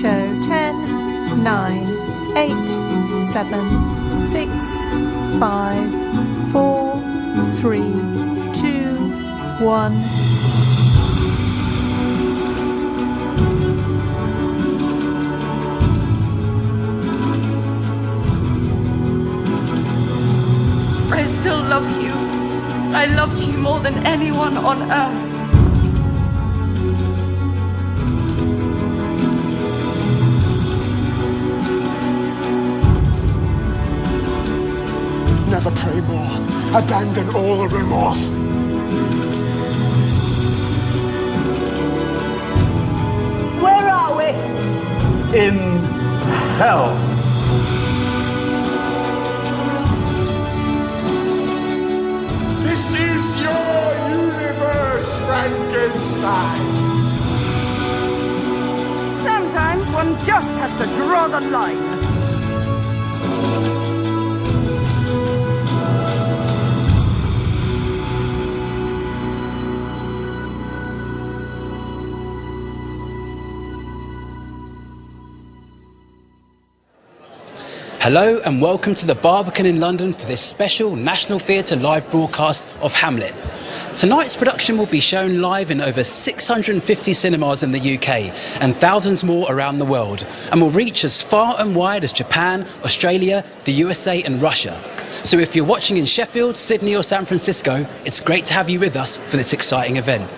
Show 10, 9, 8, 7, 6, 5, 4, 3, 2, 1. I still love you. I loved you more than anyone on earth. Never pray more. Abandon all remorse. Where are we? In hell. This is your universe, Frankenstein. Sometimes one just has to draw the line. Hello and welcome to the Barbican in London for this special National Theatre live broadcast of Hamlet. Tonight's production will be shown live in over 650 cinemas in the UK and thousands more around the world, and will reach as far and wide as Japan, Australia, the USA and Russia. So if you're watching in Sheffield, Sydney or San Francisco, it's great to have you with us for this exciting event.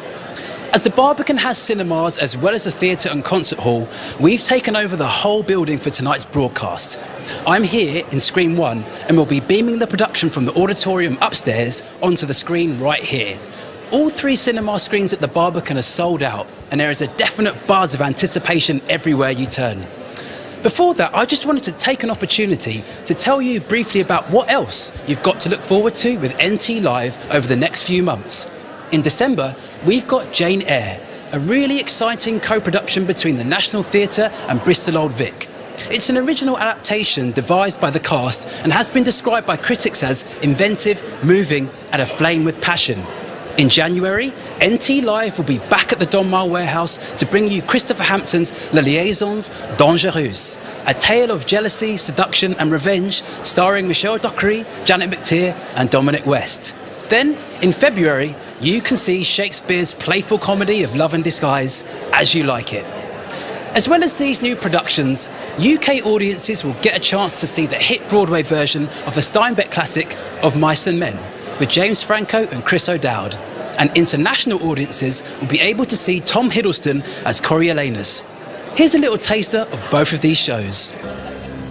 As the Barbican has cinemas as well as a theatre and concert hall, we've taken over the whole building for tonight's broadcast. I'm here in Screen 1 and we'll be beaming the production from the auditorium upstairs onto the screen right here. All 3 cinema screens at the Barbican are sold out, and there is a definite buzz of anticipation everywhere you turn. Before that, I just wanted to take an opportunity to tell you briefly about what else you've got to look forward to with NT Live over the next few months. In December, we've got Jane Eyre, a really exciting co-production between the National Theatre and Bristol Old Vic. It's an original adaptation devised by the cast and has been described by critics as inventive, moving and aflame with passion. In January, NT Live will be back at the Donmar Warehouse to bring you Christopher Hampton's Les Liaisons Dangereuses, a tale of jealousy, seduction and revenge starring Michelle Dockery, Janet McTeer and Dominic West. Then, in February, you can see Shakespeare's playful comedy of Love and Disguise, As You Like It. As well as these new productions, UK audiences will get a chance to see the hit Broadway version of the Steinbeck classic of Mice and Men, with James Franco and Chris O'Dowd. And international audiences will be able to see Tom Hiddleston as Coriolanus. Here's a little taster of both of these shows.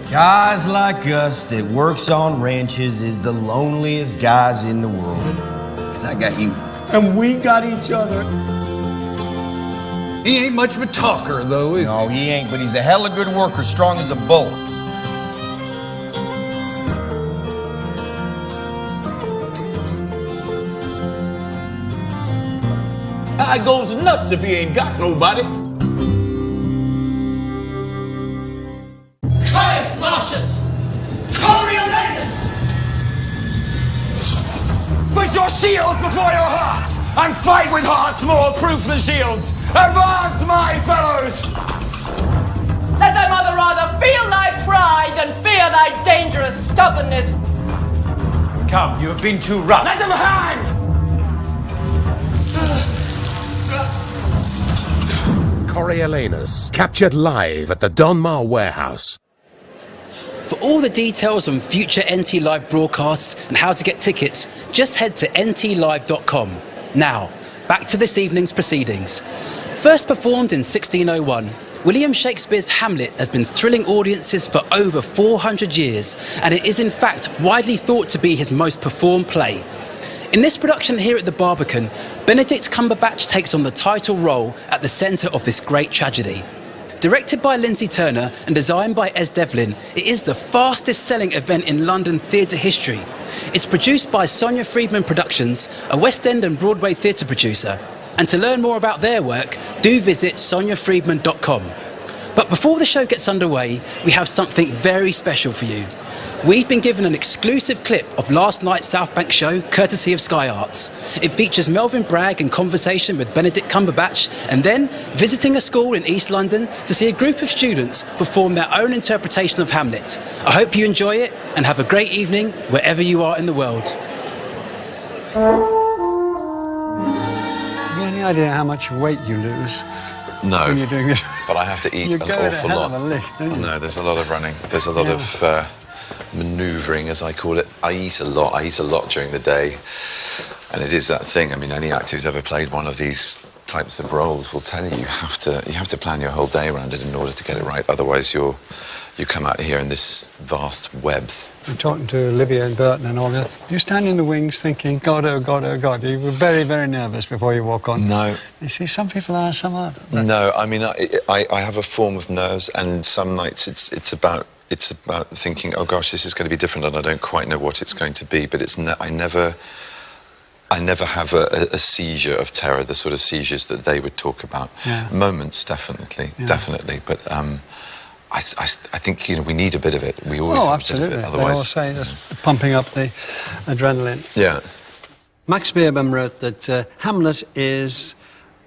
Guys like us that works on ranches is the loneliest guys in the world. 'Cause I got you. And we got each other. He ain't much of a talker, though, is he? No, he ain't, but he's a hella good worker, strong as a bull. I goes nuts if he ain't got nobody. Caius Marcius! Coriolanus! Put your shields before your hearts, and fight with hearts more proof than shields. Advance, my fellows! Let thy mother rather feel thy pride than fear thy dangerous stubbornness. Come, you have been too rough. Let them hang! Coriolanus, captured live at the Donmar Warehouse. For all the details on future NT Live broadcasts and how to get tickets, just head to ntlive.com. Now, back to this evening's proceedings. First performed in 1601, William Shakespeare's Hamlet has been thrilling audiences for over 400 years, and it is in fact widely thought to be his most performed play. In this production here at the Barbican, Benedict Cumberbatch takes on the title role at the centre of this great tragedy. Directed by Lindsay Turner and designed by Es Devlin, it is the fastest selling event in London theatre history. It's produced by Sonia Friedman Productions, a West End and Broadway theatre producer. And to learn more about their work, do visit soniafriedman.com. But before the show gets underway, we have something very special for you. We've been given an exclusive clip of last night's South Bank show, courtesy of Sky Arts. It features Melvin Bragg in conversation with Benedict Cumberbatch, and then visiting a school in East London to see a group of students perform their own interpretation of Hamlet. I hope you enjoy it and have a great evening wherever you are in the world. Have you any idea how much weight you lose? No, when you're doing it? But I have to eat an awful lot. No, there's a lot of running. There's a lot of manoeuvring, as I call it. I eat a lot. I eat a lot during the day. And it is that thing. I mean, any actor who's ever played one of these types of roles will tell you you have to plan your whole day around it in order to get it right. Otherwise, you come out here in this vast web. I'm talking to Olivia and Burton and all that. You stand in the wings thinking, God, oh, God, oh, God. You were very, very nervous before you walk on. No. You see, some people are, some aren't. No, I mean, I have a form of nerves, and some nights it's about thinking, oh gosh, this is going to be different, and I don't quite know what it's going to be. But I never have a seizure of terror, the sort of seizures that they would talk about. Yeah. Moments, definitely, but. I think we need a bit of it. We always have absolutely. A bit of it. Otherwise, they all say that's pumping up the adrenaline. Yeah. Max Beerbohm wrote that Hamlet is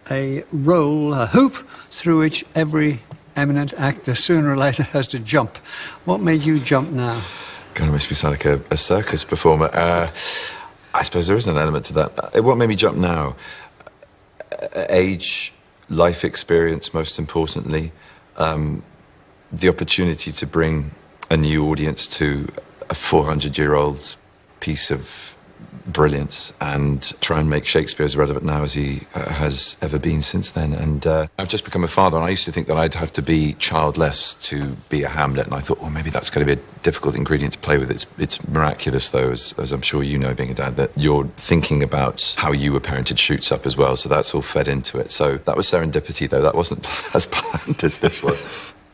a role, a hoop, through which every eminent actor sooner or later has to jump. What made you jump now? God, it makes me sound like a circus performer. I suppose there is an element to that. What made me jump now? Age, life experience, most importantly. The opportunity to bring a new audience to a 400-year-old piece of brilliance and try and make Shakespeare as relevant now as he has ever been since then. And I've just become a father, and I used to think that I'd have to be childless to be a Hamlet, and I thought, well, maybe that's going to be a difficult ingredient to play with. It's miraculous, though, as I'm sure you know, being a dad, that you're thinking about how you were parented shoots up as well, so that's all fed into it. So that was serendipity, though. That wasn't as planned as this was.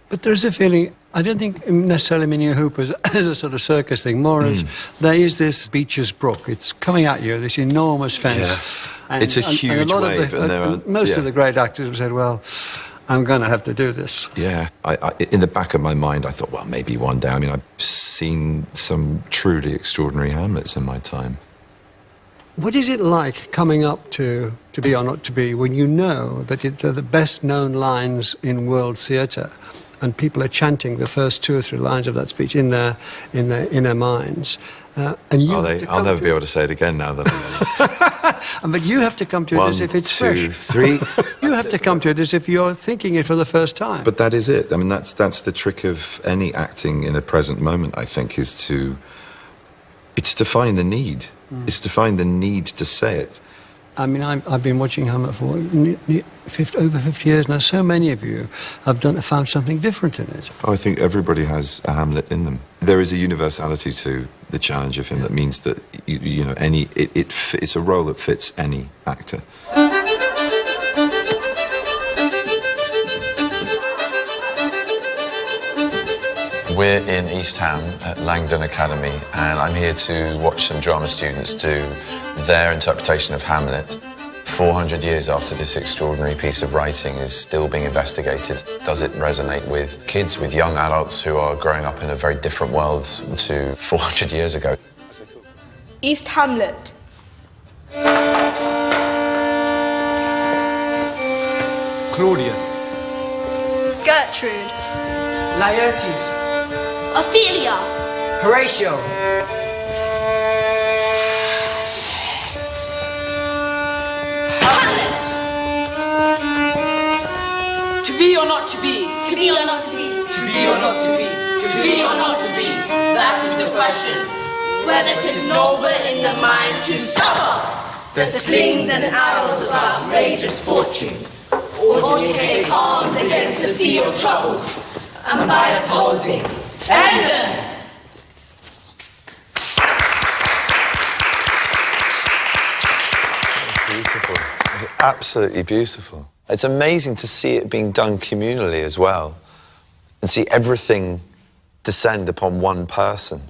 But there's a feeling, I don't think necessarily meaning a hoop as a sort of circus thing, more as there is this Beecher's Brook. It's coming at you, this enormous fence. Yeah. And, it's a huge wave. Most of the great actors have said, well, I'm going to have to do this. Yeah. In the back of my mind, I thought, well, maybe one day. I mean, I've seen some truly extraordinary Hamlets in my time. What is it like coming up to Be or Not to Be when you know that they're the best-known lines in world theatre, and people are chanting the first 2 or 3 lines of that speech in their inner minds? And you I'll never be able to say it again now that I'm But you have to come to it as if it's fresh. 1, 2, 3. You have to come to it as if you're thinking it for the first time. But that is it. I mean, that's the trick of any acting in a present moment, I think, is to find the need. It's to find the need to say it. I mean, I've been watching Hamlet for over 50 years now. So many of you have found something different in it. I think everybody has a Hamlet in them. There is a universality to the challenge of him that means that it's a role that fits any actor. We're in East Ham at Langdon Academy, and I'm here to watch some drama students do their interpretation of Hamlet. 400 years after this extraordinary piece of writing is still being investigated. Does it resonate with kids, with young adults who are growing up in a very different world to 400 years ago? East Hamlet. Claudius. Gertrude. Laertes. Ophelia. Horatio. Hamlet. To be or not to be? To be or not to be? To be or not to be? To be or not to be? That is the question. Whether 'tis noble in the mind to suffer the slings and arrows of outrageous fortune, or to take arms against the sea of troubles, and by opposing, end them. Beautiful. It's absolutely beautiful. It's amazing to see it being done communally as well, and see everything descend upon one person.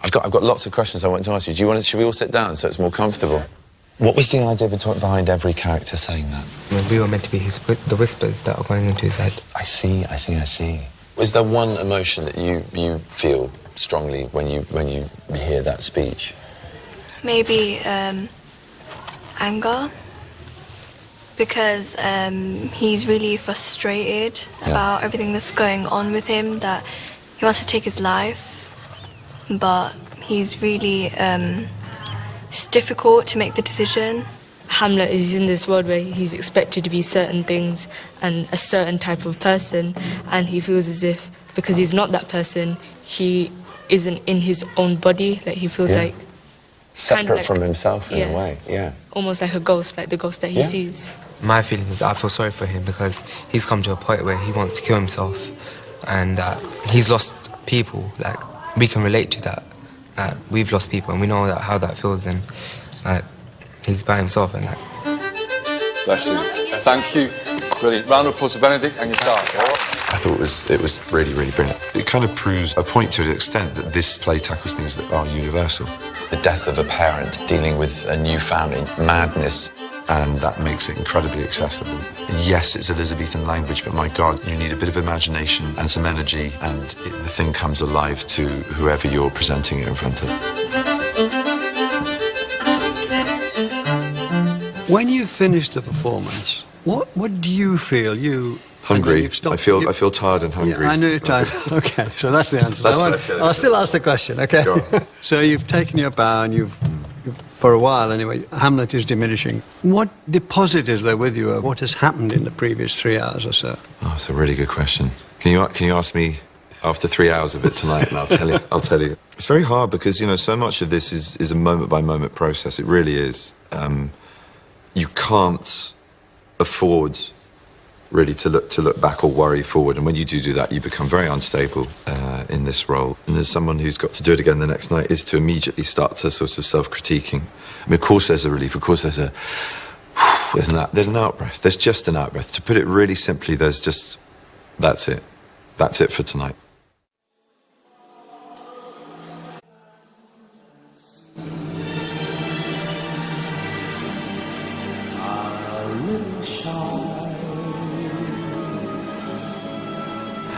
I've got lots of questions I want to ask you. Should we all sit down so it's more comfortable? What was the idea behind every character saying that? We were meant to be the whispers that are going into his head. I see. Is there one emotion that you feel strongly when you hear that speech? Maybe anger, because he's really frustrated about everything that's going on with him, that he wants to take his life, but he's really it's difficult to make the decision. Hamlet is in this world where he's expected to be certain things and a certain type of person, and he feels as if because he's not that person, he isn't in his own body. Like he feels like separate kind of like, from himself in a way. Yeah, almost like a ghost, like the ghost that he sees. My feeling is I feel sorry for him because he's come to a point where he wants to kill himself, and he's lost people. Like we can relate to that. We've lost people, and we know how that feels, and he's by himself, and Bless you. Thank you. Brilliant. Round of applause for Benedict and yourself. I thought it was really, really brilliant. It kind of proves a point to an extent that this play tackles things that are universal. The death of a parent, dealing with a new family, madness, and that makes it incredibly accessible. Yes, it's Elizabethan language, but my God, you need a bit of imagination and some energy, and the thing comes alive to whoever you're presenting it in front of. When you finish the performance, what do you feel? Hungry. I feel tired and hungry. Yeah, I know you're tired. Okay, so that's the answer. That's what I feel. I'll still ask the question, okay? Go on. So you've taken your bow and you've, for a while anyway, Hamlet is diminishing. What deposit is there with you of what has happened in the previous 3 hours or so? Oh, that's a really good question. Can you ask me after 3 hours of it tonight, and I'll tell you. I'll tell you. It's very hard because so much of this is a moment by moment process. It really is. You can't afford really to look back or worry forward, and when you do that, you become very unstable in this role. And as someone who's got to do it again the next night, is to immediately start to sort of self-critiquing. I mean, of course, there's a relief. Of course, there's an out-breath. There's just an out-breath. To put it really simply, that's it. That's it for tonight.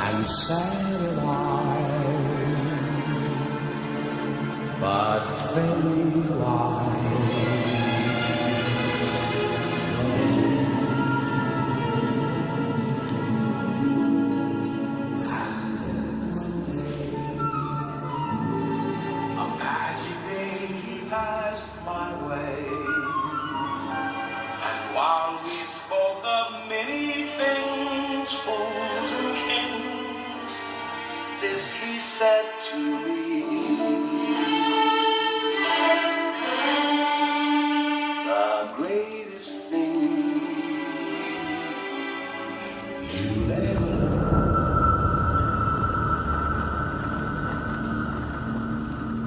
And sad but very wise. And one day, a magic day he passed my way, and while we spoke of many things, fools and kings, this he said to me: the greatest thing you'll ever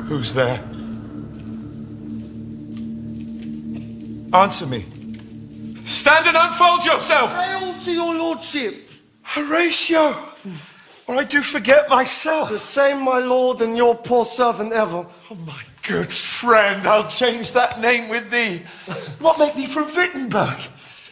Who's there? Answer me. Stand and unfold yourself! Hail to your lordship! Horatio! Or I do forget myself. The same, my lord, and your poor servant ever. Oh, my good friend, I'll change that name with thee. What make thee from Wittenberg?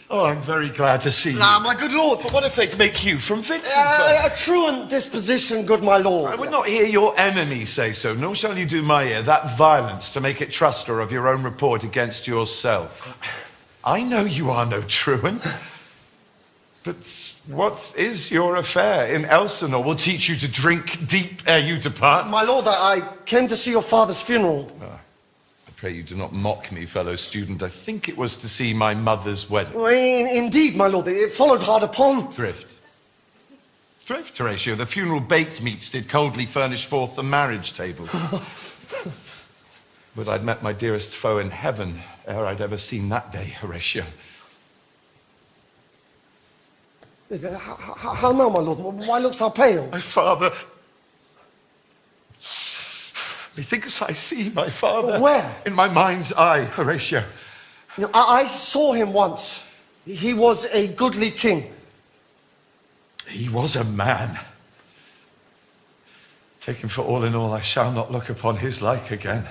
Oh, I'm very glad to see you. Ah, my good lord. But what if they make you from Wittenberg? A truant disposition, good my lord. I would not hear your enemy say so, nor shall you do my ear that violence to make it truster of your own report against yourself. I know you are no truant, but what is your affair in Elsinore will teach you to drink deep ere you depart? My lord, I came to see your father's funeral. I pray you do not mock me, fellow student. I think it was to see my mother's wedding. Indeed, my lord, it followed hard upon. Thrift, Horatio, the funeral baked meats did coldly furnish forth the marriage table. But I'd met my dearest foe in heaven ere I'd ever seen that day, Horatio. How now, my lord? Why looks thou pale? My father... Methinks I see my father. Where? In my mind's eye, Horatio. I saw him once. He was a goodly king. He was a man. Taken for all in all, I shall not look upon his like again.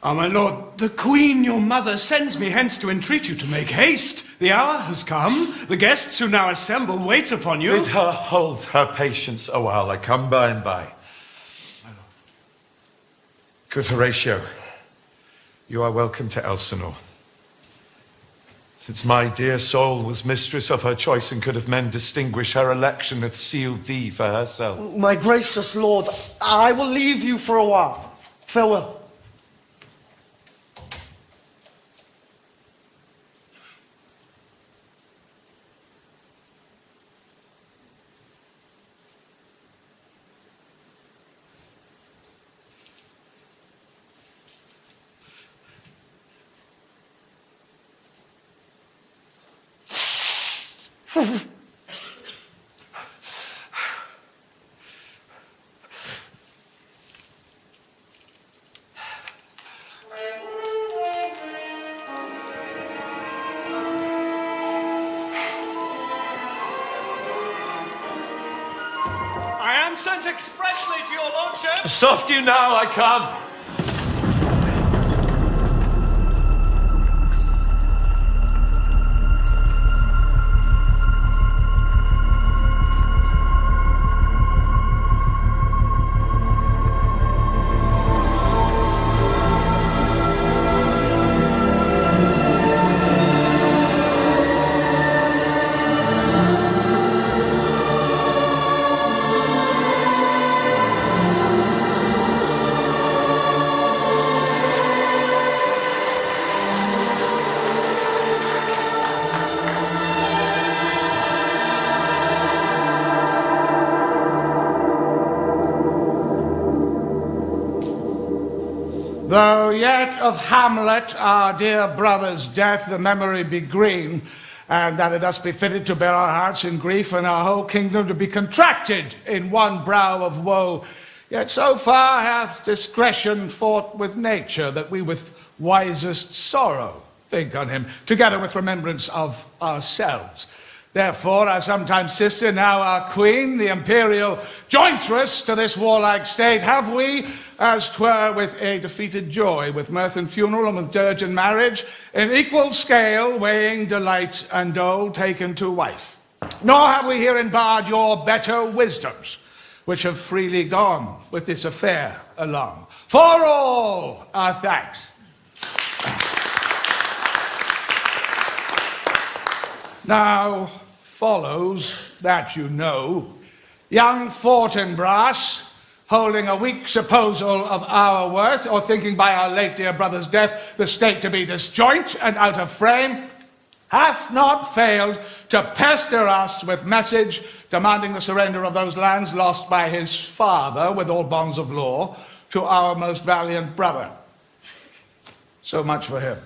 Ah, my lord, the queen, your mother, sends me hence to entreat you to make haste. The hour has come. The guests who now assemble wait upon you. Bid her hold her patience a while. I come by and by. Good Horatio, you are welcome to Elsinore. Since my dear soul was mistress of her choice, and could of men distinguish her election, hath sealed thee for herself. My gracious lord, I will leave you for a while. Farewell. I am sent expressly to your lordship. Soft you now, I come. Though yet of Hamlet, our dear brother's death, the memory be green, and that it us be fitted to bear our hearts in grief, and our whole kingdom to be contracted in one brow of woe, yet so far hath discretion fought with nature, that we with wisest sorrow think on him, together with remembrance of ourselves. Therefore, our sometime sister, now our queen, the imperial jointress to this warlike state, have we, as 'twere with a defeated joy, with mirth and funeral and with dirge and marriage, in equal scale, weighing delight and dole, taken to wife. Nor have we herein barred your better wisdoms, which have freely gone with this affair along. For all our thanks. Now follows that you know, young Fortinbras, holding a weak supposal of our worth, or thinking by our late dear brother's death the state to be disjoint and out of frame, hath not failed to pester us with message demanding the surrender of those lands lost by his father with all bonds of law to our most valiant brother. So much for him.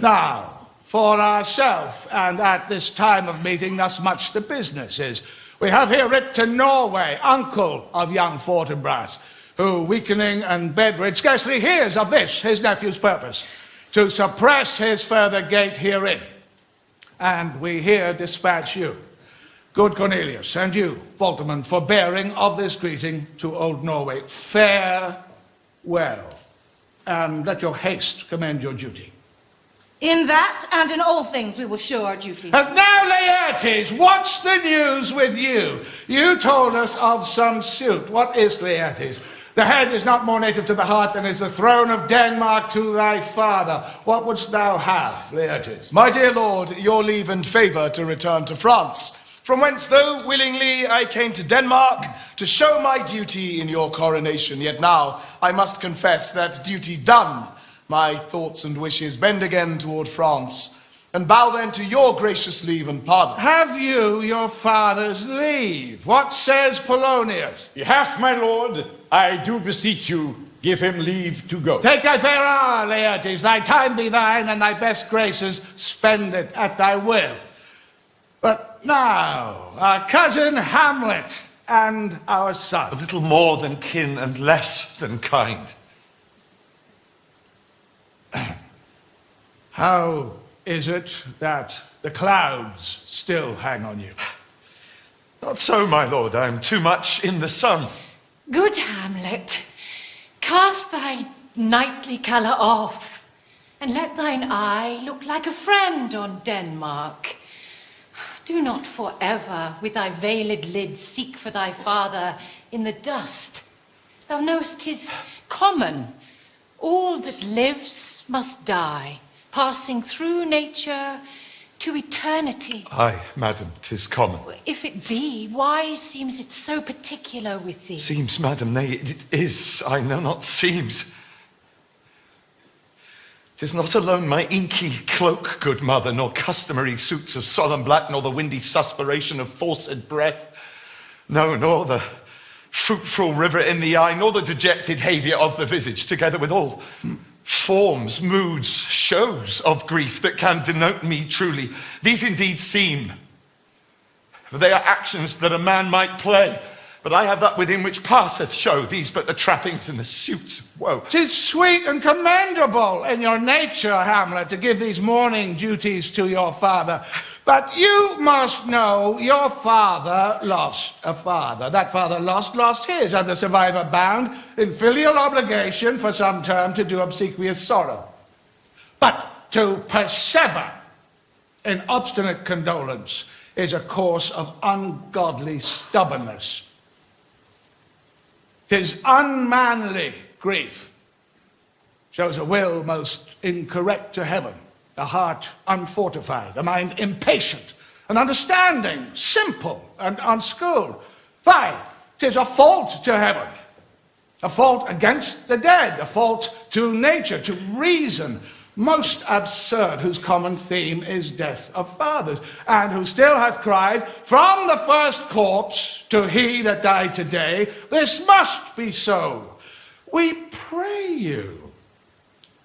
Now, for ourself, and at this time of meeting, thus much the business is. We have here writ to Norway, uncle of young Fortinbras, who, weakening and bedrid, scarcely hears of this, his nephew's purpose, to suppress his further gait herein. And we here dispatch you, good Cornelius, and you, Volterman, for bearing of this greeting to old Norway. Farewell, and let your haste commend your duty. In that and in all things we will show our duty. And now, Laertes, what's the news with you? You told us of some suit. What is Laertes? The head is not more native to the heart than is the throne of Denmark to thy father. What wouldst thou have, Laertes? My dear lord, your leave and favour to return to France, from whence, though willingly I came to Denmark to show my duty in your coronation, yet now I must confess that duty done, my thoughts and wishes bend again toward France, and bow then to your gracious leave and pardon. Have you your father's leave? What says Polonius? He hath, my lord. I do beseech you, give him leave to go. Take thy fair hour, Laertes, thy time be thine, and thy best graces spend it at thy will. But now, our cousin Hamlet and our son. A little more than kin and less than kind. How is it that the clouds still hang on you? Not so, my lord. I am too much in the sun. Good Hamlet, cast thy knightly colour off, and let thine eye look like a friend on Denmark. Do not forever with thy veiled lid seek for thy father in the dust. Thou know'st 'tis common. All that lives must die, passing through nature to eternity. Aye, madam, 'tis common. If it be, why seems it so particular with thee? Seems, madam, nay, it is, I know not seems. 'Tis not alone my inky cloak, good mother, nor customary suits of solemn black, nor the windy suspiration of forced breath. No, nor the fruitful river in the eye, nor the dejected haviour of the visage, together with all forms, moods, shows of grief that can denote me truly. These indeed seem, for they are actions that a man might play, but I have that within which passeth show, these but the trappings and the suits of woe. 'Tis sweet and commendable in your nature, Hamlet, to give these mourning duties to your father. But you must know your father lost a father. That father lost his, and the survivor bound in filial obligation for some term to do obsequious sorrow. But to persever in obstinate condolence is a course of ungodly stubbornness. 'Tis unmanly grief, shows a will most incorrect to heaven, a heart unfortified, a mind impatient, an understanding simple and unschooled. Why, 'tis a fault to heaven, a fault against the dead, a fault to nature, to reason, most absurd, whose common theme is death of fathers, and who still hath cried, from the first corpse to he that died today, this must be so. We pray you,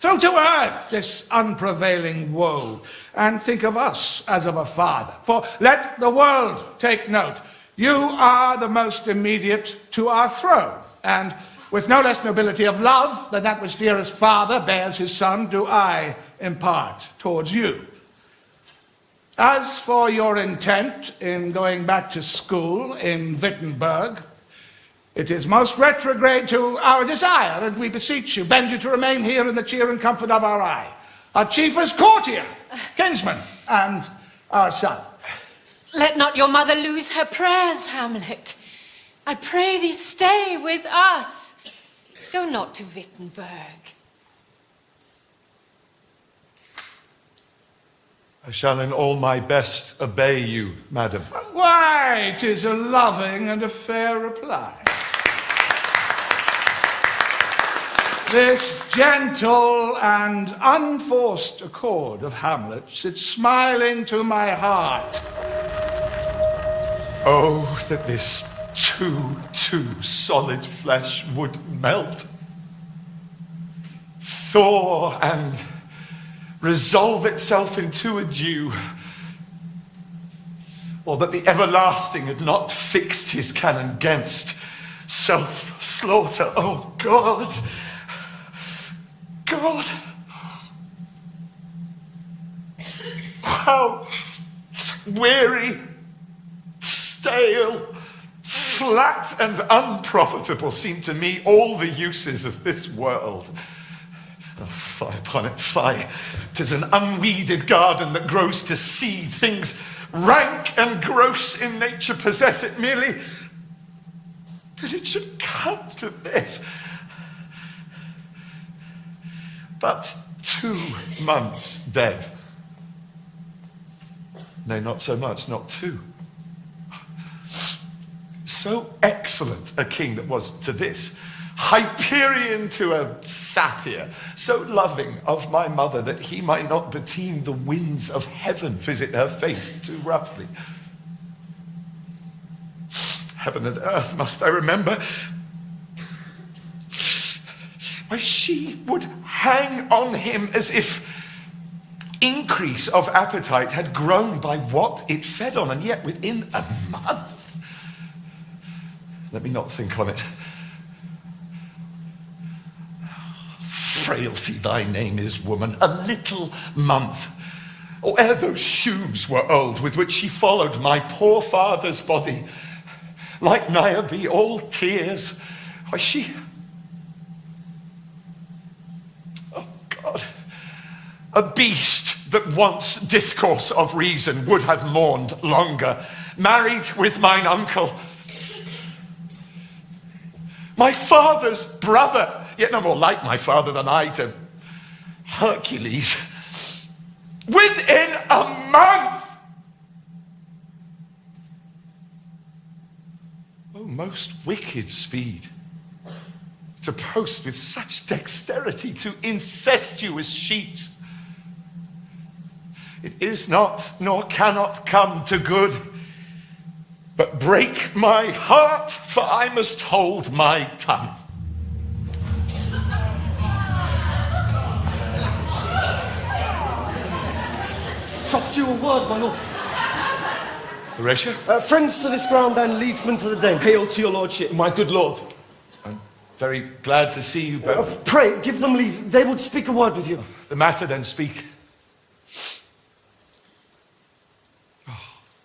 throw to earth this unprevailing woe, and think of us as of a father. For let the world take note, you are the most immediate to our throne, and with no less nobility of love than that which dearest father bears his son, do I impart towards you. As for your intent in going back to school in Wittenberg, it is most retrograde to our desire, and we beseech you, bend you to remain here in the cheer and comfort of our eye, our chiefest courtier, kinsman, and our son. Let not your mother lose her prayers, Hamlet. I pray thee stay with us. Go not to Wittenberg. I shall in all my best obey you, madam. Why, 'tis a loving and a fair reply. This gentle and unforced accord of Hamlet sits smiling to my heart. Oh, that this too solid flesh would melt, thaw, and resolve itself into a dew, or that the everlasting had not fixed his cannon against self-slaughter. Oh, God! God! How weary, stale, flat and unprofitable seem to me all the uses of this world. Oh, fie upon it, fie. 'Tis an unweeded garden that grows to seed. Things rank and gross in nature possess it, merely that it should come to this. But 2 months dead. Nay, not so much, not 2. So excellent a king that was to this, Hyperion to a satyr, so loving of my mother that he might not beteem the winds of heaven visit her face too roughly. Heaven and earth must I remember. Why, she would hang on him as if increase of appetite had grown by what it fed on, and yet within a month. Let me not think on it. Frailty thy name is, woman, a little month, or ere those shoes were old with which she followed my poor father's body, like Niobe, all tears. Why, she A beast that wants discourse of reason would have mourned longer, married with mine uncle. My father's brother, yet no more like my father than I to Hercules. Within a month! Oh, most wicked speed. To post with such dexterity to incestuous sheets. It is not, nor cannot come to good, but break my heart, for I must hold my tongue. Soft you a word, my lord. Horatio? Friends to this ground and liegemen to the Dane. Hail to your lordship, my good lord. I'm very glad to see you both. Pray, give them leave. They would speak a word with you. The matter then, speak.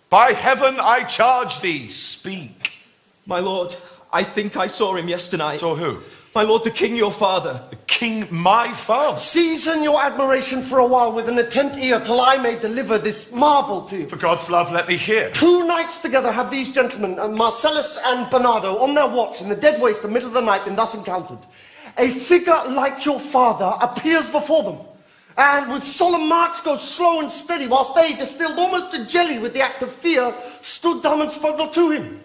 By heaven, I charge thee, speak. My lord, I think I saw him yesternight. Saw who? My lord, the king, your father. The king, my father? Season your admiration for a while with an attent ear till I may deliver this marvel to you. For God's love, let me hear. 2 nights together have these gentlemen, Marcellus and Bernardo, on their watch in the dead waste, the middle of the night, been thus encountered. A figure like your father appears before them, and with solemn march goes slow and steady, whilst they, distilled almost to jelly with the act of fear, stood dumb and spoke not to him.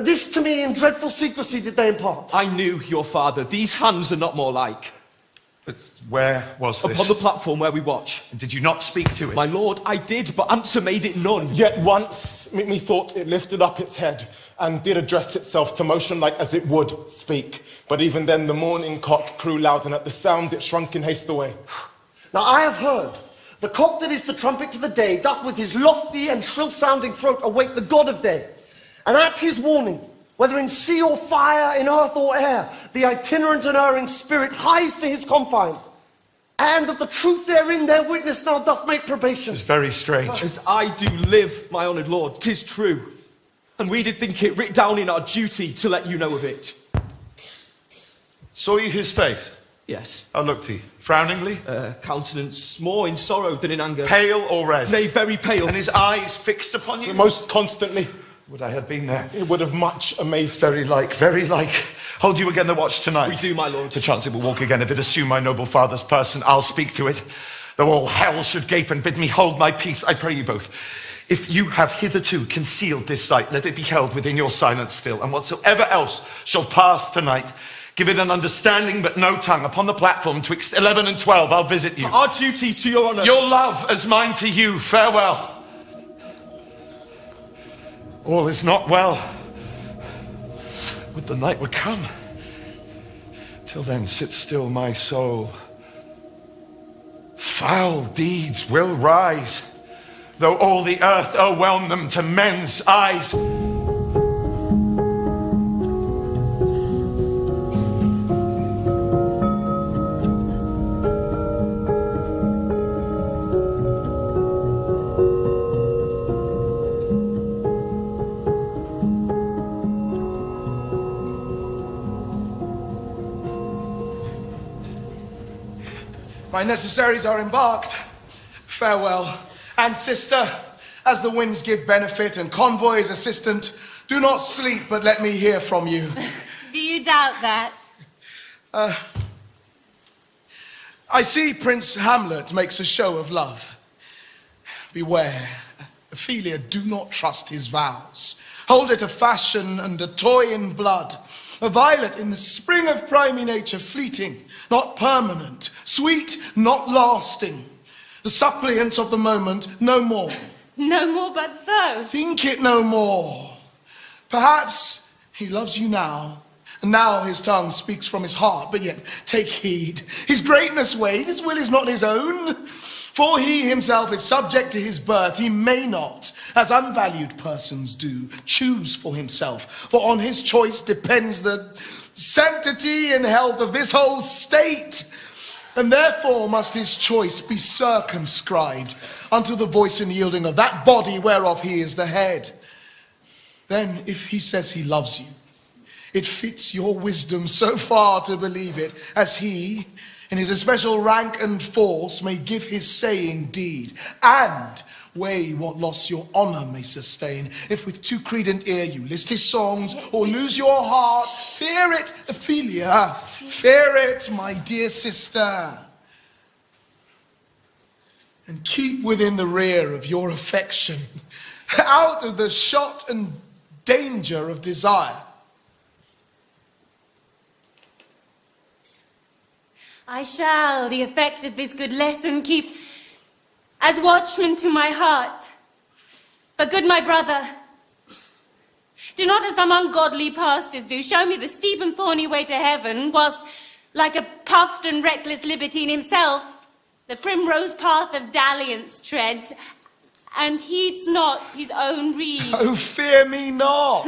This to me in dreadful secrecy did they impart. I knew your father. These hands are not more like. But where was this? Upon the platform where we watch. Did you not speak to it? My lord, I did, but answer made it none. Yet once methought it lifted up its head and did address itself to motion like as it would speak. But even then the morning cock crew loud, and at the sound it shrunk in haste away. Now I have heard, the cock that is the trumpet to the day doth with his lofty and shrill-sounding throat awake the god of day. And at his warning, whether in sea or fire, in earth or air, the itinerant and erring spirit hies to his confine. And of the truth therein their witness now doth make probation. It's very strange. As I do live, my honoured lord, 'tis true. And we did think it writ down in our duty to let you know of it. Saw you his face? Yes. How looked he? Frowningly? Countenance more in sorrow than in anger. Pale or red? Nay, very pale. And his eyes fixed upon you? Most constantly. Would I had been there? It would have much amazed. Very like, very like. Hold you again the watch tonight. We do, my lord. To chance it will walk again. If it assume my noble father's person, I'll speak to it. Though all hell should gape and bid me hold my peace, I pray you both. If you have hitherto concealed this sight, let it be held within your silence still. And whatsoever else shall pass tonight, give it an understanding but no tongue. Upon the platform twixt 11 and 12, I'll visit you. Our duty to your honour. Your love as mine to you. Farewell. All is not well. Would the night would come. Till then, sit still, my soul. Foul deeds will rise, though all the earth overwhelm them to men's eyes. My necessaries are embarked. Farewell. And sister, as the winds give benefit and convoys assistant, do not sleep, but let me hear from you. Do you doubt that? I see Prince Hamlet makes a show of love. Beware. Ophelia, do not trust his vows. Hold it a fashion and a toy in blood. A violet in the spring of primy nature, fleeting, not permanent, sweet, not lasting. The suppliants of the moment, no more. No more but so. Think it no more. Perhaps he loves you now, and now his tongue speaks from his heart, but yet take heed. His greatness weighed, his will is not his own. For he himself is subject to his birth, he may not, as unvalued persons do, choose for himself. For on his choice depends the sanctity and health of this whole state. And therefore must his choice be circumscribed unto the voice and yielding of that body whereof he is the head. Then if he says he loves you, it fits your wisdom so far to believe it, as he, in his especial rank and force, may give his saying deed, and weigh what loss your honour may sustain. If with too credent ear you list his songs, or lose your heart, fear it, Ophelia, fear it, my dear sister. And keep within the rear of your affection, out of the shot and danger of desire. I shall the effect of this good lesson keep as watchman to my heart. But good my brother, do not as some ungodly pastors do, show me the steep and thorny way to heaven, whilst, like a puffed and reckless libertine himself, the primrose path of dalliance treads, and heeds not his own reed. Oh, fear me not!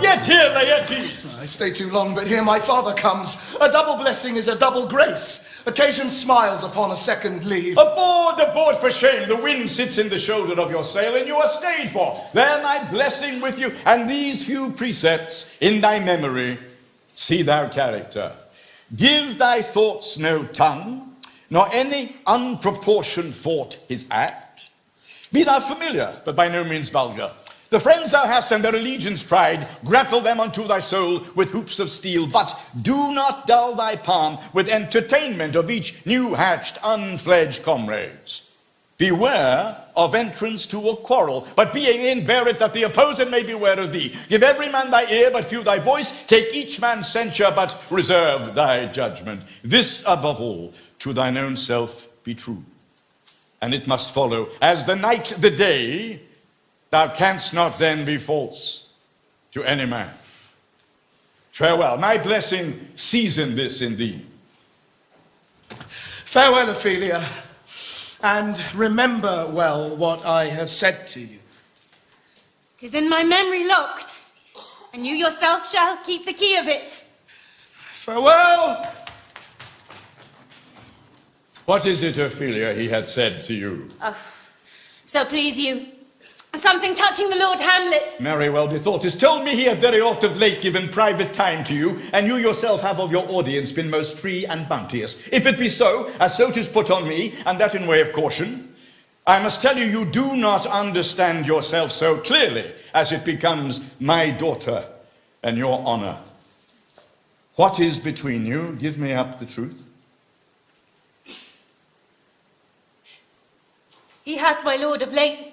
Yet here, Laertes. I stay too long, but here my father comes. A double blessing is a double grace. Occasion smiles upon a second leave. Aboard, for shame. The wind sits in the shoulder of your sail, and you are stayed for. There my blessing with you, and these few precepts in thy memory. See thou character. Give thy thoughts no tongue, nor any unproportioned thought his act. Be thou familiar, but by no means vulgar. The friends thou hast and their allegiance tried, grapple them unto thy soul with hoops of steel, but do not dull thy palm with entertainment of each new-hatched, unfledged comrades. Beware of entrance to a quarrel, but being in, bear it that the opposite may beware of thee. Give every man thy ear, but few thy voice. Take each man's censure, but reserve thy judgment. This above all, to thine own self be true. And it must follow, as the night the day, thou canst not then be false to any man. Farewell. My blessing season this in thee. Farewell, Ophelia, and remember well what I have said to you. 'Tis in my memory locked, and you yourself shall keep the key of it. Farewell. What is it, Ophelia, he had said to you? Oh, so please you. Something touching the Lord Hamlet. Marry, well bethought. 'Tis told me he hath very oft of late given private time to you, and you yourself have of your audience been most free and bounteous. If it be so, as so 'tis put on me, and that in way of caution, I must tell you, you do not understand yourself so clearly as it becomes my daughter and your honor. What is between you? Give me up the truth. He hath, my lord, of late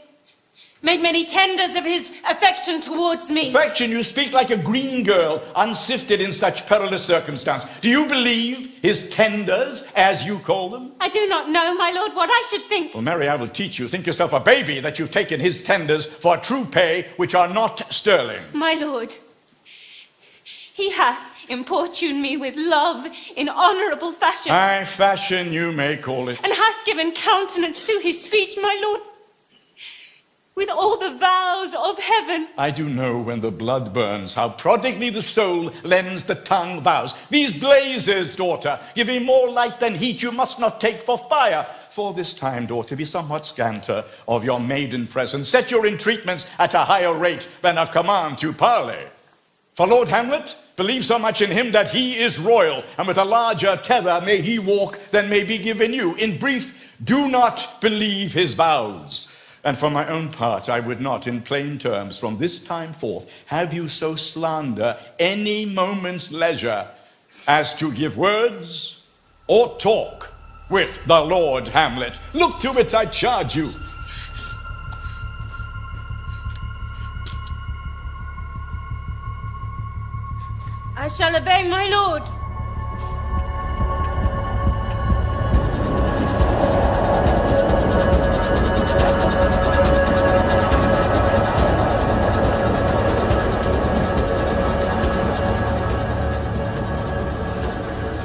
made many tenders of his affection towards me. Affection? You speak like a green girl, unsifted in such perilous circumstance. Do you believe his tenders, as you call them? I do not know, my lord, what I should think. Well, Mary, I will teach you. Think yourself a baby that you've taken his tenders for true pay, which are not sterling. My lord, he hath importuned me with love in honourable fashion. Aye, fashion you may call it. And hath given countenance to his speech, my lord, with all the vows of heaven. I do know when the blood burns, how prodigally the soul lends the tongue vows. These blazes, daughter, giving more light than heat, you must not take for fire. For this time, daughter, be somewhat scanter of your maiden presence. Set your entreatments at a higher rate than a command to parley. For Lord Hamlet, believe so much in him that he is royal, and with a larger terror may he walk than may be given you. In brief, do not believe his vows. And for my own part, I would not, in plain terms, from this time forth, have you so slander any moment's leisure as to give words or talk with the Lord Hamlet. Look to it, I charge you. I shall obey, my lord.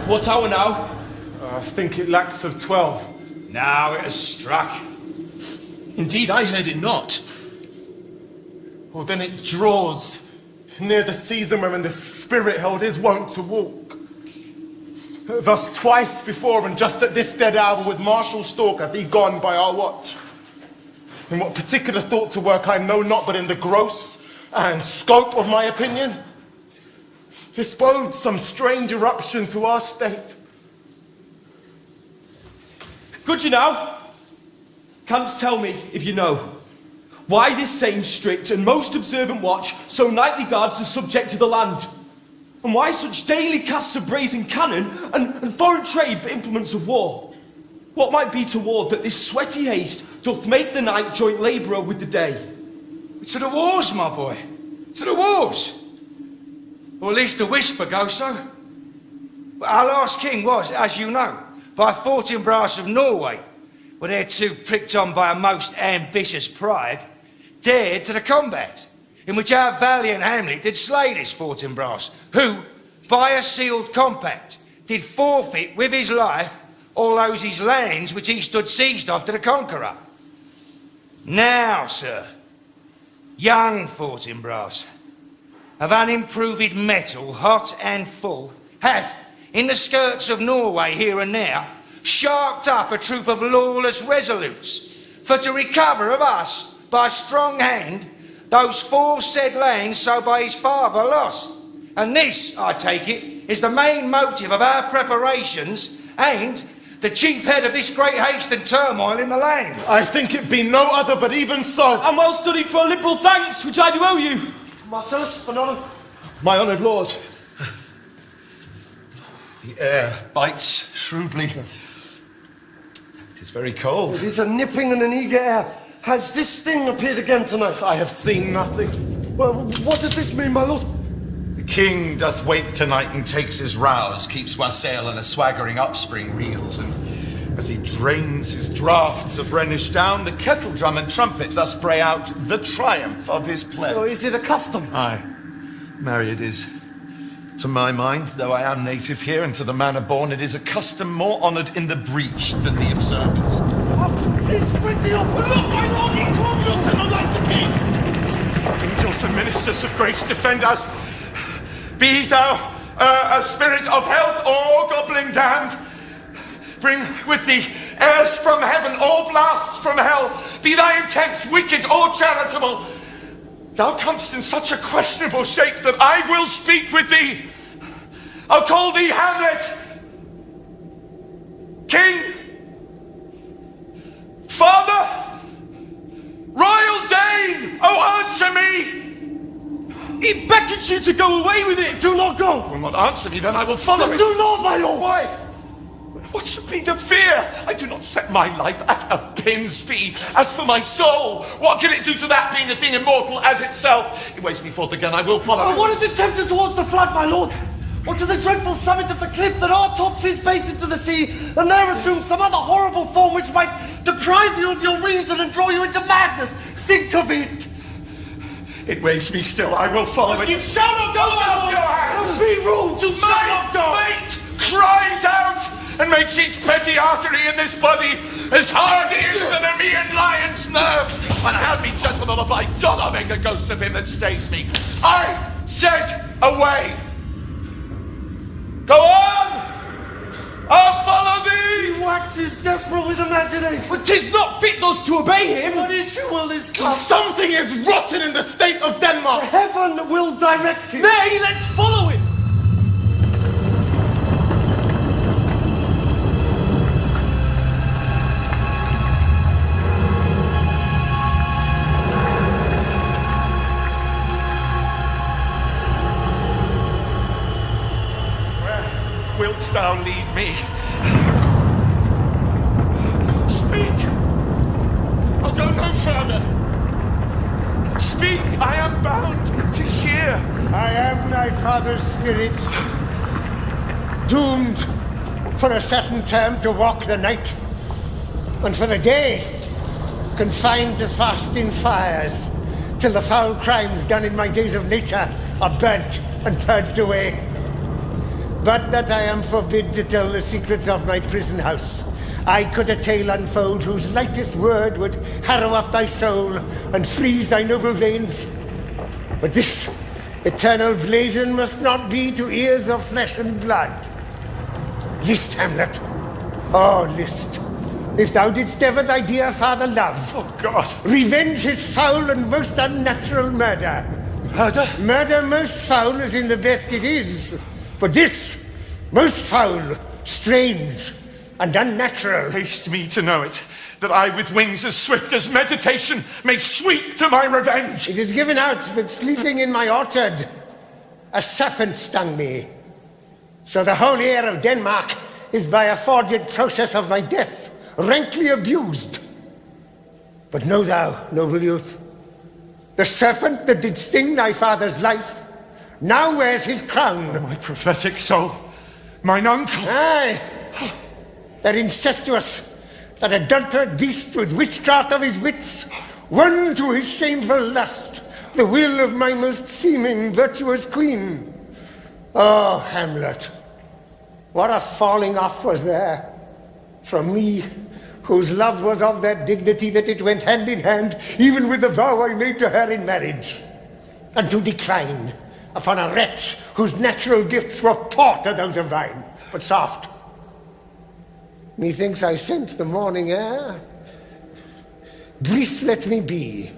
What What hour now? I think it lacks of 12. Now it has struck. Indeed, I heard it not. Well, then it draws near the season wherein the Spirit held his wont to walk. Thus twice before, and just at this dead hour, with martial stalk hath he gone by our watch. In what particular thought to work I know not, but in the gross and scope of my opinion, this bodes some strange eruption to our state. Could you now? Canst tell me, if you know, why this same strict and most observant watch so nightly guards the subject of the land? And why such daily casts of brazen cannon and foreign trade for implements of war? What might be toward that this sweaty haste doth make the night joint labourer with the day? To the wars, my boy. To the wars. Or at least the whisper goes so. But our last king was, as you know, by Fortinbras of Norway, were thereto pricked on by a most ambitious pride, dared to the combat, in which our valiant Hamlet did slay this Fortinbras, who, by a sealed compact, did forfeit with his life all those his lands which he stood seized of to the conqueror. Now, sir, young Fortinbras, of unimproved metal, hot and full, hath, in the skirts of Norway here and now, sharked up a troop of lawless resolutes, for to recover of us, by strong hand, those foresaid lands so by his father lost. And this, I take it, is the main motive of our preparations, and the chief head of this great haste and turmoil in the land. I think it be no other, but even so. And well studied for a liberal thanks, which I do owe you. Marcellus, Bernardo. My honoured lord. The air bites shrewdly. It is very cold. It is a nipping and an eager air. Has this thing appeared again tonight? I have seen nothing. Well, what does this mean, my lord? The king doth wake tonight and takes his rouse, keeps wassail and a swaggering upspring reels, and as he drains his draughts of Rhenish down, the kettle drum and trumpet thus bray out the triumph of his play. Oh, is it a custom? Aye, marry it is. To my mind, though I am native here and to the manor born, it is a custom more honoured in the breach than the observance. Oh, please spring the off. Look, my lord, he crumbles to the like the king. Angels and ministers of grace, defend us. Be thou a spirit of health or goblin damned. Bring with thee airs from heaven or blasts from hell. Be thy intents wicked or charitable. Thou comest in such a questionable shape that I will speak with thee. I'll call thee Hamlet. King. Father. Royal Dane. Oh, answer me. It beckons you to go away with it. Do not go. Will not answer me, then I will follow it. Do not, my lord. Why? What should be the fear? I do not set my life at a pin's fee. As for my soul, what can it do to that, being a thing immortal as itself? It weighs me forth again, I will follow it. What if it tempted towards the flood, my lord? Or to the dreadful summit of the cliff that o'ertops his base into the sea, and there assume some other horrible form which might deprive you of your reason and draw you into madness? Think of it. It weighs me still, I will follow it. You shall not go out of your hands! Be rude to my fate cries out and makes each petty artery in this body as hard it is than a Nemean lion's nerve. And help me, gentlemen, or by God, I'll make a ghost of him that stays me. I said away. Go on! I'll follow thee! He waxes desperate with imagination. But 'tis not fit thus to obey him. What issue will this come? Something is rotten in the state of Denmark. Heaven will direct him. Nay, let's follow him. Wilt thou lead me? Speak! I'll go no further. Speak! I am bound to hear. I am thy father's spirit, doomed for a certain term to walk the night, and for the day confined to fasting fires, till the foul crimes done in my days of nature are burnt and purged away. but that I am forbid to tell the secrets of my prison house. I could a tale unfold whose lightest word would harrow up thy soul and freeze thy noble veins. But this eternal blazon must not be to ears of flesh and blood. List, Hamlet. Oh, list. If thou didst ever thy dear father love, oh God, revenge his foul and most unnatural murder. Murder? Murder most foul as in the best it is. But this, most foul, strange, and unnatural. Haste me to know it, that I with wings as swift as meditation may sweep to my revenge. It is given out that sleeping in my orchard, a serpent stung me. So the whole air of Denmark is by a forged process of my death, rankly abused. But know thou, noble youth, the serpent that did sting thy father's life now wears his crown. Oh, my prophetic soul, mine uncle. Aye, that incestuous, that adulterate beast with witchcraft of his wits, won to his shameful lust the will of my most seeming virtuous queen. Oh, Hamlet, what a falling off was there from me, whose love was of that dignity that it went hand in hand even with the vow I made to her in marriage, and to decline upon a wretch whose natural gifts were poor to those of thine, but soft. Methinks I scent the morning air. Brief let me be.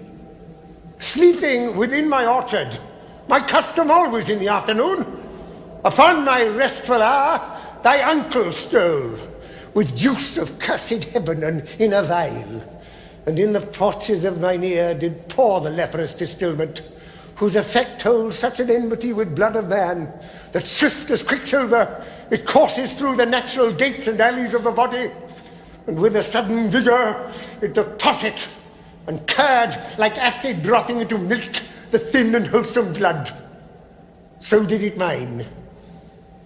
Sleeping within my orchard, my custom always in the afternoon, upon my restful hour, thy uncle stole, with juice of cursed Lebanon in a vial, and in the porches of mine ear did pour the leprous distilment, whose effect holds such an enmity with blood of man, that swift as quicksilver it courses through the natural gates and alleys of the body, and with a sudden vigor it doth toss it, and curd like acid dropping into milk the thin and wholesome blood. So did it mine,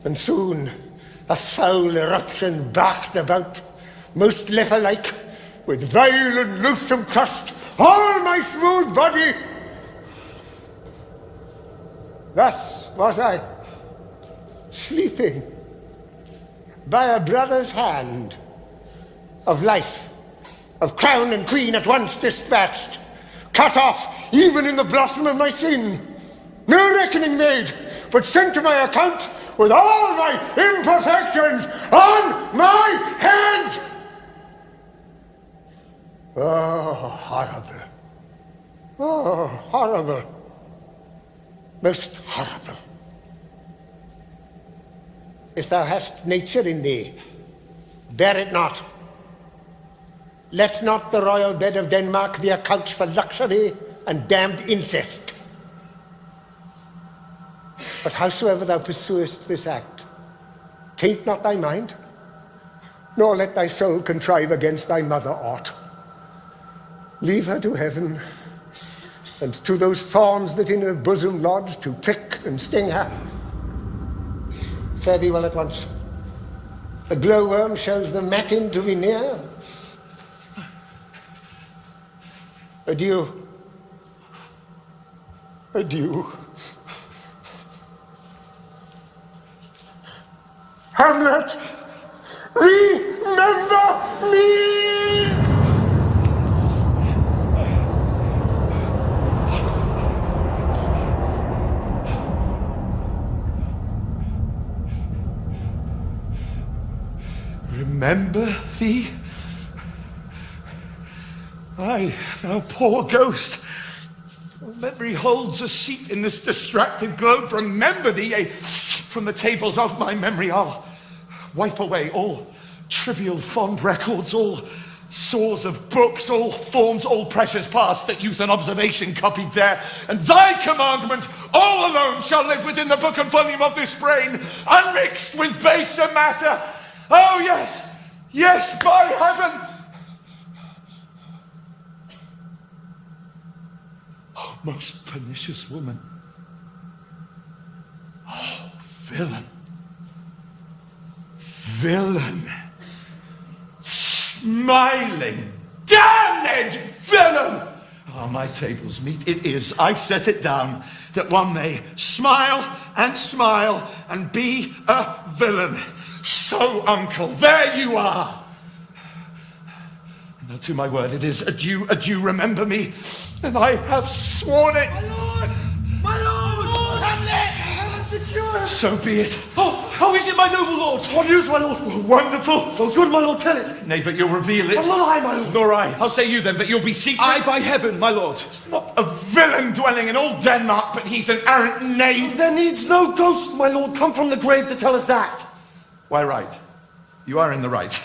and soon a foul eruption barked about, most leper-like, with vile and loathsome crust all my smooth body. Thus was I, sleeping by a brother's hand, of life, of crown and queen at once dispatched, cut off even in the blossom of my sin, no reckoning made, but sent to my account with all my imperfections on my head. Oh, horrible. Oh, horrible. Most horrible. If thou hast nature in thee, bear it not. Let not the royal bed of Denmark be a couch for luxury and damned incest. But howsoever thou pursuest this act, taint not thy mind, nor let thy soul contrive against thy mother aught. Leave her to heaven, and to those thorns that in her bosom lodge to prick and sting her. Fare thee well at once. The glowworm shows the matin to be near. Adieu. Adieu. Hamlet, remember me! Remember thee? Aye, thou poor ghost. Memory holds a seat in this distracted globe. Remember thee, yea, from the tables of my memory I'll wipe away all trivial fond records, all sores of books, all forms, all precious past that youth and observation copied there. And thy commandment all alone shall live within the book and volume of this brain, unmixed with baser matter. Oh yes, yes, by heaven. Oh, most pernicious woman. Oh, villain. Villain. Smiling, damned villain! Ah, my table's meat it is. I set it down that one may smile and be a villain. So, uncle, there you are. Now, to my word, it is adieu, remember me, and I have sworn it. My lord! Hamlet! Secure! So be it. Oh, how is it, my noble lord? What news, my lord? Wonderful. Oh, good, my lord, tell it. Nay, but you'll reveal it. Oh, not I, my lord. Nor I. I'll say you then, but you'll be secret. I, by heaven, my lord. It's not a villain dwelling in all Denmark, but he's an arrant knave. There needs no ghost, my lord, come from the grave to tell us that. Why, right. You are in the right.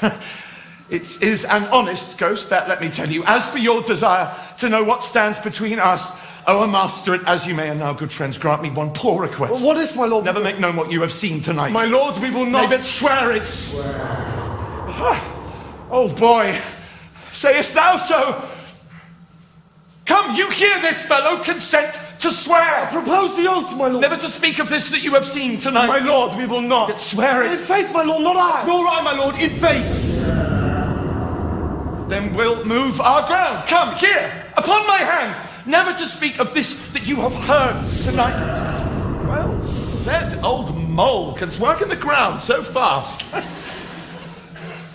It is an honest ghost, that let me tell you. As for your desire to know what stands between us, oh, master it as you may, and now, good friends, grant me one poor request. Well, what is, my lord? Never make known what you have seen tonight. My lord, we will not. Nay, but swear it. Old boy, sayest thou so? Come, you hear this, fellow, consent to swear. Propose the oath, my lord. Never to speak of this that you have seen tonight. My lord, we will not. But swear it. In faith, my lord, not I. Nor I, my lord, in faith. Then we'll move our ground. Come, here, upon my hand. Never to speak of this that you have heard tonight. Well said, old mole. Canst work in the ground so fast.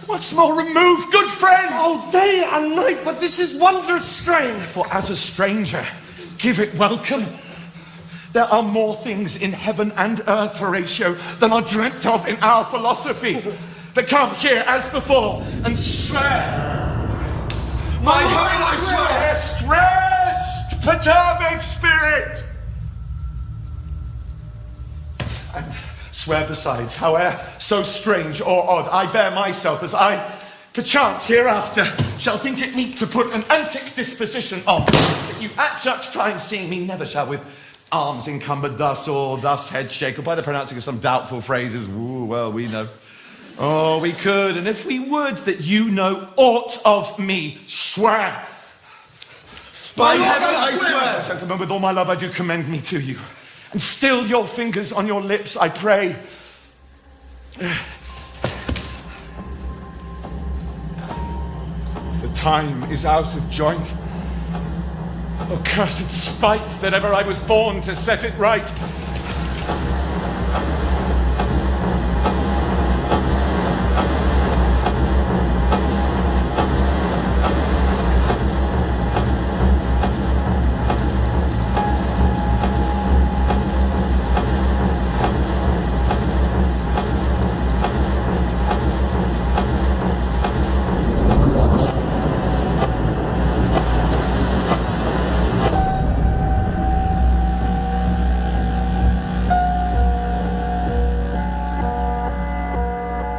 Once more remove, good friend. Oh, day and night, but this is wondrous strange. For as a stranger, give it welcome. There are more things in heaven and earth, Horatio, than are dreamt of in our philosophy. But come here as before and swear. My heaven, I swear. Rest, perturbed spirit. And swear besides, howe'er so strange or odd I bear myself, as I, perchance hereafter, shall think it meet to put an antic disposition on, that you at such times seeing me never shall with arms encumbered thus or thus head shake, or by the pronouncing of some doubtful phrases, ooh, well, we know. Oh, we could, and if we would, that you know aught of me, swear. By heaven, I swear. Gentlemen, with all my love, I do commend me to you. And still your fingers on your lips, I pray. The time is out of joint. Oh, cursed spite that ever I was born to set it right.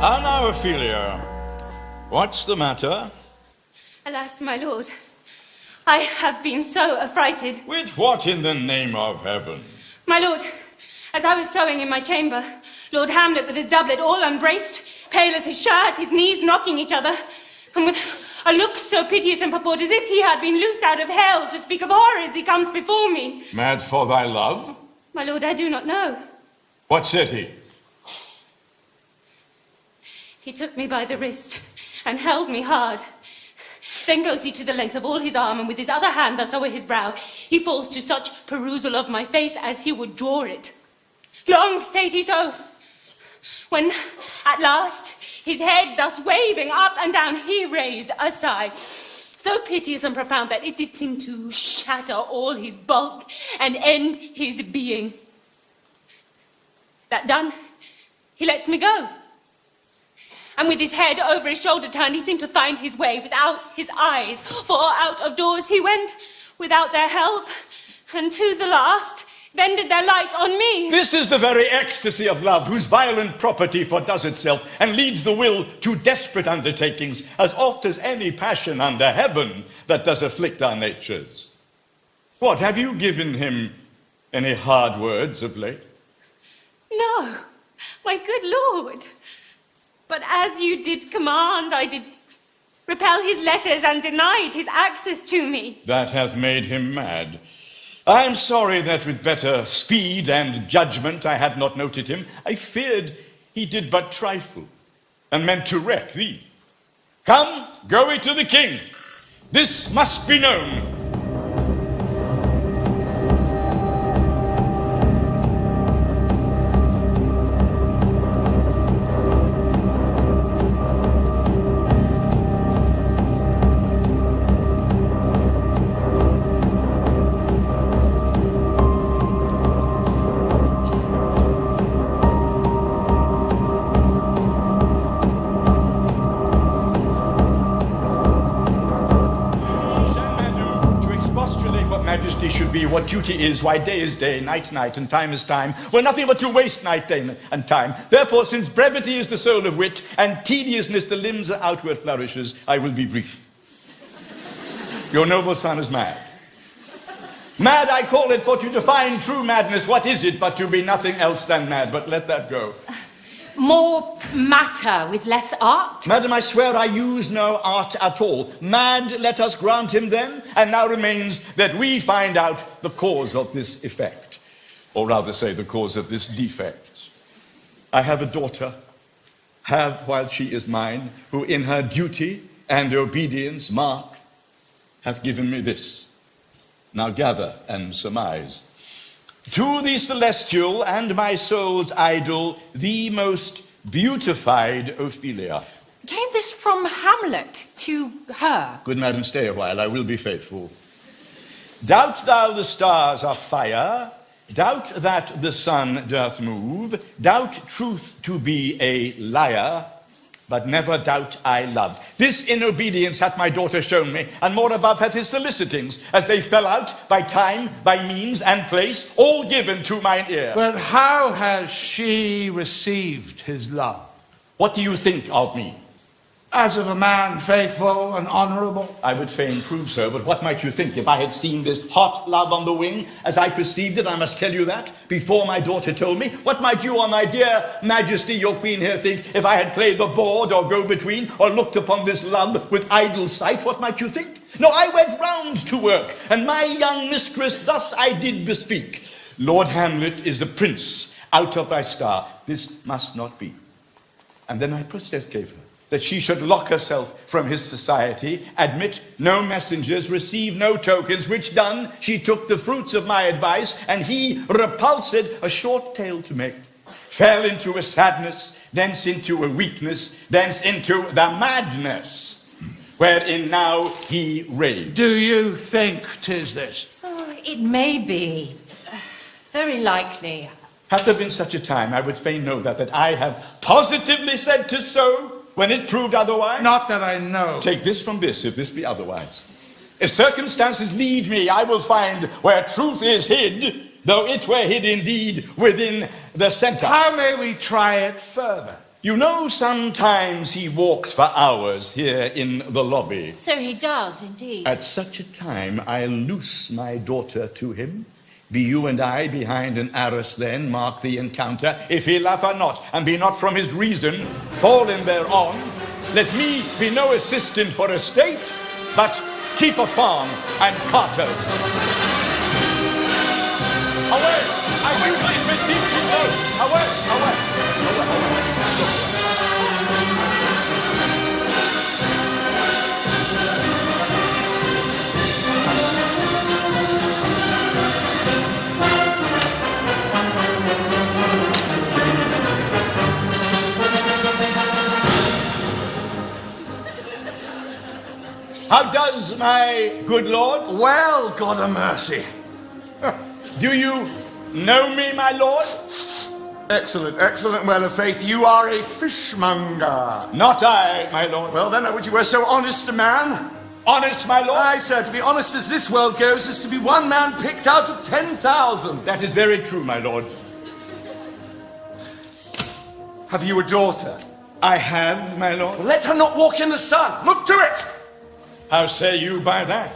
How now, Ophelia? What's the matter? Alas, my lord, I have been so affrighted. With what in the name of heaven? My lord, as I was sewing in my chamber, Lord Hamlet with his doublet all unbraced, pale as his shirt, his knees knocking each other, and with a look so piteous and purport as if he had been loosed out of hell to speak of horrors, he comes before me. Mad for thy love? My lord, I do not know. What said he? He took me by the wrist and held me hard. Then goes he to the length of all his arm, and with his other hand thus o'er his brow, he falls to such perusal of my face as he would draw it. Long stayed he so, when at last, his head thus waving up and down, he raised a sigh, so piteous and profound that it did seem to shatter all his bulk and end his being. That done, he lets me go. And with his head over his shoulder turned, he seemed to find his way without his eyes. For out of doors he went, without their help, and to the last vended their light on me. This is the very ecstasy of love, whose violent property fordoes itself, and leads the will to desperate undertakings, as oft as any passion under heaven that does afflict our natures. What, have you given him any hard words of late? No, my good lord. But as you did command, I did repel his letters and denied his access to me. That hath made him mad. I am sorry that with better speed and judgment I had not noted him. I feared he did but trifle, and meant to wreck thee. Come, go we to the king. This must be known. duty should be, what duty is, why day is day, night night, and time is time, were nothing but to waste night, day, and time. Therefore, since brevity is the soul of wit, and tediousness the limbs' outward flourishes, I will be brief. Your noble son is mad. Mad, I call it, for to define true madness, what is it but to be nothing else than mad? But let that go. More matter with less art? Madam, I swear I use no art at all. Mad, let us grant him then, and now remains that we find out the cause of this effect, or rather say the cause of this defect. I have a daughter, have while she is mine, who in her duty and obedience, mark, hath given me this. Now gather and surmise. To the celestial and my soul's idol, the most beautified Ophelia. Came this from Hamlet to her? Good madam, stay a while, I will be faithful. Doubt thou the stars are fire, doubt that the sun doth move, doubt truth to be a liar, but never doubt I love. This in obedience hath my daughter shown me, and more above hath his solicitings, as they fell out by time, by means, and place, all given to mine ear. But how has she received his love? What do you think of me? As of a man faithful and honourable? I would fain prove so, but what might you think if I had seen this hot love on the wing, as I perceived it, I must tell you that, before my daughter told me? What might you, or my dear majesty, your queen here, think, if I had played the board or go-between, or looked upon this love with idle sight? What might you think? No, I went round to work, and my young mistress thus I did bespeak. Lord Hamlet is a prince out of thy star. This must not be. And then I process gave her that she should lock herself from his society, admit no messengers, receive no tokens, which done, she took the fruits of my advice, and he, repulsed, a short tale to make, fell into a sadness, thence into a weakness, thence into the madness, wherein now he raved. Do you think 'tis this? Oh, it may be. Very likely. Hath there been such a time, I would fain know that I have positively said 'tis so, when it proved otherwise? Not that I know. Take this from this, if this be otherwise. If circumstances lead me, I will find where truth is hid, though it were hid indeed within the center. How may we try it further? You know, sometimes he walks for hours here in the lobby. So he does, indeed. At such a time, I loose my daughter to him. Be you and I behind an arras then, mark the encounter. If he laugh or not, and be not from his reason fallen thereon, let me be no assistant for a state, but keep a farm and carters. Away! I do beseech you both! Away! Away! How does my good lord? Well, God a mercy. Do you know me, my lord? Excellent, excellent, well of faith. You are a fishmonger. Not I, my lord. Well, then, would you were so honest a man? Honest, my lord? Aye, sir, to be honest as this world goes is to be one man picked out of 10,000. That is very true, my lord. Have you a daughter? I have, my lord. Well, let her not walk in the sun. Look to it. How say you by that?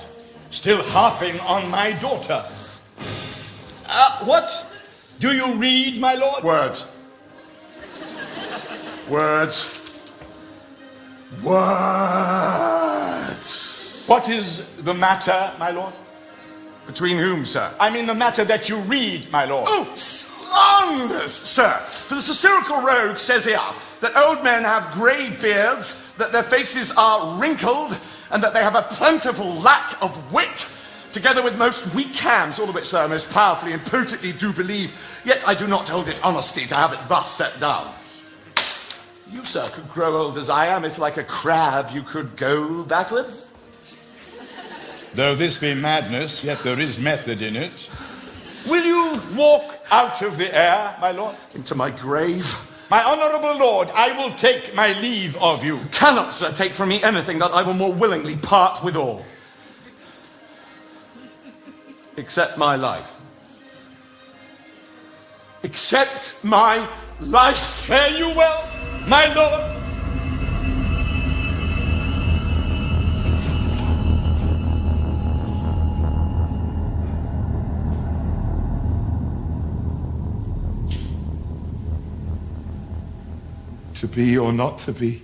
Still harping on my daughter. What? Do you read, my lord? Words. Words. Words. What is the matter, my lord? Between whom, sir? I mean the matter that you read, my lord. Oh, slanders, sir. For the satirical rogue says here that old men have grey beards, that their faces are wrinkled, and that they have a plentiful lack of wit, together with most weak hams, all of which, sir, most powerfully and potently do believe, yet I do not hold it honesty to have it thus set down. You, sir, could grow old as I am if, like a crab, you could go backwards. Though this be madness, yet there is method in it. Will you walk out of the air, my lord? Into my grave? My honourable lord, I will take my leave of you. You cannot, sir, take from me anything that I will more willingly part withal. Accept my life. Accept my life. Fare you well, my lord. To be or not to be?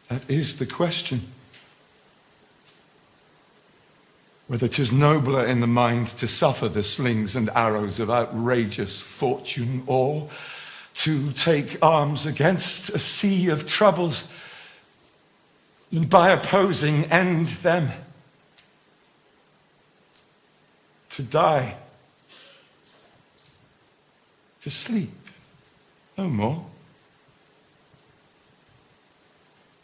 That is the question. Whether 'tis nobler in the mind to suffer the slings and arrows of outrageous fortune, or to take arms against a sea of troubles, and by opposing end them. To die. To sleep. No more.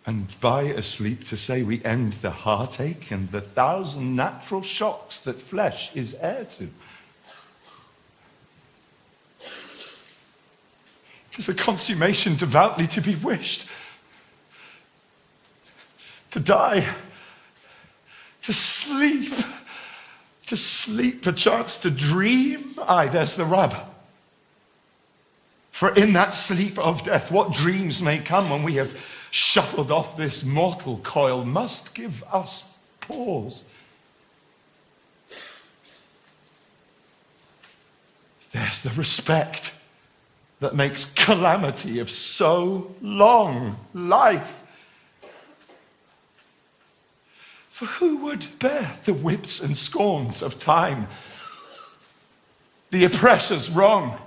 And by asleep to say we end the heartache and the 1,000 natural shocks that flesh is heir to. 'Tis a consummation devoutly to be wished. To die. To sleep. To sleep, perchance to dream. Aye, there's the rub. For in that sleep of death, what dreams may come when we have shuffled off this mortal coil must give us pause. There's the respect that makes calamity of so long life. For who would bear the whips and scorns of time, the oppressor's wrong,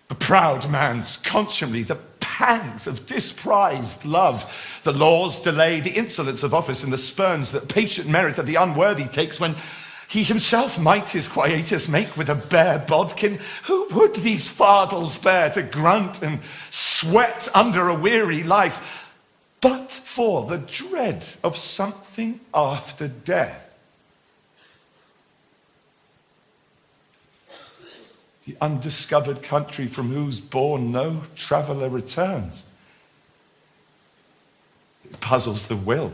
the proud man's contumely, the pangs of disprized love, the law's delay, the insolence of office, and the spurns that patient merit of the unworthy takes when he himself might his quietus make with a bare bodkin? Who would these fardels bear to grunt and sweat under a weary life, but for the dread of something after death? The undiscovered country from whose bourne no traveller returns. It puzzles the will.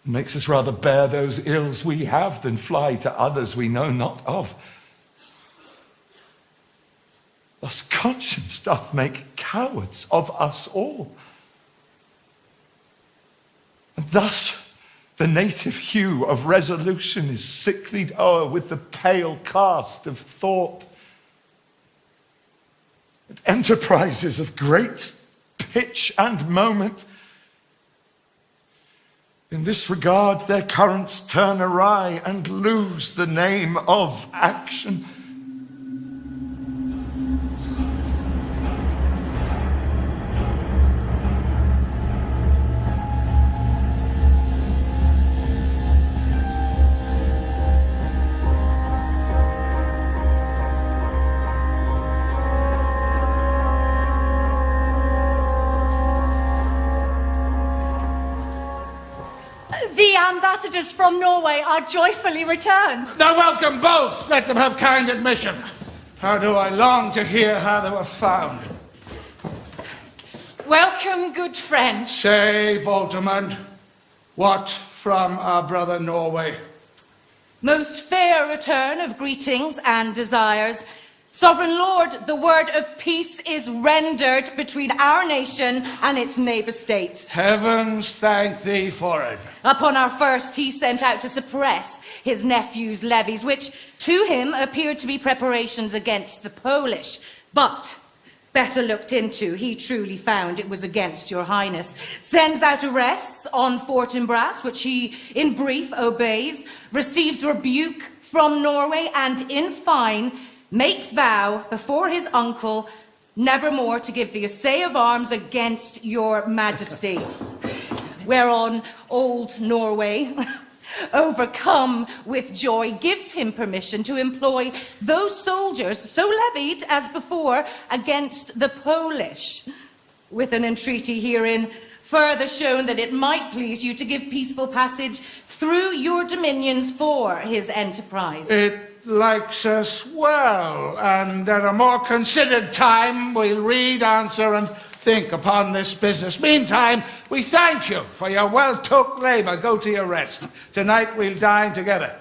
It makes us rather bear those ills we have than fly to others we know not of. Thus conscience doth make cowards of us all. And thus the native hue of resolution is sicklied o'er with the pale cast of thought. And enterprises of great pitch and moment, in this regard their currents turn awry and lose the name of action. The ambassadors from Norway are joyfully returned. They're welcome both. Let them have kind admission. How do I long to hear how they were found. Welcome, good friend. Say, Voltimand, what from our brother Norway? Most fair return of greetings and desires. Sovereign Lord, the word of peace is rendered between our nation and its neighbour state. Heavens thank thee for it. Upon our first, he sent out to suppress his nephew's levies, which to him appeared to be preparations against the Polish. But better looked into, he truly found it was against your highness. Sends out arrests on Fortinbras, which he in brief obeys, receives rebuke from Norway, and in fine makes vow before his uncle never more to give the assay of arms against your majesty. Whereon old Norway, overcome with joy, gives him permission to employ those soldiers so levied as before against the Polish, with an entreaty herein further shown that it might please you to give peaceful passage through your dominions for his enterprise. It likes us well, and at a more considered time we'll read, answer, and think upon this business. Meantime, we thank you for your well-took labour. Go to your rest. Tonight we'll dine together.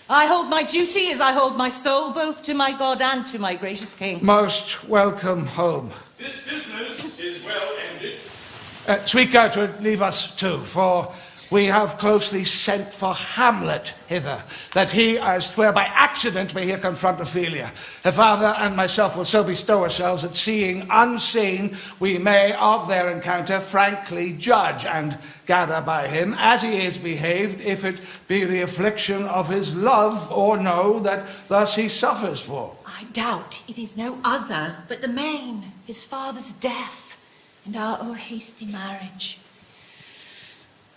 I hold my duty as I hold my soul, both to my God and to my gracious king. Most welcome home. This business is well ended. Sweet Gertrude, leave us too, for we have closely sent for Hamlet hither, that he, as 'twere by accident, may here confront Ophelia. Her father and myself will so bestow ourselves that, seeing unseen, we may of their encounter frankly judge, and gather by him, as he is behaved, if it be the affliction of his love, or no, that thus he suffers for. I doubt it is no other but the main, his father's death, and our hasty marriage.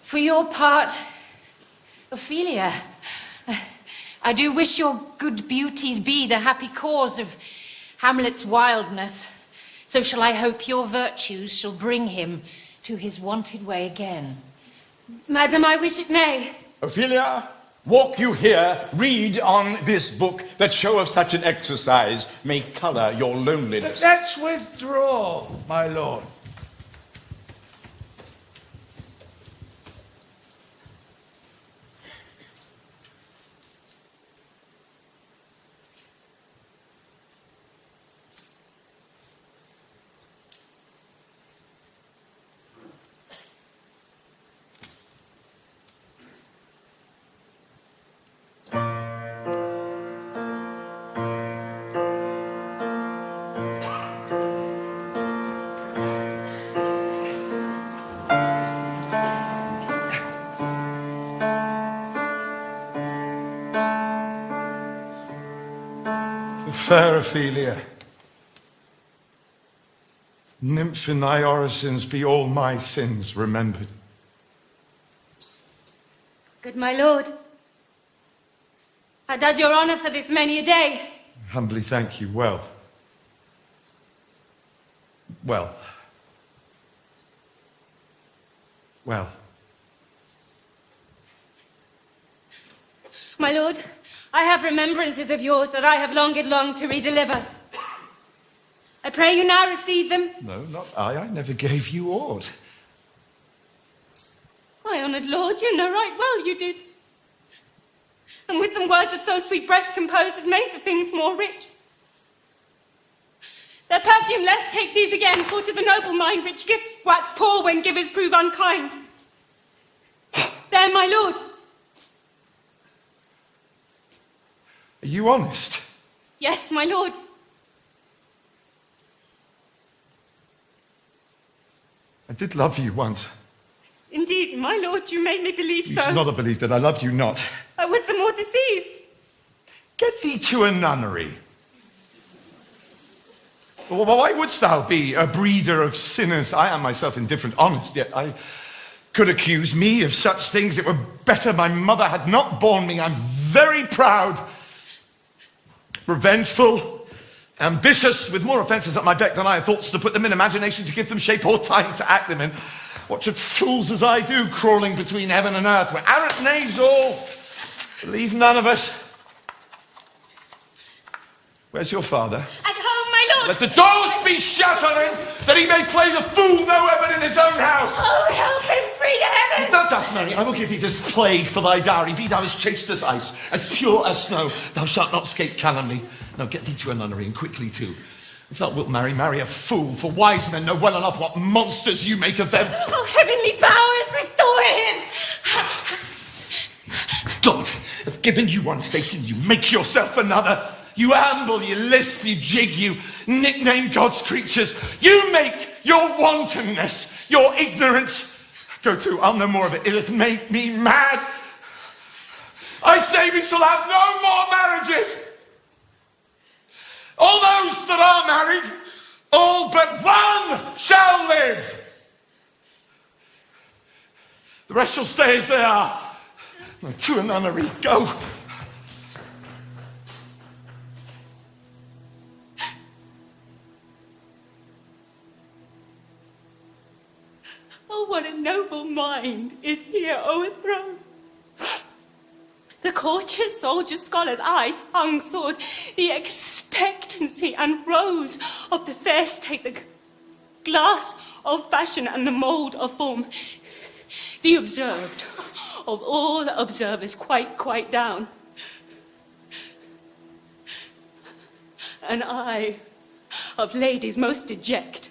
For your part, Ophelia, I do wish your good beauties be the happy cause of Hamlet's wildness. So shall I hope your virtues shall bring him to his wonted way again. Madam, I wish it may. Ophelia, walk you here, read on this book, that show of such an exercise may colour your loneliness. Let's withdraw, my lord. Fair Ophelia, nymph in thy orisons be all my sins remembered. Good my lord, how does your honour for this many a day? Humbly thank you. Well. My lord, I have remembrances of yours that I have longed to redeliver. I pray you now receive them. No, not I. I never gave you aught. My honoured lord, you know right well you did. And with them words of so sweet breath composed as made the things more rich. Their perfume left, take these again, for to the noble mind rich gifts wax poor when givers prove unkind. There, my lord. Are you honest? Yes, my lord. I did love you once. Indeed, my lord, you made me believe You so. should not have believed that I loved you not. I was the more deceived. Get thee to a nunnery. Well, why wouldst thou be a breeder of sinners? I am myself indifferent, honest, yet I could accuse me of such things. It were better my mother had not borne me. I'm very proud, revengeful, ambitious, with more offences at my beck than I have thoughts to put them in, imagination to give them shape, or time to act them in. What should fools as I do, crawling between heaven and earth? We're arrant knaves all, believe none of us. Where's your father? At home, my lord. Let the doors be shut on him, that he may play the fool no heaven in his own house. Oh, help him free to heaven. Thou dost, Mary, I will give thee this plague for thy dowry. Be thou as chaste as ice, as pure as snow. Thou shalt not escape calumny. Now get thee to a nunnery, and quickly too. If thou wilt marry, marry a fool, for wise men know well enough what monsters you make of them. Oh, heavenly powers, restore him. God hath given you one face, and you make yourself another. You amble, you lisp, you jig, you nickname God's creatures. You make your wantonness, your ignorance. Go to, I'll no more of it. It hath made me mad. I say we shall have no more marriages. All those that are married, all but one shall live. The rest shall stay as they are. To a nunnery, go. Oh, what a noble mind is here overthrown. The courtiers, soldiers, scholars, eye, tongue, sword, the expectancy and rose of the fair state, glass of fashion and the mould of form. The observed of all observers quite down. And I, of ladies most deject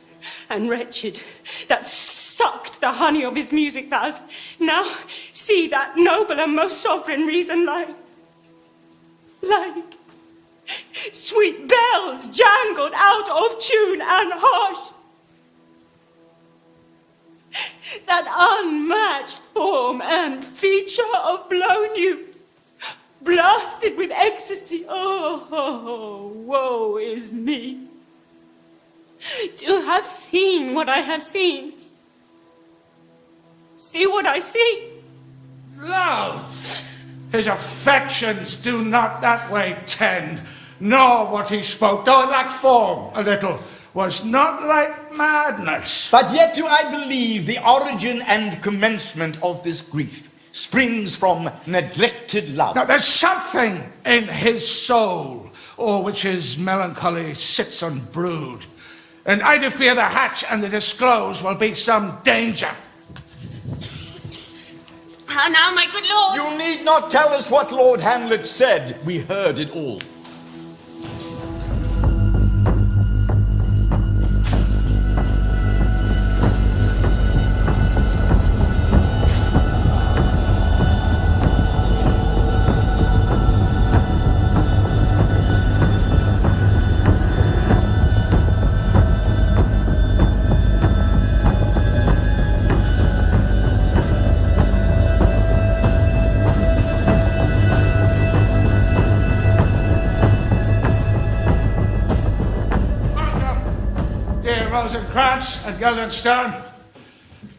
and wretched, that sucked the honey of his music vows, now see that noble and most sovereign reason like sweet bells jangled out of tune and harsh. That unmatched form and feature of blown youth, blasted with ecstasy. Oh, woe is me, to have seen what I have seen. See what I see. Love! His affections do not that way tend, nor what he spoke, though it lacked form a little, was not like madness. But yet do I believe the origin and commencement of this grief springs from neglected love. Now, there's something in his soul, o'er which his melancholy sits unbrewed, and I do fear the hatch and the disclose will be some danger. How now, my good lord? You need not tell us what Lord Hamlet said. We heard it all. Rosencrantz and Guildenstern.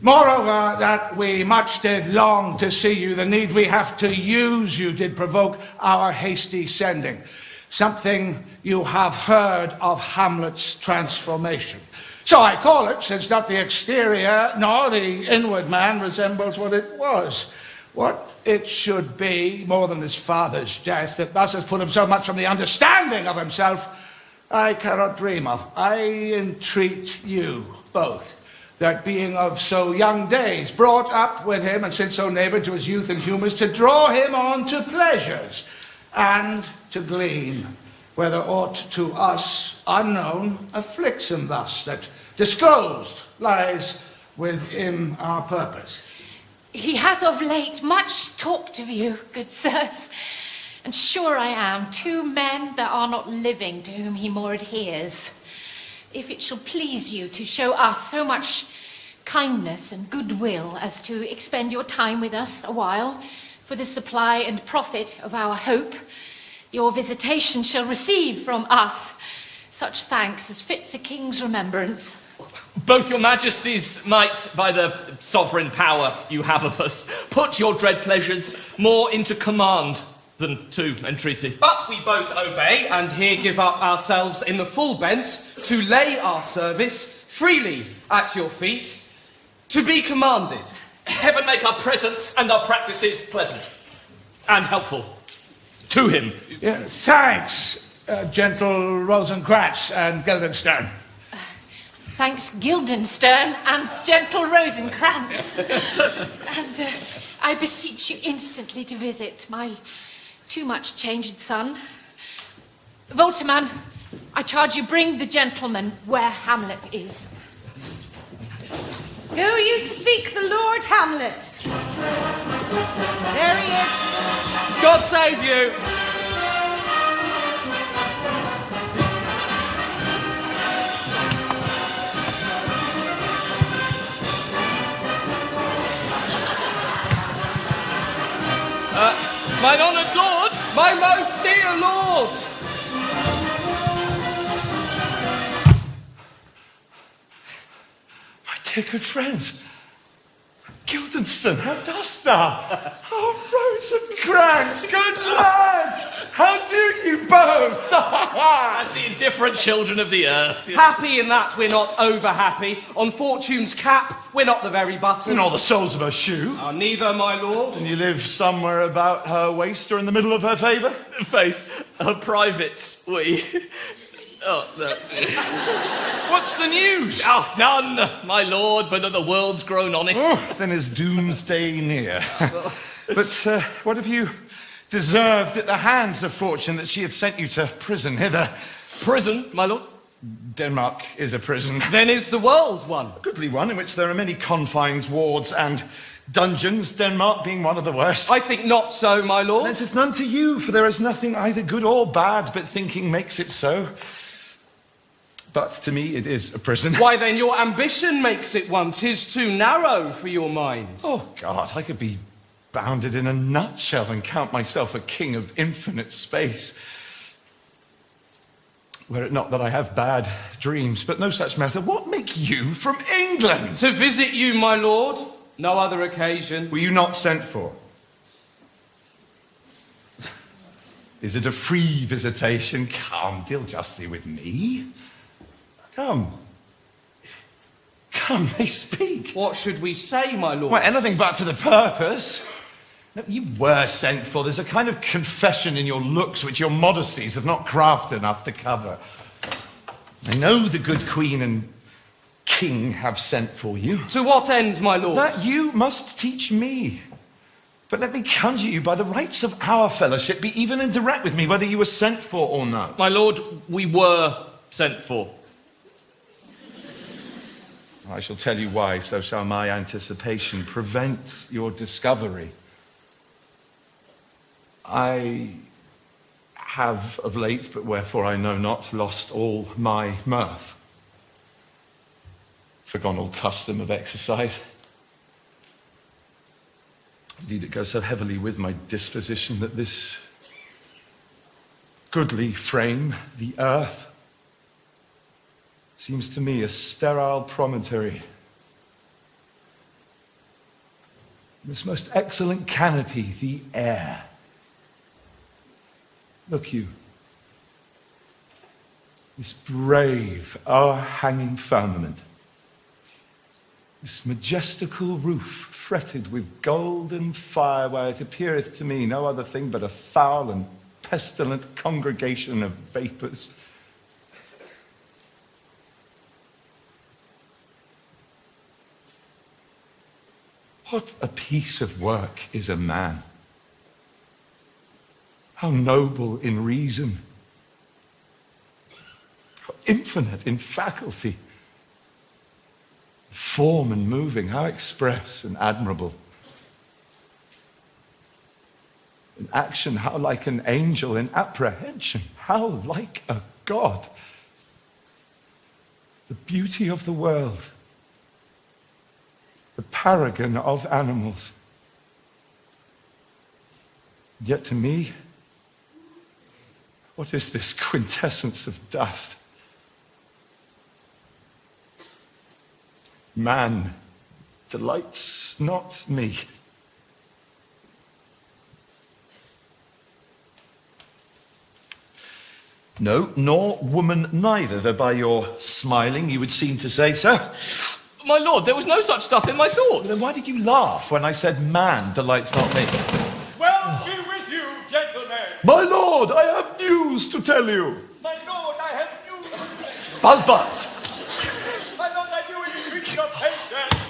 Moreover, that we much did long to see you, the need we have to use you did provoke our hasty sending. Something you have heard of Hamlet's transformation. So I call it, since not the exterior nor the inward man resembles what it was. What it should be, more than his father's death, that thus has put him so much from the understanding of himself, I cannot dream of. I entreat you both, that being of so young days, brought up with him, and since so neighbour to his youth and humours, to draw him on to pleasures, and to glean whether aught to us unknown afflicts him thus, that disclosed lies within our purpose. He hath of late much talked of you, good sirs. And sure I am, 2 men that are not living to whom he more adheres. If it shall please you to show us so much kindness and goodwill as to expend your time with us a while for the supply and profit of our hope, your visitation shall receive from us such thanks as fits a king's remembrance. Both your majesties might, by the sovereign power you have of us, put your dread pleasures more into command than to entreaty. But we both obey, and here give up ourselves in the full bent, to lay our service freely at your feet, to be commanded. Heaven make our presence and our practices pleasant and helpful to him. Yeah, thanks, gentle Rosencrantz and Guildenstern. Thanks, Guildenstern and gentle Rosencrantz. And I beseech you instantly to visit my too much changed son. Volterman, I charge you bring the gentleman where Hamlet is. Go you to seek the Lord Hamlet. There he is. God save you. Mine honoured lord, my most dear lord. My dear good friends, Guildenstern, how dost thou? Oh, Rosencrantz, good lads! How do you both? As the indifferent children of the earth. Happy in that we're not over happy. On fortune's cap, we're not the very button. Nor the soles of her shoe. Neither, my lord. And you live somewhere about her waist or in the middle of her favour? Faith, her privates, we. Oh, no. What's the news? Oh, none, my lord, but that the world's grown honest. Oh, then is doomsday near. But what have you deserved at the hands of fortune that she hath sent you to prison hither? Prison, my lord? Denmark is a prison. Then is the world one? A goodly one, in which there are many confines, wards, and dungeons, Denmark being one of the worst. I think not so, my lord. Then 'tis none to you, for there is nothing either good or bad, but thinking makes it so. But to me it is a prison. Why then your ambition makes it one. 'Tis too narrow for your mind. Oh, God, I could be bounded in a nutshell and count myself a king of infinite space. Were it not that I have bad dreams, but no such matter. What make you from England? To visit you, my lord. No other occasion. Were you not sent for? Is it a free visitation? Come, deal justly with me. Come. Come, they speak. What should we say, my lord? Well, anything but to the purpose. No, you were sent for. There's a kind of confession in your looks which your modesties have not craft enough to cover. I know the good queen and king have sent for you. To what end, my lord? That you must teach me. But let me conjure you, by the rights of our fellowship, be even indirect with me whether you were sent for or no. My lord, we were sent for. I shall tell you why, so shall my anticipation prevent your discovery. I have of late, but wherefore I know not, lost all my mirth. Forgone all custom of exercise. Indeed, it goes so heavily with my disposition that this goodly frame, the earth, seems to me a sterile promontory. This most excellent canopy, the air. Look you, this brave, o'erhanging firmament, this majestical roof fretted with golden fire, where it appeareth to me no other thing but a foul and pestilent congregation of vapours. What a piece of work is a man! How noble in reason, how infinite in faculty, form and moving, how express and admirable. In action, how like an angel; in apprehension, how like a god. The beauty of the world, the paragon of animals. Yet to me, what is this quintessence of dust? Man delights not me. No, nor woman neither, though by your smiling you would seem to say so. My lord, there was no such stuff in my thoughts. Then why did you laugh when I said man delights not me? Well, be with you, gentlemen. My lord, I have news to tell you. My lord, I have news to say. Buzz, buzz. My lord, I do entreat your patience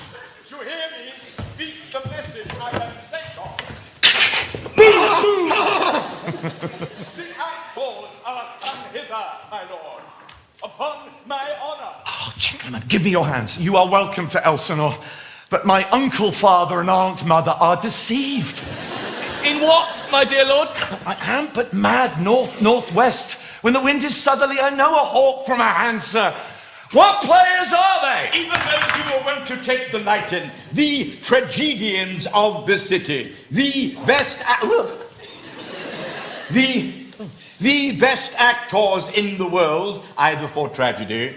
to hear me speak the message I have sent on. The actors are come hither, my lord, upon my honour. Oh, gentlemen, give me your hands. You are welcome to Elsinore, but my uncle, father, and aunt, mother are deceived. In what, my dear lord? I am but mad north-northwest. When the wind is southerly, I know a hawk from a hand, sir. What players are they? Even those who are wont to take delight in, the tragedians of the city, the best the best actors in the world, either for tragedy,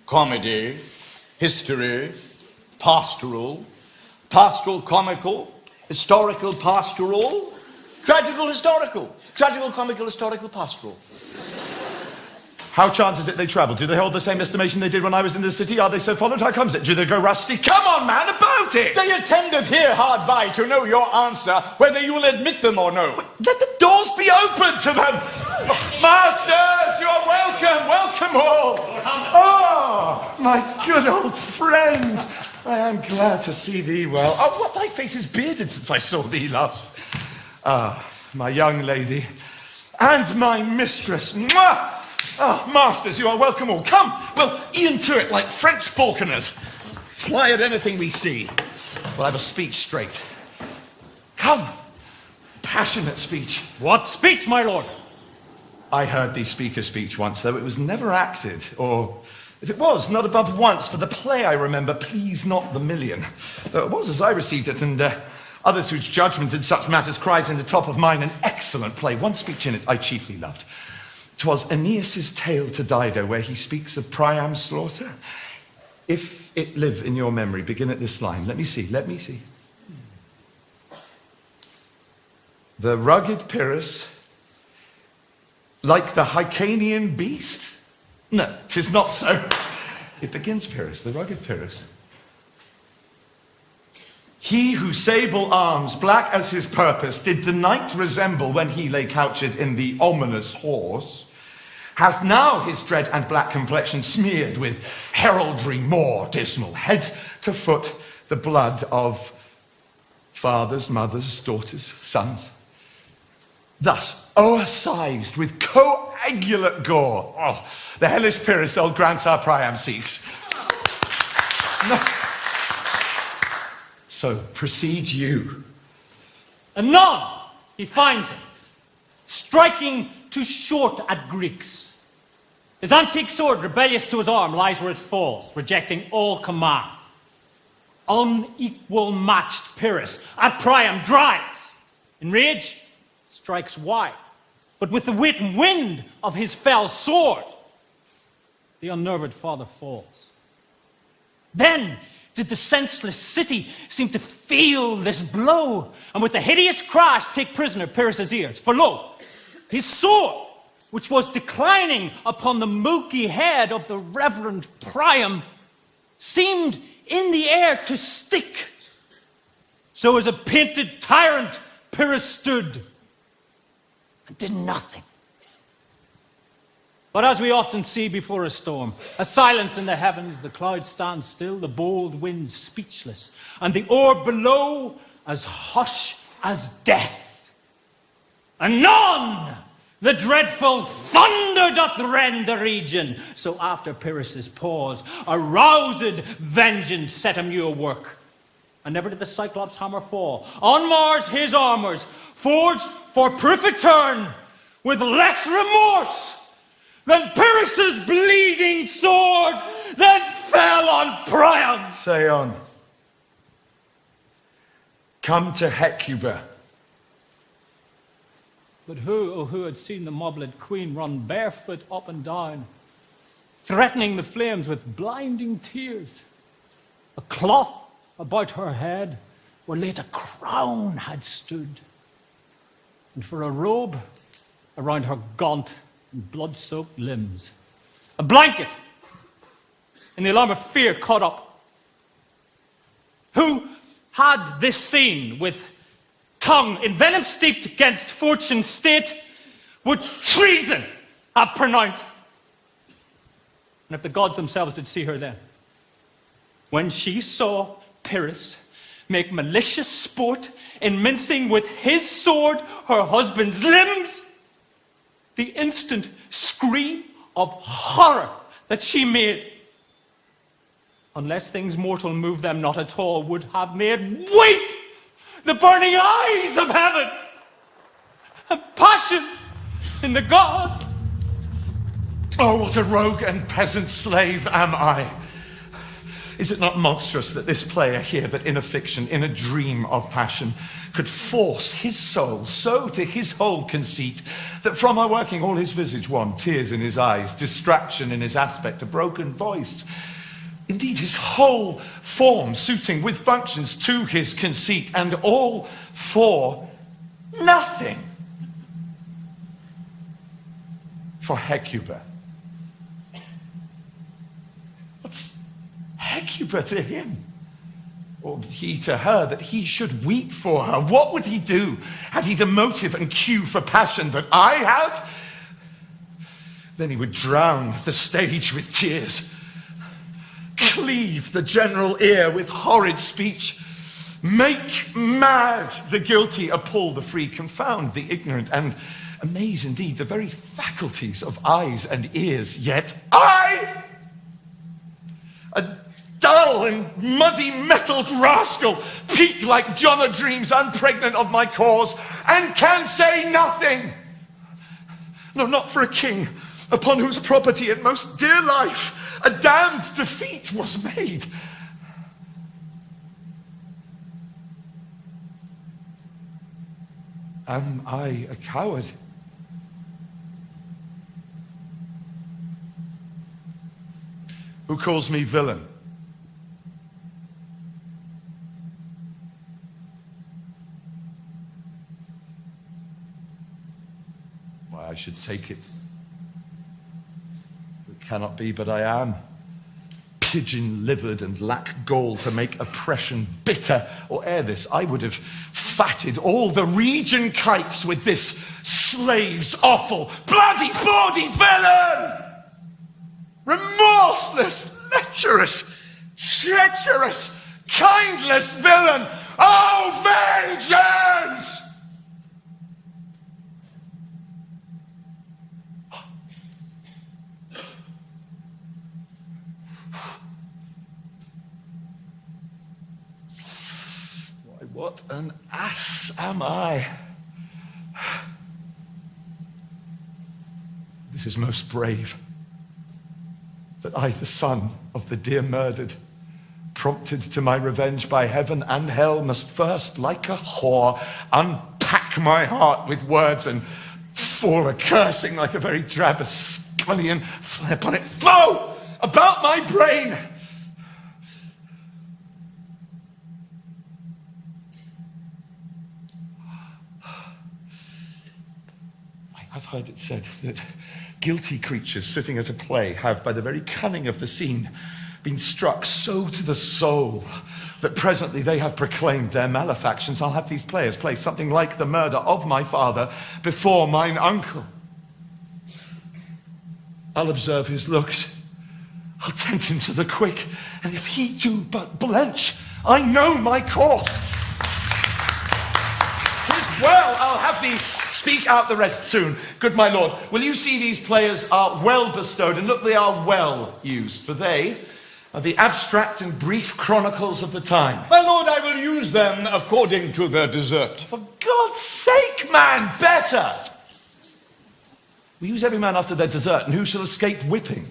comedy, history, pastoral comical, historical pastoral, tragical historical, tragical comical historical pastoral. How chances it they travel? Do they hold the same estimation they did when I was in the city? Are they so followed? How comes it? Do they go rusty? Come on, man, about it! They attendeth here hard by to know your answer, whether you will admit them or no. Let the doors be open to them! Masters, you are welcome. Welcome all. Oh, my good old friend. I am glad to see thee well. Oh, what, thy face is bearded since I saw thee last. Ah, my young lady and my mistress. Mwah! Oh, masters, you are welcome all. Come, we'll e'en to it like French falconers. Fly at anything we see. We'll have a speech straight. Come. Passionate speech. What speech, my lord? I heard thee speak a speech once, though it was never acted, or if it was, not above once, for the play I remember, Please Not the Million. Though it was as I received it, and others whose judgment in such matters cries in the top of mine, an excellent play. One speech in it I chiefly loved. 'Twas Aeneas' tale to Dido, where he speaks of Priam's slaughter. If it live in your memory, begin at this line. Let me see. The rugged Pyrrhus, like the Hyrcanian beast? No, 'tis not so. It begins, Pyrrhus, the rugged Pyrrhus. He whose sable arms, black as his purpose, did the night resemble when he lay couched in the ominous horse, hath now his dread and black complexion smeared with heraldry more dismal, head to foot the blood of fathers, mothers, daughters, sons. Thus, o'ersized with coagulate gore, oh, the hellish Pyrrhus old grandsire Priam seeks. No. So, proceed you. Anon, he finds it, striking too short at Greeks. His antique sword, rebellious to his arm, lies where it falls, rejecting all command. Unequal matched Pyrrhus at Priam drives. In rage, strikes wide, but with the wit and wind of his fell sword, the unnerved father falls. Then did the senseless city seem to feel this blow, and with a hideous crash take prisoner Pyrrhus' ears. For lo, his sword, which was declining upon the milky head of the reverend Priam, seemed in the air to stick. So as a painted tyrant, Pyrrhus stood and did nothing. But as we often see before a storm, a silence in the heavens, the clouds stand still, the bold winds speechless, and the orb below as hush as death. Anon, the dreadful thunder doth rend the region. So after Pyrrhus' pause, a roused vengeance set anew a work. And never did the Cyclops' hammer fall on Mars his armors, forged for perfect turn, with less remorse than Pyrrhus' bleeding sword that fell on Priam. Say on. Come to Hecuba. But who had seen the mobled queen run barefoot up and down, threatening the flames with blinding tears? A cloth about her head where late a crown had stood, and for a robe around her gaunt and blood-soaked limbs, a blanket in the alarm of fear caught up. Who had this scene with tongue in venom steeped against fortune's state would treason have pronounced? And if the gods themselves did see her then, when she saw Pyrrhus make malicious sport in mincing with his sword her husband's limbs, the instant scream of horror that she made, unless things mortal move them not at all, would have made weep the burning eyes of heaven, and passion in the god. Oh, what a rogue and peasant slave am I! Is it not monstrous that this player here, but in a fiction, in a dream of passion, could force his soul so to his whole conceit that from our working all his visage wan, tears in his eyes, distraction in his aspect, a broken voice, indeed his whole form suiting with functions to his conceit, and all for nothing? For Hecuba. What's Hecuba to him? Or he to her, that he should weep for her? What would he do had he the motive and cue for passion that I have? Then he would drown the stage with tears, cleave the general ear with horrid speech, make mad the guilty, appall the free, confound the ignorant, and amaze indeed the very faculties of eyes and ears. Yet I, a dull and muddy metalled rascal, peak like John o' Dreams, unpregnant of my cause, and can say nothing. No, not for a king, upon whose property and most dear life a damned defeat was made. Am I a coward? Who calls me villain? Why, I should take it. It cannot be, but I am. Pigeon-livered and lack gall to make oppression bitter. Or ere this, I would have fatted all the region kites with this slave's offal. Bloody, bawdy villain! Remorseless, lecherous, treacherous, kindless villain! Oh, vengeance! What an ass am I? This is most brave, that I, the son of the dear murdered, prompted to my revenge by heaven and hell, must first, like a whore, unpack my heart with words and fall a-cursing like a very drab scullion, fly upon it, foe, about my brain! I've heard it said that guilty creatures sitting at a play have, by the very cunning of the scene, been struck so to the soul that presently they have proclaimed their malefactions. I'll have these players play something like the murder of my father before mine uncle. I'll observe his looks. I'll tempt him to the quick, and if he do but blench, I know my course. 'Tis well, I'll have thee speak out the rest soon. Good my lord, will you see these players are well bestowed, and look, they are well used, for they are the abstract and brief chronicles of the time. My lord, I will use them according to their desert. For God's sake, man, better! We use every man after their desert, and who shall escape whipping?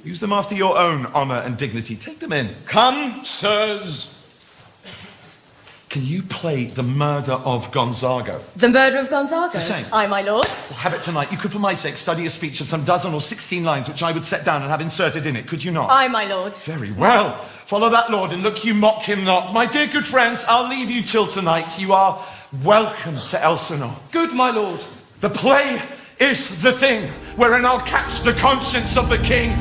Use them after your own honour and dignity. Take them in. Come, sirs. Can you play the murder of Gonzago? The murder of Gonzago? The same. Aye, my lord. We'll have it tonight. You could, for my sake, study a speech of some dozen or 16 lines, which I would set down and have inserted in it, could you not? Aye, my lord. Very well. Follow that lord, and look you mock him not. My dear good friends, I'll leave you till tonight. You are welcome to Elsinore. Good, my lord. The play is the thing wherein I'll catch the conscience of the king.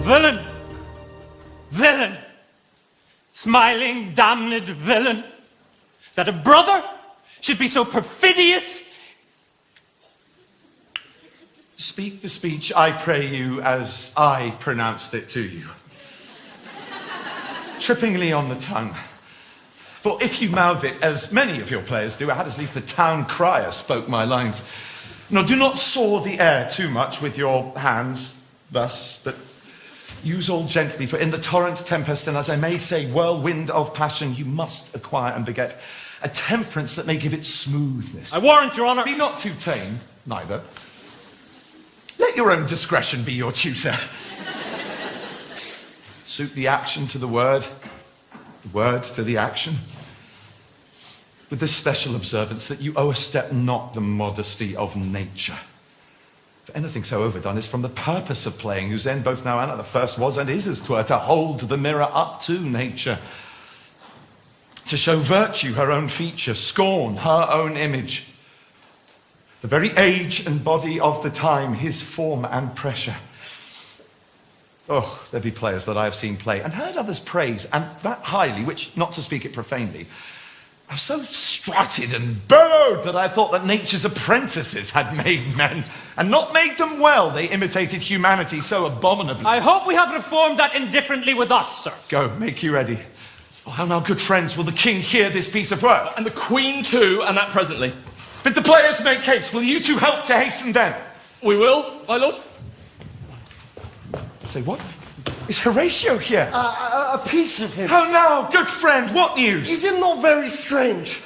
Villain! Villain! Smiling, damned villain! That a brother should be so perfidious! Speak the speech, I pray you, as I pronounced it to you. Trippingly on the tongue. For if you mouth it, as many of your players do, I had as lief the town crier spoke my lines. No, do not soar the air too much with your hands, thus, but use all gently, for in the torrent, tempest, and as I may say, whirlwind of passion, you must acquire and beget a temperance that may give it smoothness. I warrant, your honour. Be not too tame, neither. Let your own discretion be your tutor. Suit the action to the word to the action. With this special observance that you overstep not the modesty of nature. If anything so overdone is from the purpose of playing, whose end both now and at the first was and is as 'twere, to hold the mirror up to nature, to show virtue her own feature, scorn her own image, the very age and body of the time, his form and pressure. Oh, there be players that I have seen play and heard others praise, and that highly, which, not to speak it profanely, have so strutted and bellowed that I thought that nature's apprentices had made men, and not made them well. They imitated humanity so abominably. I hope we have reformed that indifferently with us, sir. Go, make you ready. Oh, how now, good friends, will the king hear this piece of work? And the queen too, and that presently. Bid the players make haste. Will you two help to hasten them? We will, my lord. Say what? Is Horatio here? A piece of him. How now, good friend, what news? Is it not very strange?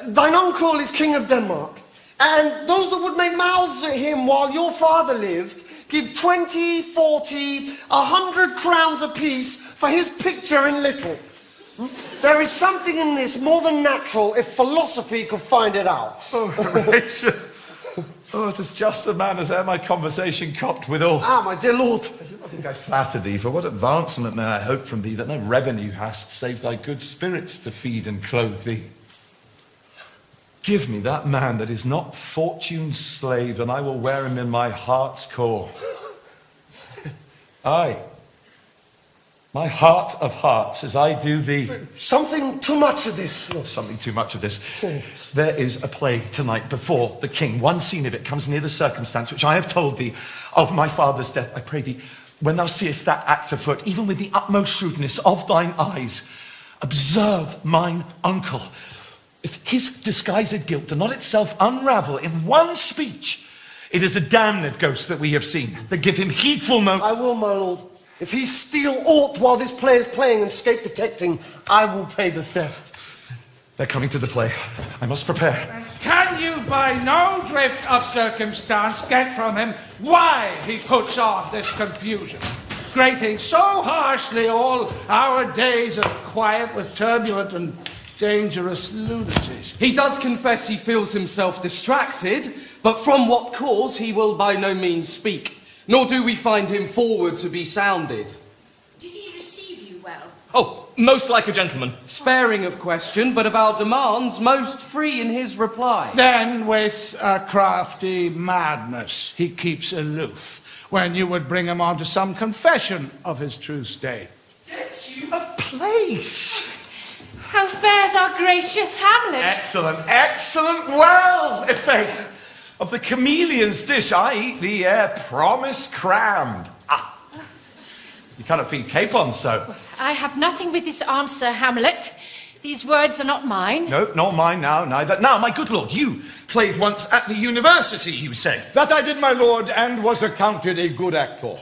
Thine uncle is king of Denmark, and those that would make mouths at him while your father lived give 20, 40, 100 crowns apiece for his picture in little. There is something in this more than natural if philosophy could find it out. Oh, Horatio. Oh, it is just a man as e'er my conversation copped withal. Ah, my dear lord. I do not think I flatter thee, for what advancement may I hope from thee that no revenue hast, save thy good spirits to feed and clothe thee? Give me that man that is not fortune's slave, and I will wear him in my heart's core. Aye, my heart of hearts, as I do thee. Something too much of this. Oh, something too much of this. There is a play tonight before the king. One scene of it comes near the circumstance which I have told thee of my father's death. I pray thee, when thou seest that act afoot, even with the utmost shrewdness of thine eyes, observe mine uncle. If his disguised guilt do not itself unravel in one speech, it is a damned ghost that we have seen, that give him heedful note. I will, my lord. If he steal aught while this play is playing and escape detecting, I will pay the theft. They're coming to the play. I must prepare. Can you by no drift of circumstance get from him why he puts on this confusion, grating so harshly all our days of quiet with turbulent and dangerous lunatics? He does confess he feels himself distracted, but from what cause he will by no means speak. Nor do we find him forward to be sounded. Did he receive you well? Oh, most like a gentleman. Sparing of question, but of our demands, most free in his reply. Then with a crafty madness he keeps aloof, when you would bring him on to some confession of his true state. Get you a place. How fares our gracious Hamlet? Excellent, excellent. Well, Ife, of the chameleon's dish, I eat the air promise crammed. Ah, you cannot feed capons, so. I have nothing with this answer, Hamlet. These words are not mine. No, nor mine now, neither. Now, my good lord, you played once at the university, you say. That I did, my lord, and was accounted a good actor.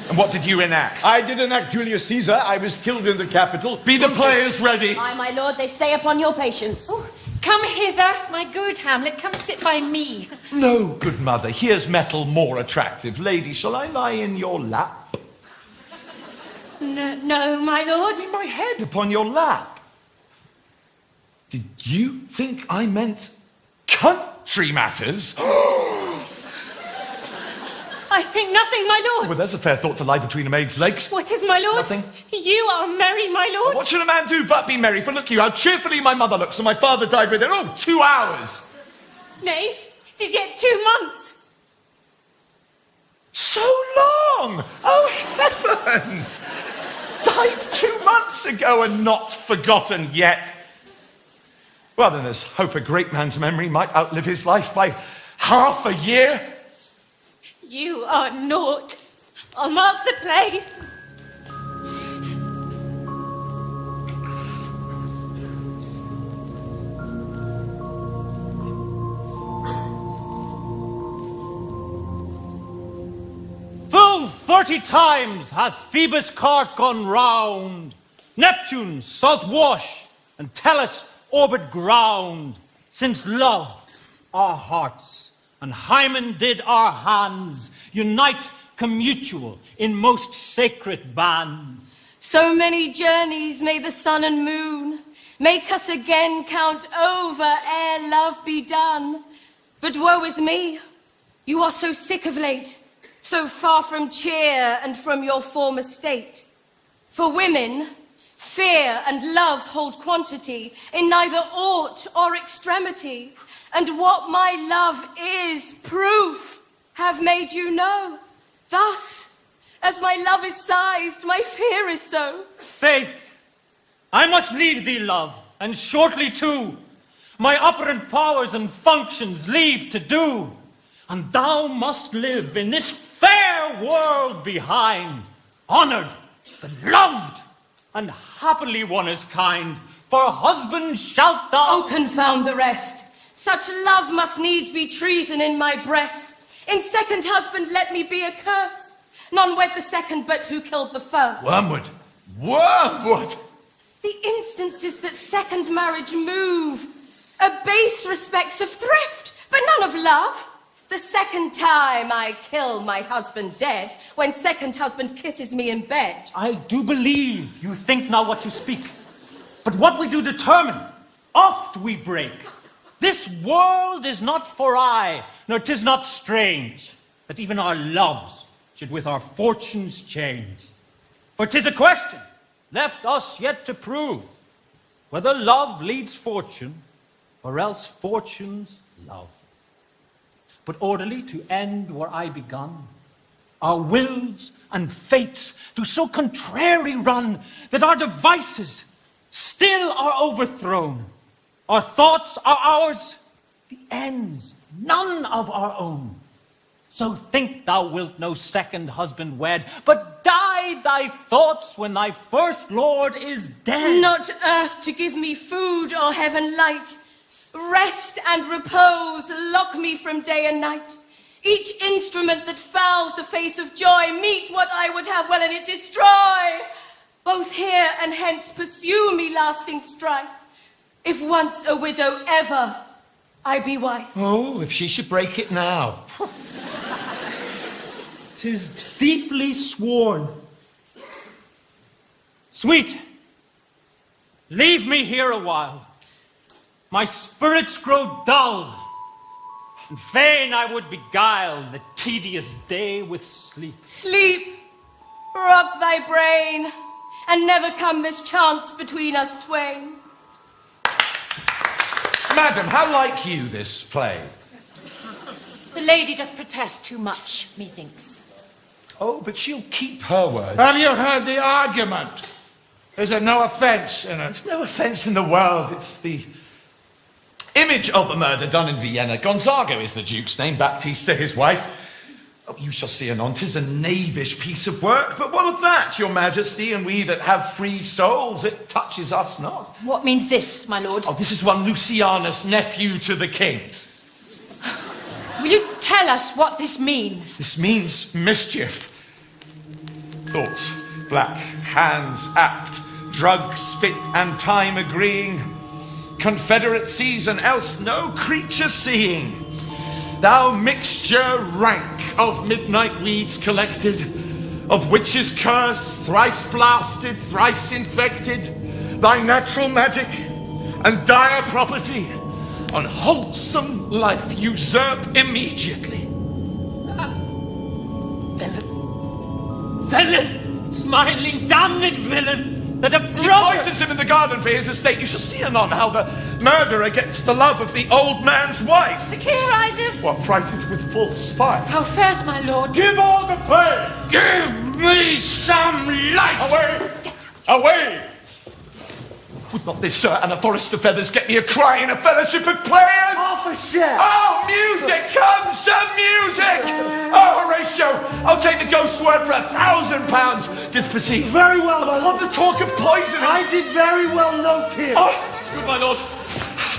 And what did you enact? I did enact Julius Caesar. I was killed in the Capitol. Be the players ready? Aye, my lord, they stay upon your patience. Oh, come hither, my good Hamlet. Come sit by me. No, good mother. Here's metal more attractive. Lady, shall I lie in your lap? No, my lord. Lay my head upon your lap. Did you think I meant country matters? I think nothing, my lord. Well, there's a fair thought to lie between a maid's legs. What is, my lord? Nothing. You are merry, my lord. What should a man do but be merry? For look you, how cheerfully my mother looks, and my father died within, 2 hours. Nay, 'tis yet 2 months. So long! Oh, heavens! Died 2 months ago and not forgotten yet. Well, then there's hope a great man's memory might outlive his life by half a year. You are naught. I'll mark the play. Full 30 times hath Phoebus' cart gone round, Neptune salt wash, and Tellus orbit ground, since love our hearts and Hymen did our hands unite commutual in most sacred bands. So many journeys may the sun and moon make us again count over ere love be done. But woe is me, You are so sick of late, so far from cheer and from your former state. For women, fear and love hold quantity in neither aught or extremity. And what my love is, proof, have made you know. Thus, as my love is sized, my fear is so. Faith, I must leave thee, love, and shortly too. My operant powers and functions leave to do. And thou must live in this fair world behind, honored and loved, and happily one is kind. For husband shalt thou... Oh, confound the rest. Such love must needs be treason in my breast. In second husband let me be accursed. None wed the second, but who killed the first. Wormwood! Wormwood! The instances that second marriage move are base respects of thrift, but none of love. The second time I kill my husband dead, when second husband kisses me in bed. I do believe you think not what you speak, but what we do determine, oft we break. This world is not for aye, nor 'tis not strange, that even our loves should with our fortunes change. For 'tis a question left us yet to prove, whether love leads fortune, or else fortune's love. But orderly to end where I begun, our wills and fates do so contrary run, that our devices still are overthrown. Our thoughts are ours, the ends none of our own. So think thou wilt no second husband wed, but die thy thoughts when thy first lord is dead. Not earth to give me food or heaven light. Rest and repose lock me from day and night. Each instrument that fouls the face of joy meet what I would have well and it destroy. Both here and hence pursue me lasting strife. If once a widow, ever I be wife. Oh, if she should break it now. 'Tis deeply sworn. Sweet, leave me here a while. My spirits grow dull, and fain I would beguile the tedious day with sleep. Sleep, rock thy brain, and never come mischance between us twain. Madam, how like you this play? The lady doth protest too much, methinks. Oh, but she'll keep her word. Have you heard the argument? Is there no offence in it? There's no offence in the world. It's the image of a murder done in Vienna. Gonzago is the Duke's name, Baptista his wife. Oh, you shall see anon, 'tis a knavish piece of work, but what of that, your majesty, and we that have free souls, it touches us not. What means this, my lord? Oh, this is one Lucianus, nephew to the king. Will you tell us what this means? This means mischief. Thoughts, black, hands apt, drugs fit and time agreeing, confederate season, else no creature seeing. Thou mixture rank of midnight weeds collected, of witches curse, thrice blasted, thrice infected, thy natural magic and dire property on wholesome life usurp immediately. Villain! Smiling, damned villain! That a He brother... poisons him in the garden for his estate. You shall see anon how the murderer gets the love of the old man's wife. The king rises. What, frighted with false fire? How fares my lord? Give all the play! Give me some light! Away! Away! Would not this, sir, and a forest of feathers get me a cry in a fellowship of players? Half a share! Oh, music! Come, some music! Oh, Horatio, I'll take the ghost's word for £1,000. Disperceive. Very well, my lord. The talk of poisoning. I did very well note here. Oh, Good my lord,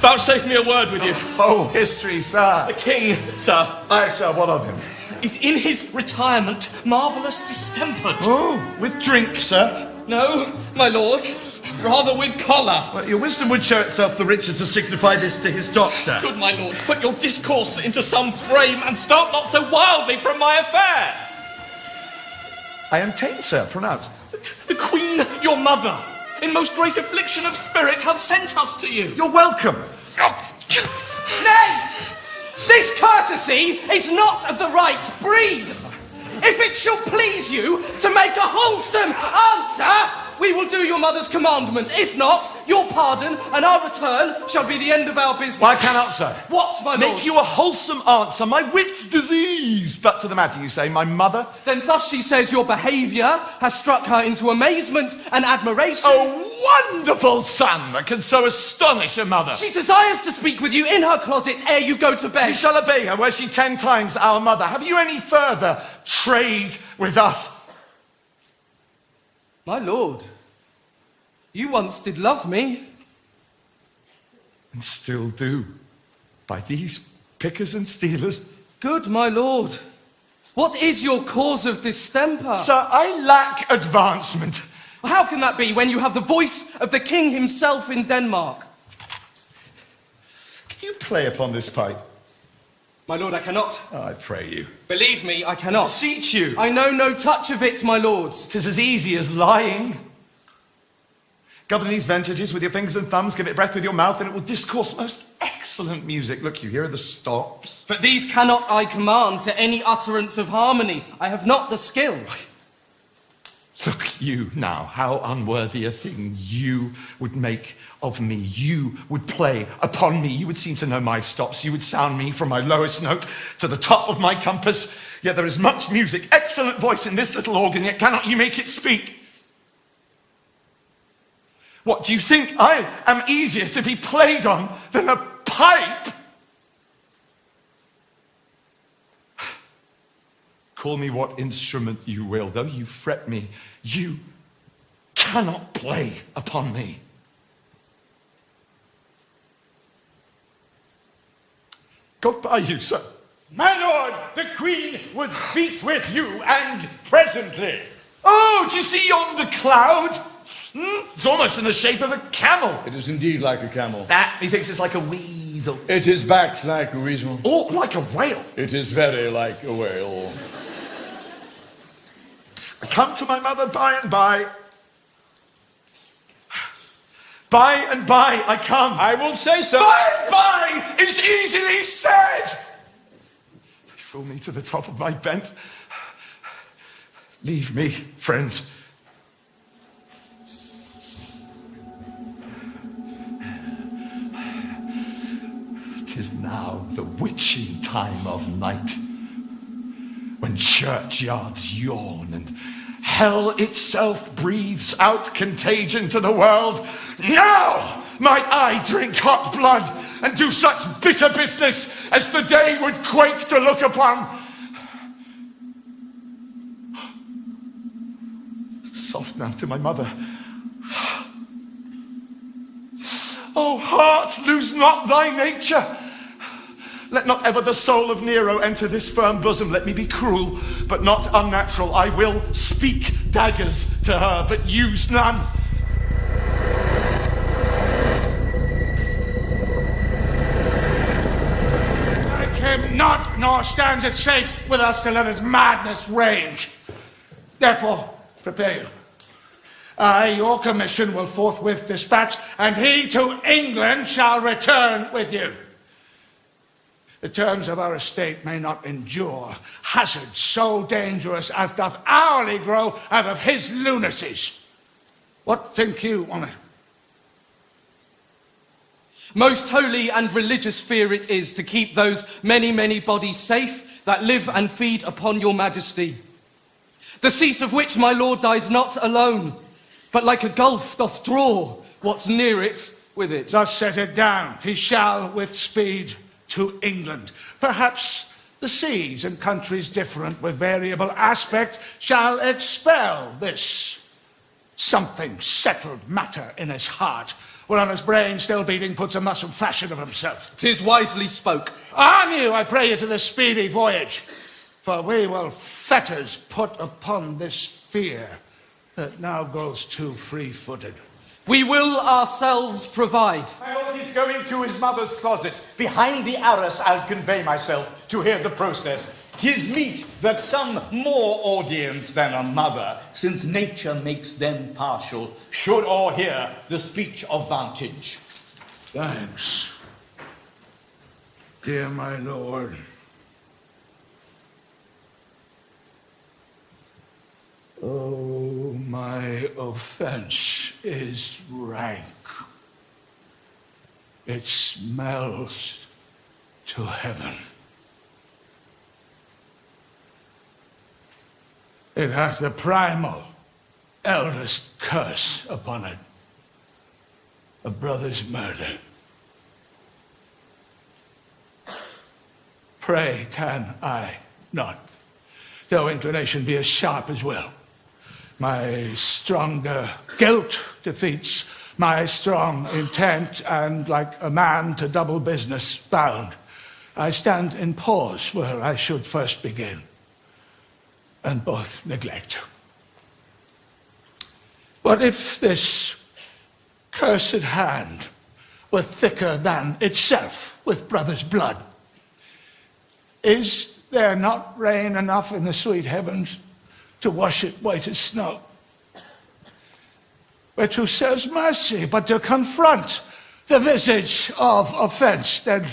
vouchsafe me a word with you. oh, history, sir. The king, sir, Aye, sir, what of him? is in his retirement marvellous distempered. Oh, with drink, sir. No, my lord, rather with choler. Well, your wisdom would show itself the richer to signify this to his doctor. Good my lord, put your discourse into some frame and start not so wildly from my affair. I am tame, sir, pronounce. The queen, your mother, in most great affliction of spirit, hath sent us to you. You're welcome. Nay! This courtesy is not of the right breed. If it shall please you to make a wholesome answer, we will do your mother's commandment. If not, your pardon and our return shall be the end of our business. I cannot, sir. What, my lord? Make you a wholesome answer. My wit's diseased. But to the matter, you say, my mother? Then thus she says your behaviour has struck her into amazement and admiration. Oh, wonderful son that can so astonish a mother. She desires to speak with you in her closet ere you go to bed. You shall obey her, were she 10 times our mother. Have you any further trade with us? My lord, you once did love me. And still do. By these pickers and stealers. Good, my lord. What is your cause of distemper? Sir, I lack advancement. How can that be when you have the voice of the king himself in Denmark? Can you play upon this pipe? My lord, I cannot. Oh, I pray you. Believe me, I cannot. I beseech you. I know no touch of it, my lord. 'Tis as easy as lying. Govern these ventages with your fingers and thumbs, give it breath with your mouth, and it will discourse most excellent music. Look, you hear the stops. But these cannot I command to any utterance of harmony. I have not the skill. Look, you now, how unworthy a thing you would make of me. You would play upon me. You would seem to know my stops. You would sound me from my lowest note to the top of my compass. Yet there is much music, excellent voice in this little organ, yet cannot you make it speak? What, do you think I am easier to be played on than a pipe? Call me what instrument you will, though you fret me, you cannot play upon me. Goodbye, you, sir. My lord, the queen would speak with you, and presently. Oh, do you see yonder cloud? It's almost in the shape of a camel. It is indeed like a camel. He thinks it's like a weasel. It is backed like a weasel. Oh, like a whale. It is very like a whale. I come to my mother by and by. By and by I come. I will say so. By and by is easily said. They fool me to the top of my bent. Leave me, friends. 'Tis now the witching time of night, when churchyards yawn and hell itself breathes out contagion to the world. Now might I drink hot blood and do such bitter business as the day would quake to look upon. Soft now to my mother. Oh, heart, lose not thy nature. Let not ever the soul of Nero enter this firm bosom. Let me be cruel, but not unnatural. I will speak daggers to her, but use none. Like him not, nor stands it safe with us to let his madness rage. Therefore, prepare you. I, your commission, will forthwith dispatch, and he to England shall return with you. The terms of our estate may not endure hazards so dangerous as doth hourly grow out of his lunacies. What think you on it? Most holy and religious fear it is to keep those many, many bodies safe that live and feed upon your majesty. The cease of which my lord dies not alone, but like a gulf doth draw what's near it with it. Thus set it down. He shall with speed to England. Perhaps the seas and countries different with variable aspect shall expel this something settled matter in his heart, whereon his brain still beating puts a muscle fashion of himself. 'Tis wisely spoke. Arm you, I pray you, to this speedy voyage, for we will fetters put upon this fear that now grows too free-footed. We will ourselves provide. My lord is going to his mother's closet. Behind the arras I'll convey myself to hear the process. 'Tis meet that some more audience than a mother, since nature makes them partial, should o'erhear the speech of vantage. Thanks, dear my lord. Oh, my offense is rank. It smells to heaven. It hath the primal, eldest curse upon it. A brother's murder. Pray can I not, though inclination be as sharp as will. My stronger guilt defeats my strong intent, and like a man to double business bound, I stand in pause where I should first begin, and both neglect. What if this cursed hand were thicker than itself with brother's blood? Is there not rain enough in the sweet heavens to wash it white as snow? Where who serves mercy but to confront the visage of offense? Then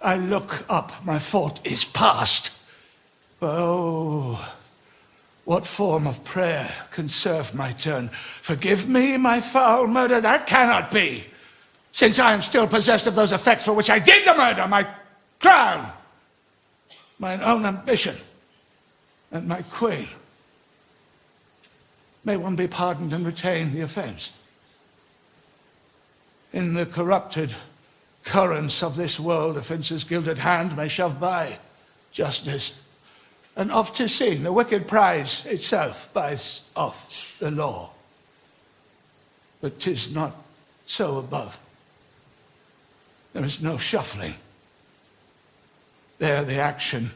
I look up, my fault is past. Oh, what form of prayer can serve my turn? Forgive me my foul murder, that cannot be, since I am still possessed of those effects for which I did the murder, my crown, mine own ambition, and my queen. May one be pardoned and retain the offense? In the corrupted currents of this world, offence's gilded hand may shove by justice, and oft 'tis seen the wicked prize itself buys off the law. But 'tis not so above. There is no shuffling. There the action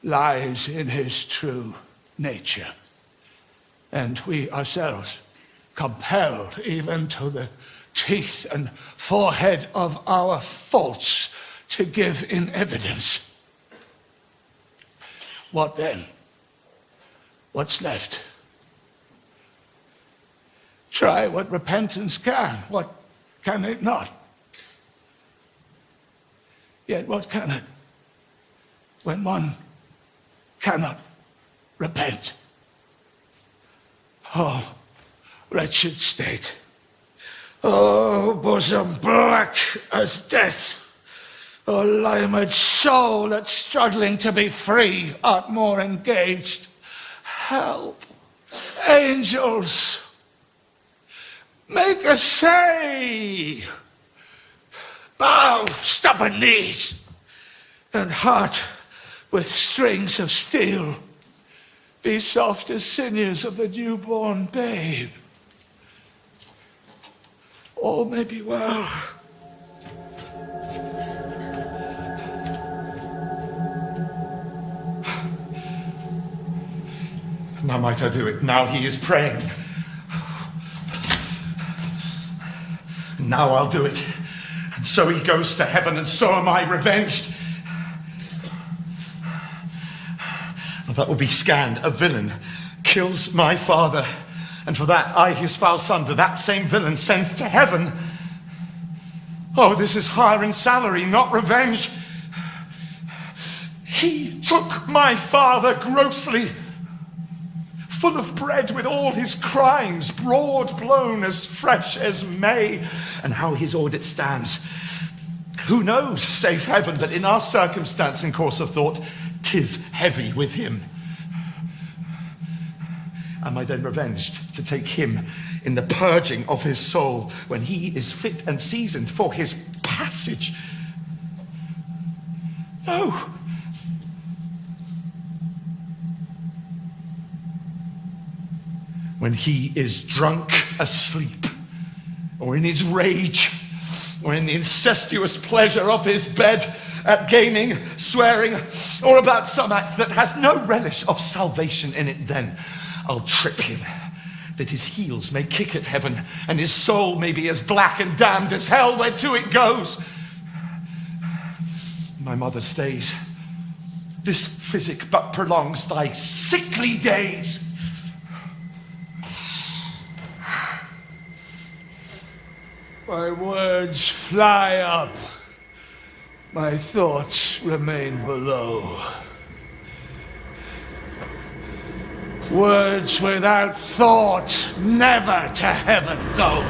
lies in his true nature. And we ourselves, compelled even to the teeth and forehead of our faults, to give in evidence. What then? What's left? Try what repentance can. What can it not? Yet what can it when one cannot repent? Oh, wretched state. Oh, bosom black as death. Oh, limed soul that's struggling to be free art more engaged. Help, angels, make a say. Bow stubborn knees, and heart with strings of steel. Be soft as sinews of the newborn babe. All may be well. Now might I do it. Now he is praying. Now I'll do it. And so he goes to heaven, and so am I revenged. That will be scanned. A villain kills my father, and for that I, his foul son, to that same villain sent to heaven. Oh, this is hire and salary, not revenge. He took my father grossly, full of bread with all his crimes, broad blown as fresh as May. And how his audit stands, who knows, save heaven, that in our circumstance and course of thought, 'tis heavy with him. Am I then revenged to take him in the purging of his soul when he is fit and seasoned for his passage? No. When he is drunk asleep, or in his rage, or in the incestuous pleasure of his bed, at gaming, swearing, or about some act that has no relish of salvation in it, then I'll trip him, that his heels may kick at heaven, and his soul may be as black and damned as hell whereto it goes. My mother stays. This physic but prolongs thy sickly days. My words fly up. My thoughts remain below. Words without thought never to heaven go.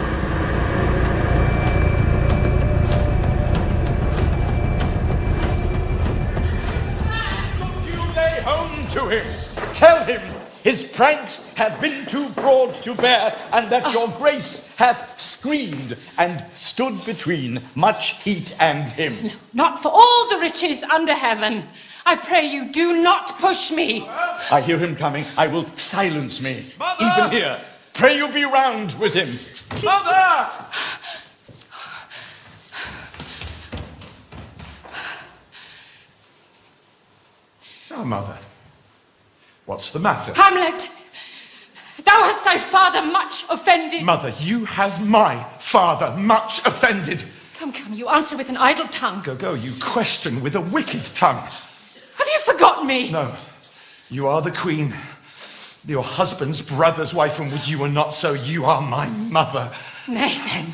You lay home to him. Tell him his pranks have been too broad to bear, and that your grace hath screened and stood between much heat and him. No, not for all the riches under heaven. I pray you, do not push me. I hear him coming. I will silence me. Mother! Even here. Pray you be round with him. Mother! Oh, Mother. What's the matter? Hamlet, thou hast thy father much offended. Mother, you have my father much offended. Come, you answer with an idle tongue. Go, you question with a wicked tongue. Have you forgotten me? No, you are the queen, your husband's brother's wife, and would you were not so, you are my mother. Nay, then,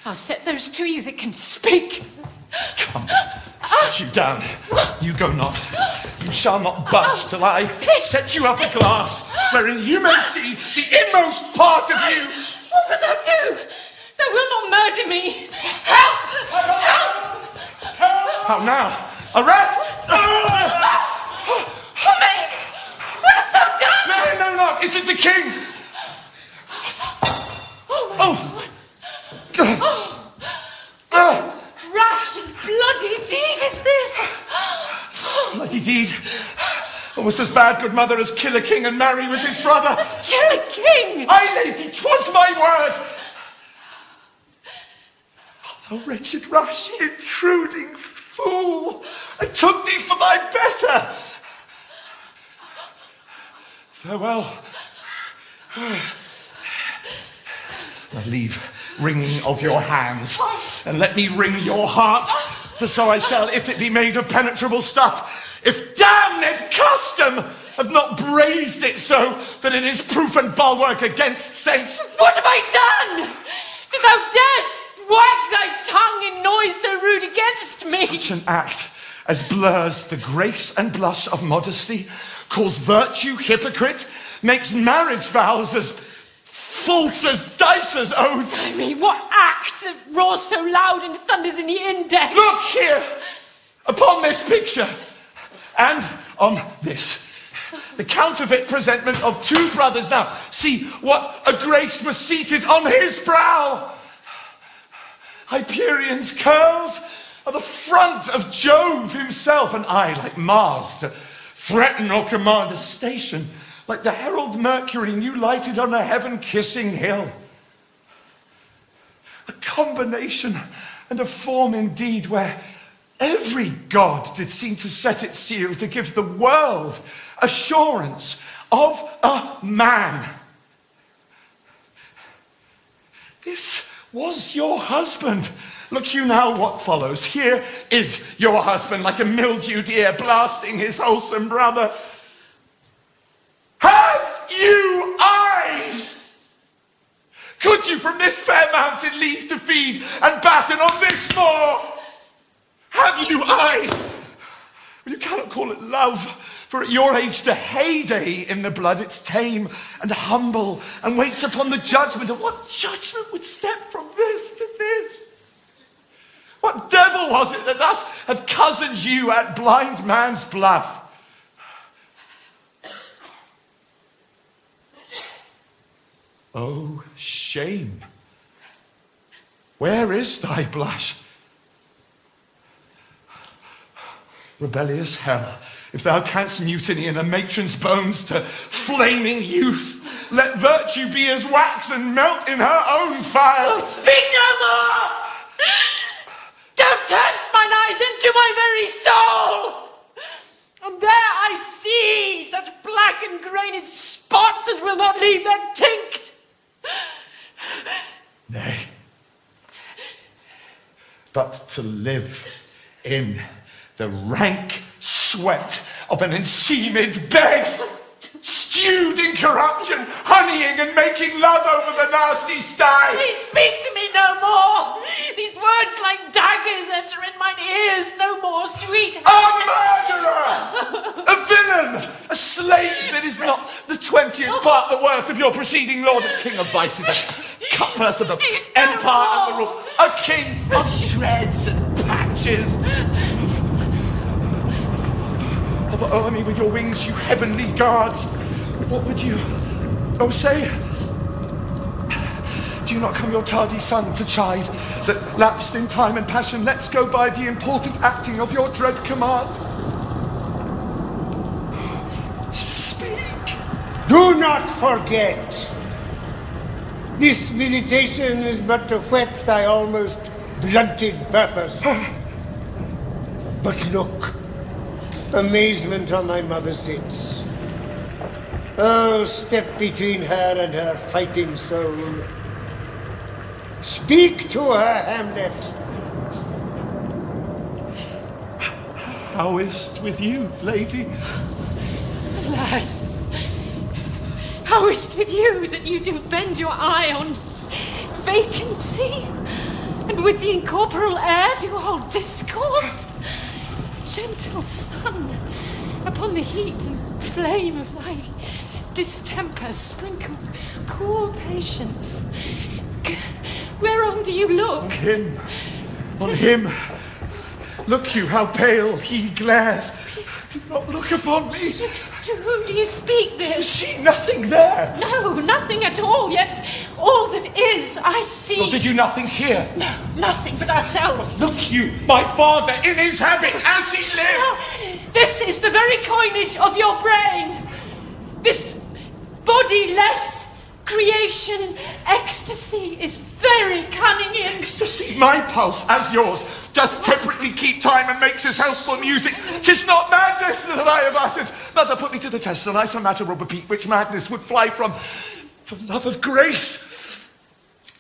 I'll set those to you that can speak. Come, set you down. You go not. You shall not budge till I set you up a glass, wherein you may see the inmost part of you. What wilt thou do? Thou wilt not murder me. Help! Help! How now? A rat? Homie! What hast thou done? No, not. Is it the king? Oh! Rash and bloody deed is this? Bloody deed. Almost as bad, good mother, as kill a king and marry with his brother. As kill a king? Aye, lady, 'twas my word. Oh, thou wretched, rash, intruding fool. I took thee for thy better. Farewell. Now leave wringing of your hands, and let me wring your heart, for so I shall, if it be made of penetrable stuff, if damned custom have not brazed it so that it is proof and bulwark against sense. What have I done? That thou darest wag thy tongue in noise so rude against me? Such an act as blurs the grace and blush of modesty, calls virtue hypocrite, makes marriage vows as false as dicer's oaths. I mean, what act that roars so loud and thunders in the index? Look here, upon this picture, and on this, the counterfeit presentment of two brothers. Now, see what a grace was seated on his brow. Hyperion's curls are the front of Jove himself, and I, like Mars, to threaten or command a station, like the herald Mercury new lighted on a heaven-kissing hill. A combination and a form indeed where every god did seem to set its seal to give the world assurance of a man. This was your husband. Look you now what follows. Here is your husband, like a mildewed ear, blasting his wholesome brother. Have you eyes? Could you from this fair mountain leave to feed and batten on this moor? Have you eyes? Well, you cannot call it love, for at your age the heyday in the blood, it's tame and humble and waits upon the judgment. And what judgment would step from this to this? What devil was it that thus hath cozened you at blind man's bluff? Oh, shame. Where is thy blush? Rebellious hell, if thou canst mutiny in a matron's bones to flaming youth, let virtue be as wax and melt in her own fire. Oh, speak no more! Don't turn mine eyes into my very soul! And there I see such black and grained spots as will not leave their tinct. Nay, but to live in the rank sweat of an enseamed bed, stewed in corruption, honeying and making love over the nasty sty. Please speak to me no more. These words like daggers enter in mine ears no more, sweet. A murderer! A villain! A slave that is not the 20th part the worth of your preceding lord and king of vices, a cutpurse of the empire and the rule, a king of shreds and patches. O'er me with your wings, you heavenly guards. What would you, say? Do you not come your tardy son to chide, that lapsed in time and passion lets go by the important acting of your dread command? Do not forget, this visitation is but to whet thy almost blunted purpose. But look, amazement on thy mother sits. Oh, step between her and her fighting soul. Speak to her, Hamlet. How is't with you, lady? Alas, how is't with you that you do bend your eye on vacancy, and with the incorporeal air do hold discourse? Gentle sun, upon the heat and flame of thy distemper sprinkle cool patience. Whereon do you look? On him. On him. Look you how pale he glares. Do not look upon me. To whom do you speak this? Do you see nothing there? No, nothing at all, yet all that is I see. Or did you nothing hear? No, nothing but ourselves. Look you, my father in his habit as he lived. This is the very coinage of your brain. This bodiless creation ecstasy is very cunning in. Ecstasy, my pulse, as yours, doth temperately keep time and makes us healthful music. 'Tis not madness that I have uttered. Mother, put me to the test, and I some matter will repeat which madness would fly from. For love of grace,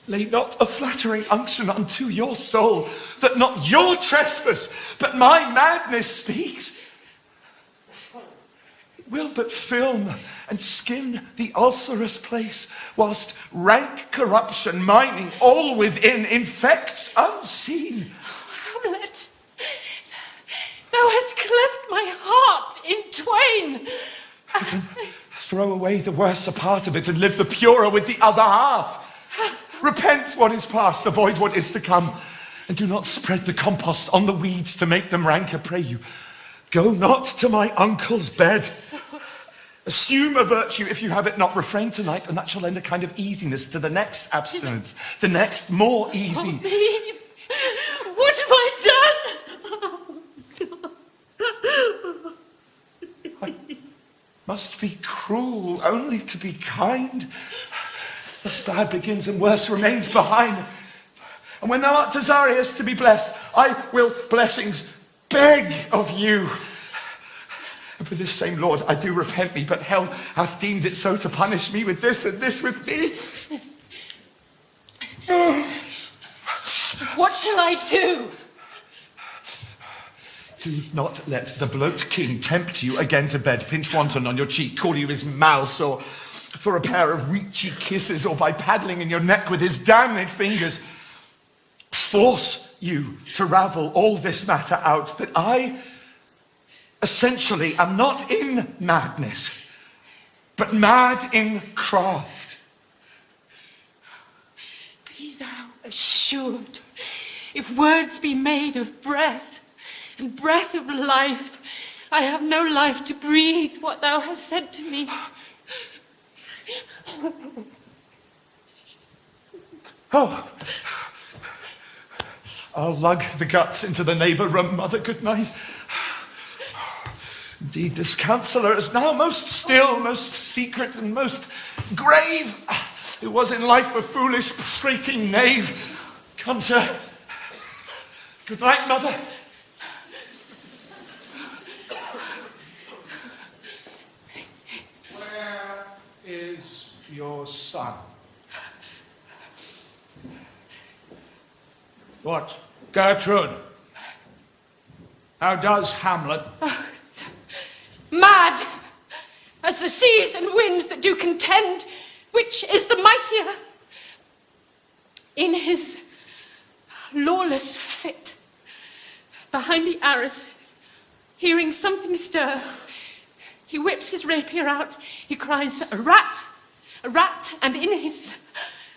lay not a flattering unction unto your soul, that not your trespass, but my madness speaks. It will but film and skin the ulcerous place, whilst rank corruption mining all within infects unseen. Hamlet, thou hast cleft my heart in twain. Throw away the worser part of it and live the purer with the other half. Repent what is past, avoid what is to come, and do not spread the compost on the weeds to make them rank, I pray you. Go not to my uncle's bed. Assume a virtue if you have it not. Refrain tonight, and that shall lend a kind of easiness to the next abstinence, the next more easy. Oh, me. What have I done? I must be cruel only to be kind. Thus bad begins and worse remains behind. And when thou art desirous to be blessed, I will blessings beg of you. And for this same Lord I do repent me, but hell hath deemed it so to punish me with this and this with me. What shall I do? Do not let the bloat king tempt you again to bed, pinch wanton on your cheek, call you his mouse, or for a pair of reachy kisses, or by paddling in your neck with his damned fingers, force you to ravel all this matter out, that I essentially am not in madness, but mad in craft. Be thou assured, if words be made of breath, and breath of life, I have no life to breathe what thou hast said to me. Oh, I'll lug the guts into the neighbour room, Mother, good night. Indeed, this counsellor is now most still, most secret, and most grave. It was in life a foolish, prating knave. Come, sir. Good night, Mother. Where is your son? What, Gertrude? How does Hamlet? Mad, as the seas and winds that do contend, which is the mightier? In his lawless fit, behind the arras, hearing something stir, He whips his rapier out. He cries, a rat, and in his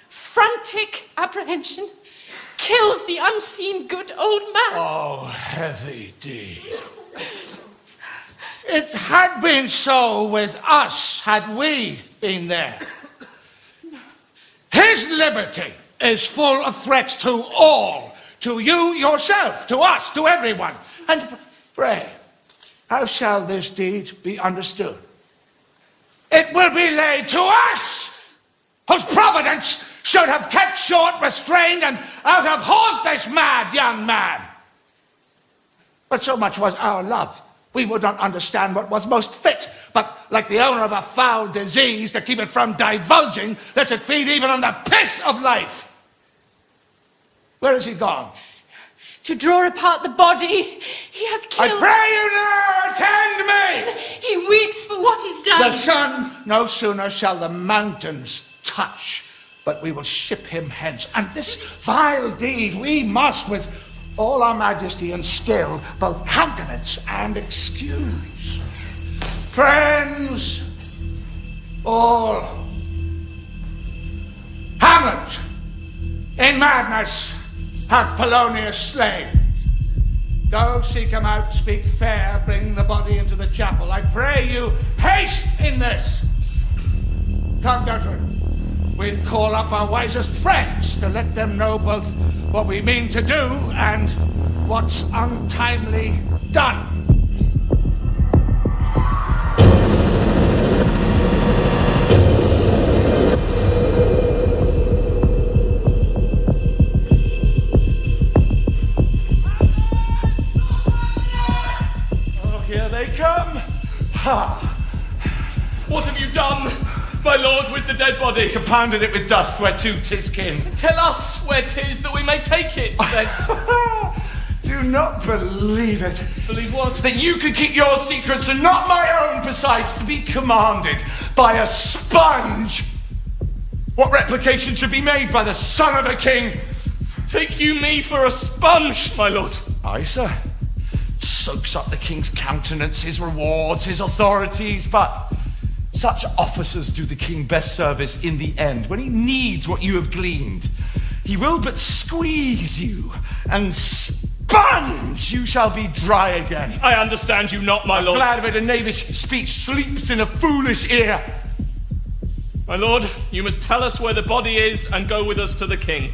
frantic apprehension, kills the unseen good old man. Oh, heavy deed. It had been so with us had we been there. His liberty is full of threats to all, to you yourself, to us, to everyone. And pray, how shall this deed be understood? It will be laid to us, whose providence should have kept short, restrained, and out of haunt this mad young man. But so much was our love, we would not understand what was most fit, but like the owner of a foul disease, to keep it from divulging, lets it feed even on the piss of life. Where is he gone? To draw apart the body he hath killed. I pray you now, attend me! He weeps for what is done. The sun no sooner shall the mountains touch, but we will ship him hence. And this vile deed we must, with all our majesty and skill, both countenance and excuse. Friends, all, Hamlet, in madness, hath Polonius slain. Go seek him out, speak fair, bring the body into the chapel. I pray you, haste in this. Come, Gertrude, we'll call up our wisest friends to let them know both what we mean to do and what's untimely done. Here they come! Ha! What have you done, my lord, with the dead body? Compounded it with dust whereto 'tis kin. Tell us where 'tis that we may take it, then. Do not believe it. Believe what? That you could keep your secrets and not my own, besides to be commanded by a sponge. What replication should be made by the son of a king? Take you me for a sponge, my lord? Aye, sir. Soaks up the king's countenance, his rewards, his authorities, but such officers do the king best service in the end, when he needs what you have gleaned. He will but squeeze you, and sponge, you shall be dry again. I understand you not, my lord. Glad of it, a knavish speech sleeps in a foolish ear. My lord, you must tell us where the body is and go with us to the king.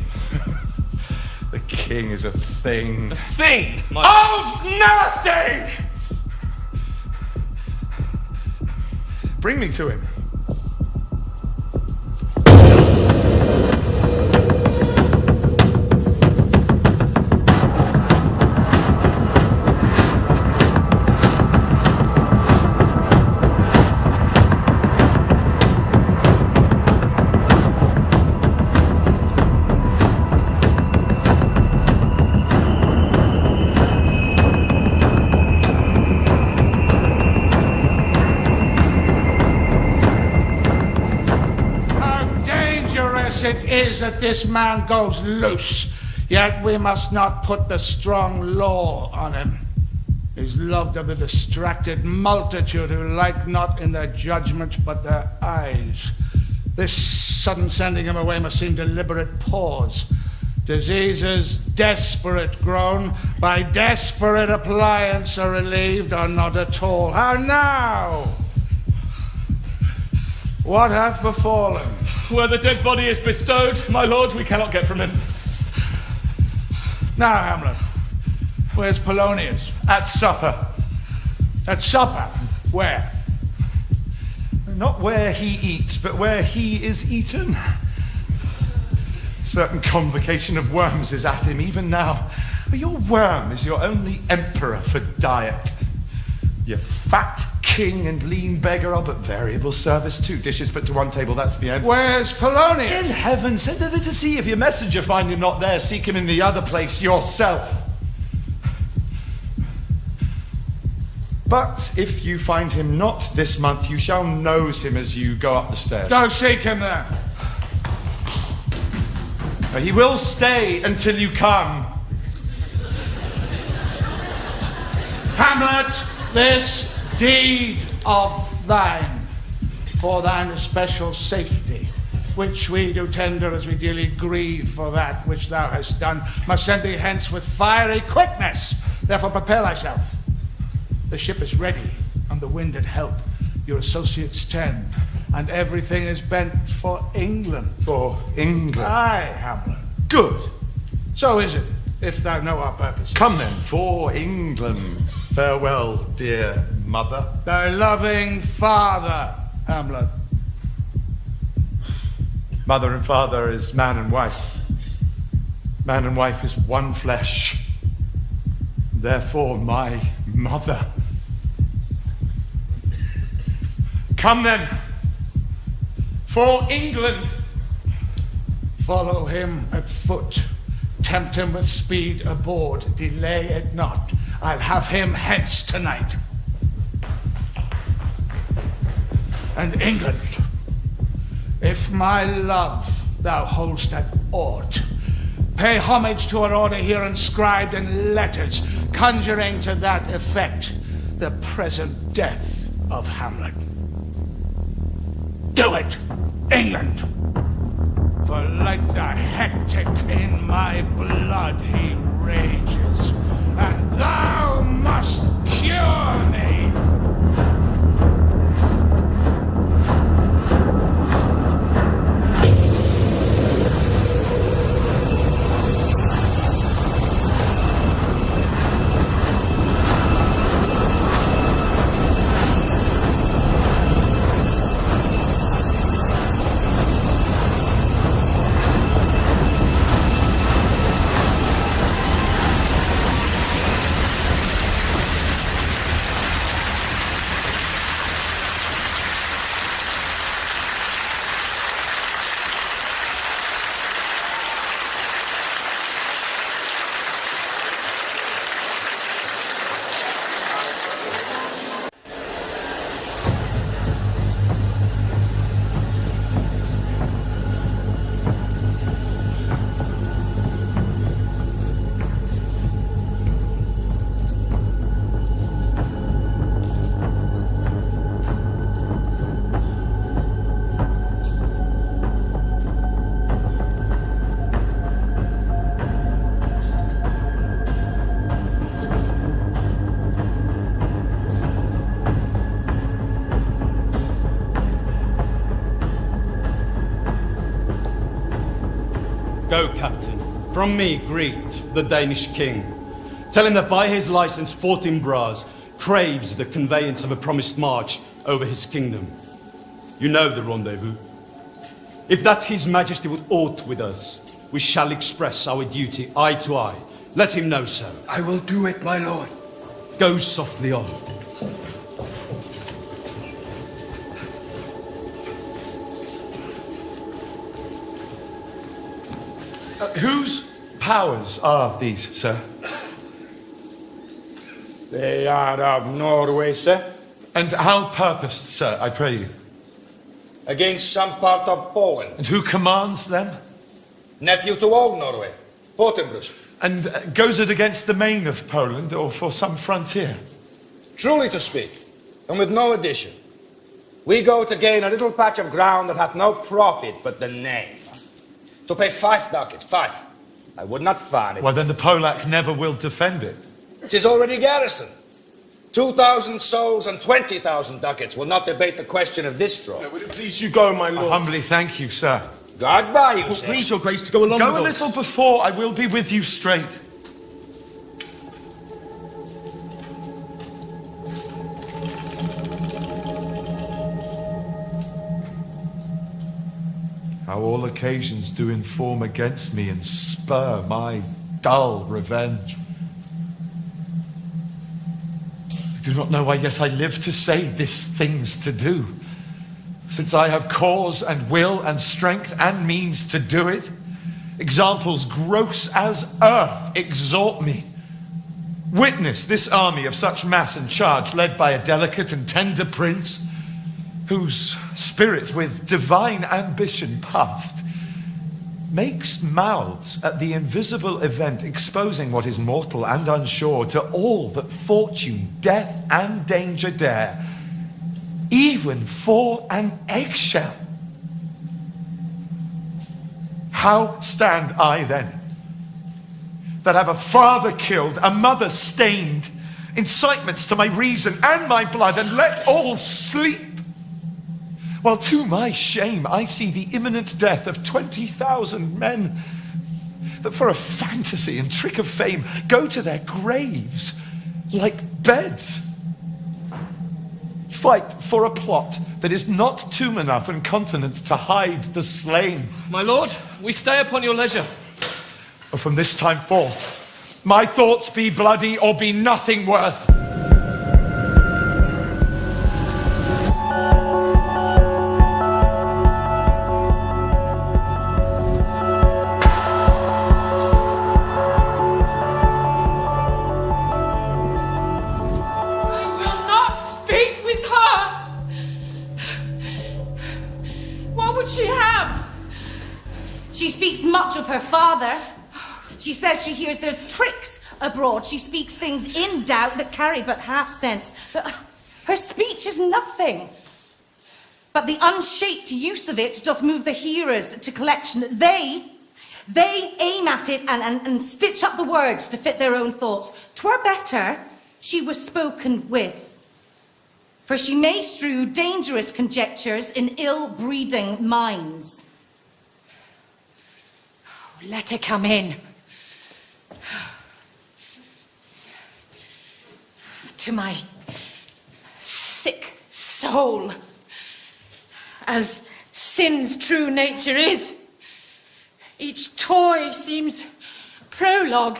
The king is a thing. A thing? Of nothing! Bring me to him. It is that this man goes loose, yet we must not put the strong law on him. He's loved of the distracted multitude who like not in their judgment but their eyes. This sudden sending him away must seem deliberate pause. Diseases desperate grown by desperate appliance are relieved or not at all. How now? What hath befallen? Where the dead body is bestowed, my lord, we cannot get from him. Now, Hamlet, where's Polonius? At supper. At supper? Where? Not where he eats, but where he is eaten. Certain convocation of worms is at him even now. But your worm is your only emperor for diet. Your fat king and lean beggar are but variable service. 2 dishes put to one table, that's the end. Where's Polonius? In heaven, send thither to see. If your messenger find him not there, seek him in the other place yourself. But if you find him not this month, you shall nose him as you go up the stairs. Go seek him there. He will stay until you come. Hamlet, this deed of thine, for thine especial safety, which we do tender as we dearly grieve for that which thou hast done, must send thee hence with fiery quickness. Therefore prepare thyself. The ship is ready, and the wind at help. Your associates tend, and everything is bent for England. For England? Aye, Hamlet. Good. So is it, if thou know our purpose. Come then, for England. Farewell, dear mother. Thy loving father, Hamlet. Mother and father is man and wife. Man and wife is one flesh. Therefore, my mother. Come then, for England. Follow him at foot. Tempt him with speed aboard. Delay it not. I'll have him hence tonight. And England, if my love thou hold'st at aught, pay homage to her order here inscribed in letters, conjuring to that effect the present death of Hamlet. Do it, England! For like the hectic in my blood he rages, and thou must cure me! Go, Captain. From me, greet the Danish king. Tell him that by his license, Fortinbras craves the conveyance of a promised march over his kingdom. You know the rendezvous. If that his majesty would aught with us, we shall express our duty eye to eye. Let him know so. I will do it, my lord. Go softly on. Whose powers are these, sir? They are of Norway, sir. And how purposed, sir, I pray you? Against some part of Poland. And who commands them? Nephew to all Norway, Fortinbras. And goes it against the main of Poland, or for some frontier? Truly to speak, and with no addition, we go to gain a little patch of ground that hath no profit but the name. To pay 5 ducats, 5. I would not find it. Well, then the Polak never will defend it. 'Tis already garrisoned. 2,000 souls and 20,000 ducats will not debate the question of this straw. Would it please you go, my lord? I humbly thank you, sir. God by you, sir. Please, your grace, to go along Go with a us. little before, I will be with you straight. How all occasions do inform against me and spur my dull revenge. I do not know why yet I live to say this things to do, since I have cause and will and strength and means to do it. Examples gross as earth exhort me. Witness this army of such mass and charge, led by a delicate and tender prince, whose spirit with divine ambition puffed, makes mouths at the invisible event, exposing what is mortal and unsure to all that fortune, death, and danger dare. even for an eggshell. How stand I then, that have a father killed, a mother stained, incitements to my reason and my blood, and let all sleep, while to my shame I see the imminent death of 20,000 men, that for a fantasy and trick of fame go to their graves like beds. Fight for a plot that is not tomb enough and continent to hide the slain. My lord, we stay upon your leisure. Or from this time forth, my thoughts be bloody or be nothing worth. She speaks much of her father. She says she hears there's tricks abroad. She speaks things in doubt that carry but half sense. But her speech is nothing. But the unshaped use of it doth move the hearers to collection. They aim at it and stitch up the words to fit their own thoughts. 'Twere better she was spoken with. For she may strew dangerous conjectures in ill-breeding minds. Let her come in. To my sick soul, as sin's true nature is, each toy seems prologue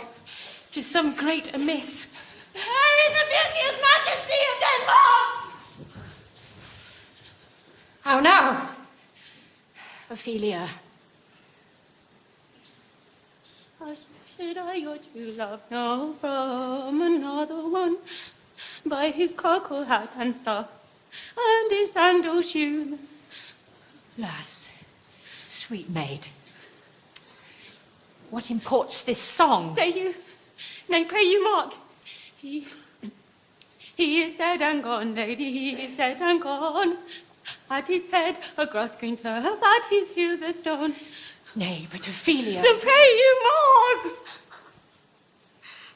to some great amiss. Where is the beauteous majesty of Denmark? How now, Ophelia? How should I your true love know from another one? By his cockle hat and staff, and his sandal shoon. Lass, sweet maid, what imports this song? Say you, nay, pray you mark. He is dead and gone, lady, he is dead and gone. At his head a grass-green turf, at his heels a stone. Nay, but Ophelia... No, pray you mark.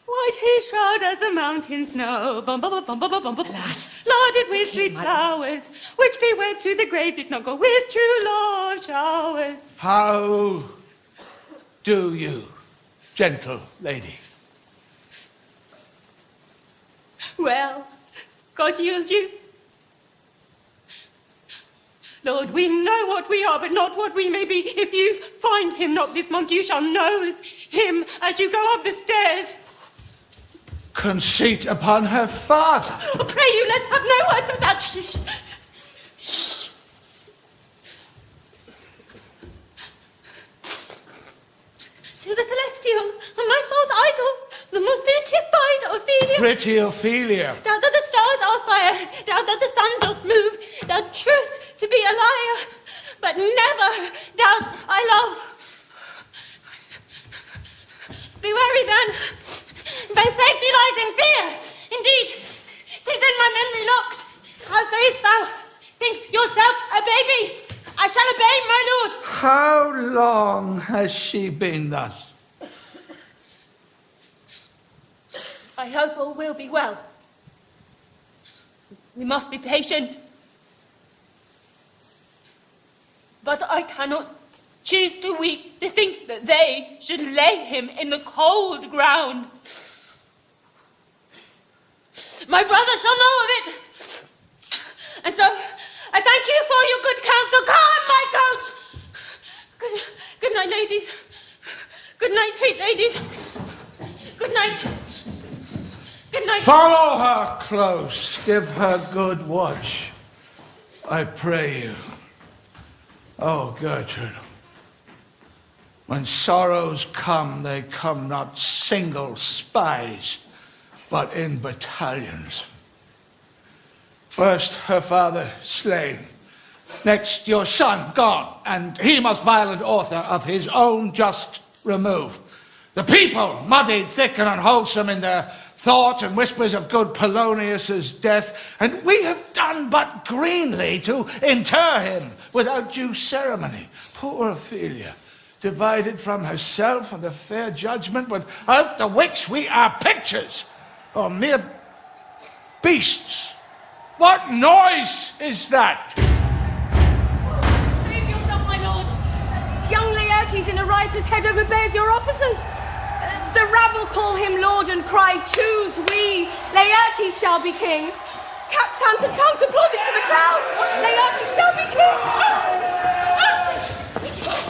White his shroud as the mountain snow, Alas, loaded with sweet flowers, which be wed to the grave did not go with true love showers. How do you, gentle lady? Well, God yield you. Lord, we know what we are, but not what we may be. If you find him not this month, you shall nose him as you go up the stairs. Conceit upon her father. Oh, pray you, let's have no words of that. Shh. Shh. To the celestial, my soul's idol, the most beatified Ophelia. Pretty Ophelia. Doubt that the stars are fire, doubt that the sun doth move, doubt truth to be a liar, but never doubt I love. Be wary then, thy safety lies in fear. Indeed, 'tis in my memory locked. How sayest thou? Think yourself a baby. I shall obey, my lord. How long has she been thus? I hope all will be well. We must be patient. But I cannot choose to weep to think that they should lay him in the cold ground. My brother shall know of it. And so, I thank you for your good counsel. Come, my coach! Good night, ladies. Good night, sweet ladies. Good night. Good night. Follow her close. Give her good watch. I pray you. Oh, Gertrude. When sorrows come, they come not single spies, but in battalions. First, her father slain. Next, your son gone, and he most violent author of his own just remove. The people muddied thick and unwholesome in their thought and whispers of good Polonius's death, and we have done but greenly to inter him without due ceremony. Poor Ophelia, divided from herself and a fair judgment, without the which we are pictures, or mere beasts. What noise is that? Save yourself, my lord. Young Laertes in a riotous head overbears your officers. The rabble call him lord and cry, choose we, Laertes shall be king. Caps, hands and tongues applauded to the clouds. Laertes shall be king.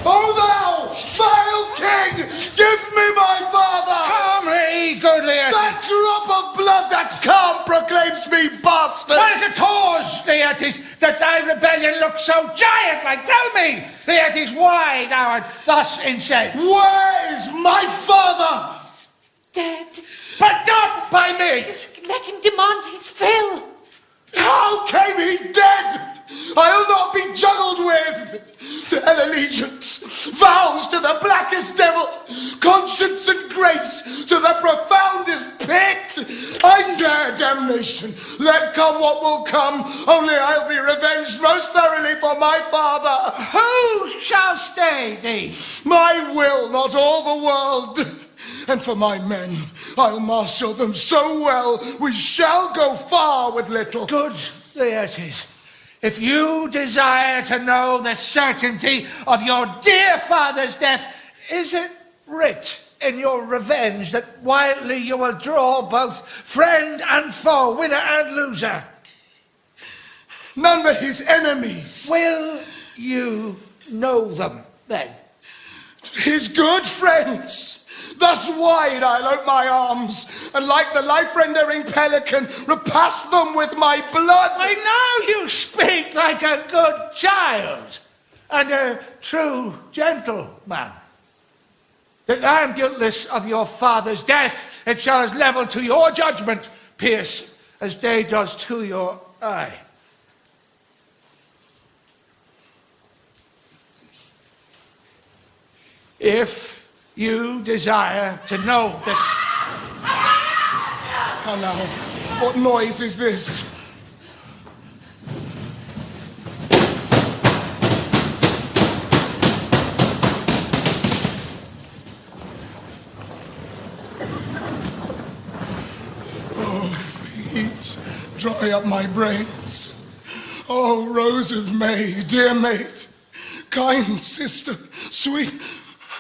O thou vile king, give me my father! Calmly, good Laertes. That drop of blood that's calm proclaims me bastard! What is the cause, Laertes, that thy rebellion looks so giant-like? Tell me, Laertes, why thou art thus insane? Where is my father? Dead. But not by me! Let him demand his fill. How came he dead? I'll not be juggled with. To hell allegiance, vows to the blackest devil, conscience and grace to the profoundest pit. I dare damnation, let come what will come, only I'll be revenged most thoroughly for my father. Who shall stay thee? My will, not all the world. And for my men, I'll marshal them so well, we shall go far with little. Good Laertes, if you desire to know the certainty of your dear father's death, is it writ in your revenge that wildly you will draw both friend and foe, winner and loser? None but his enemies. Will you know them then? His good friends. Thus wide I'll ope my arms, and like the life-rendering pelican, repass them with my blood. I know you speak like a good child, and a true gentleman. That I am guiltless of your father's death, it shall as level to your judgment pierce as day does to your eye. If you desire to know this. And now, what noise is this? Oh, heat, dry up my brains. Oh, Rose of May, dear mate, kind sister, sweet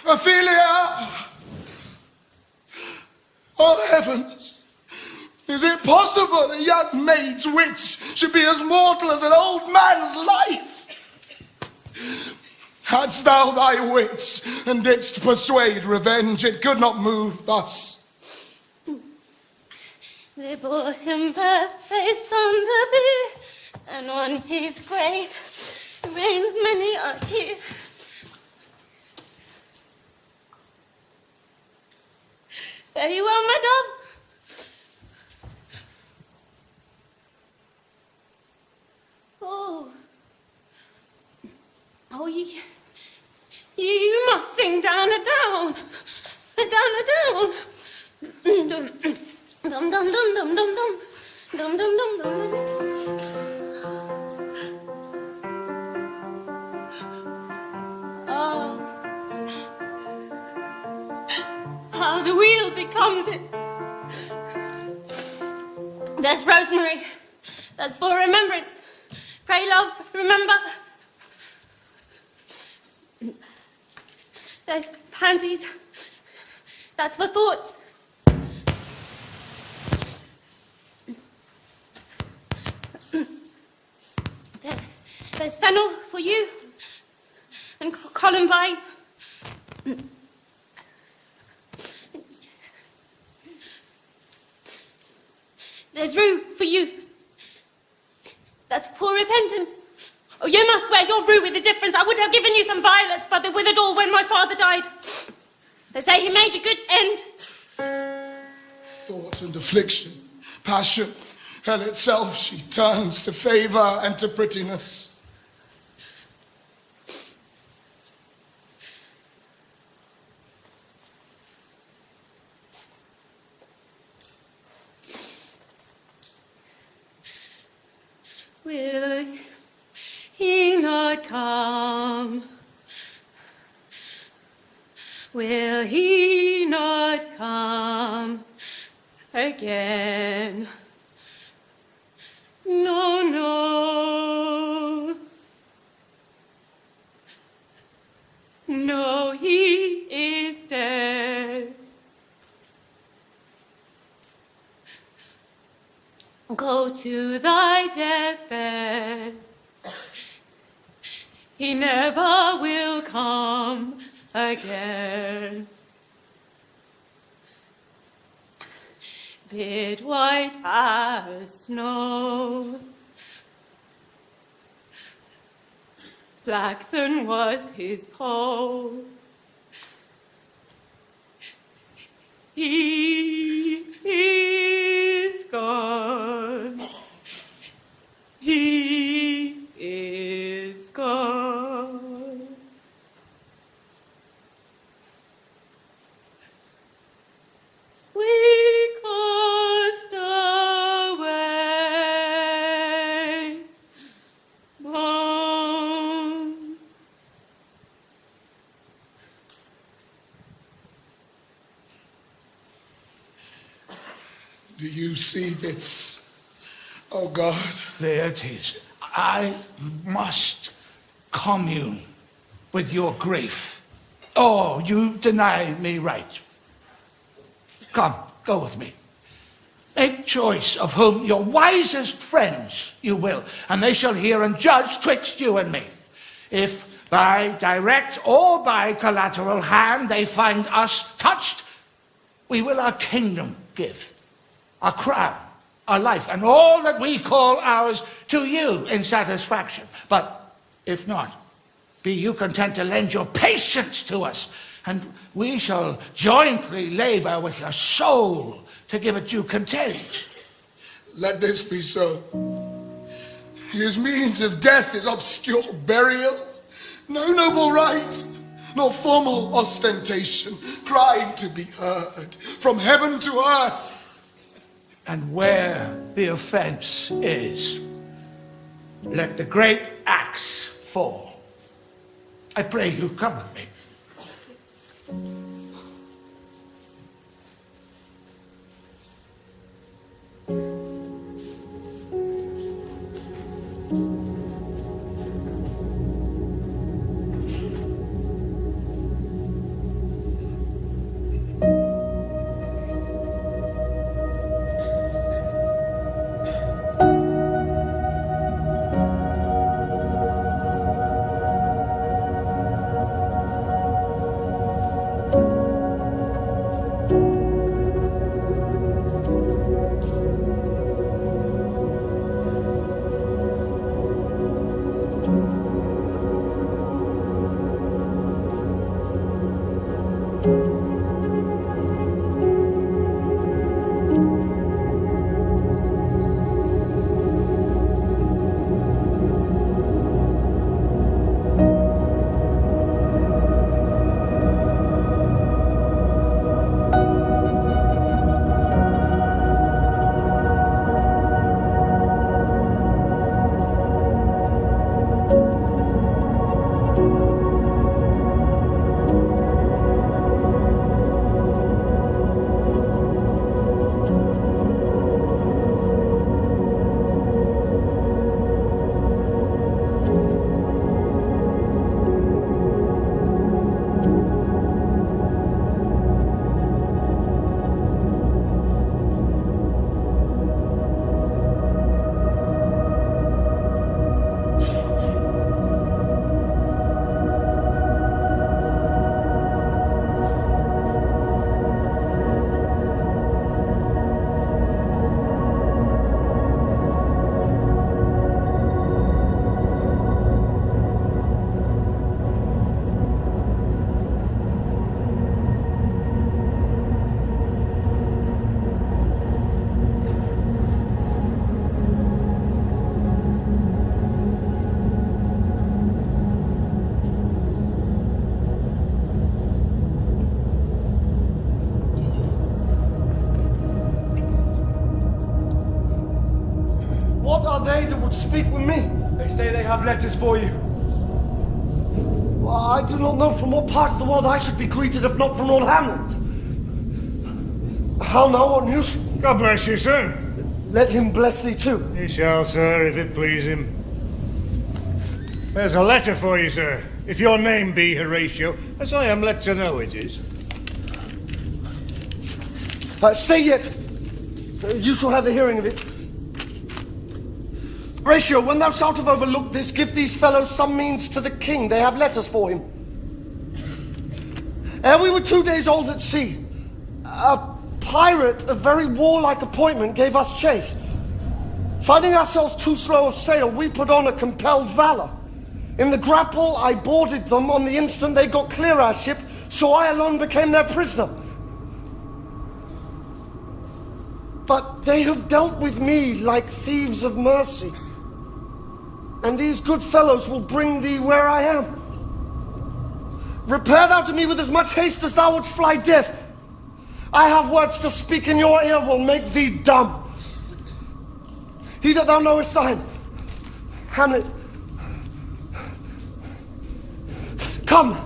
Ophelia! Oh, heavens! Is it possible a young maid's wits should be as mortal as an old man's life? Hadst thou thy wits and didst persuade revenge, it could not move thus. Before him birthplace on the bier, and on his grave reigns many a tear. Fare you well, my dove. Oh, you must sing down a down, a down a down. Dum dum dum dum dum dum dum dum dum dum. Oh, how the wheel becomes it. There's rosemary. That's for remembrance. Pray, love, remember. There's pansies. That's for thoughts. There's fennel for you. And columbine. There's rue for you. That's for repentance. Oh, you must wear your rue with a difference. I would have given you some violets, but they withered all when my father died. They say he made a good end. Thought and affliction, passion, hell itself she turns to favour and to prettiness. Will he not come? Will he not come again? No, no. No, he is dead. Go to thy deathbed. He never will come again. Bid white as snow. Flaxen was his pole. He is gone. He is gone. We cast away bone. Do you see this? Oh God. There it is. I must commune with your grief. Oh, you deny me right. Come, go with me. Make choice of whom your wisest friends you will, and they shall hear and judge twixt you and me. If by direct or by collateral hand they find us touched, we will our kingdom give, our crown, our life, and all that we call ours to you in satisfaction. But if not, be you content to lend your patience to us, and we shall jointly labor with your soul to give it due content. Let this be so. His means of death is obscure burial, no noble rite, nor formal ostentation, crying to be heard from heaven to earth. And where the offense is, let the great axe fall. I pray you come with me. speak with me. They say they have letters for you. Well, I do not know from what part of the world I should be greeted if not from Lord Hamlet. How now, what news? God bless you, sir. Let him bless thee too. He shall, sir, if it please him. There's a letter for you, sir. If your name be Horatio, as I am led to know it is. Stay yet. You shall have the hearing of it. Horatio, when thou shalt have overlooked this, give these fellows some means to the king. They have letters for him. Ere we were 2 days old at sea, a pirate of very warlike appointment gave us chase. Finding ourselves too slow of sail, we put on a compelled valor. In the grapple, I boarded them. On the instant they got clear our ship, so I alone became their prisoner. But they have dealt with me like thieves of mercy. And these good fellows will bring thee where I am. Repair thou to me with as much haste as thou wouldst fly death. I have words to speak in your ear will make thee dumb. He that thou knowest thine, Hamlet, come,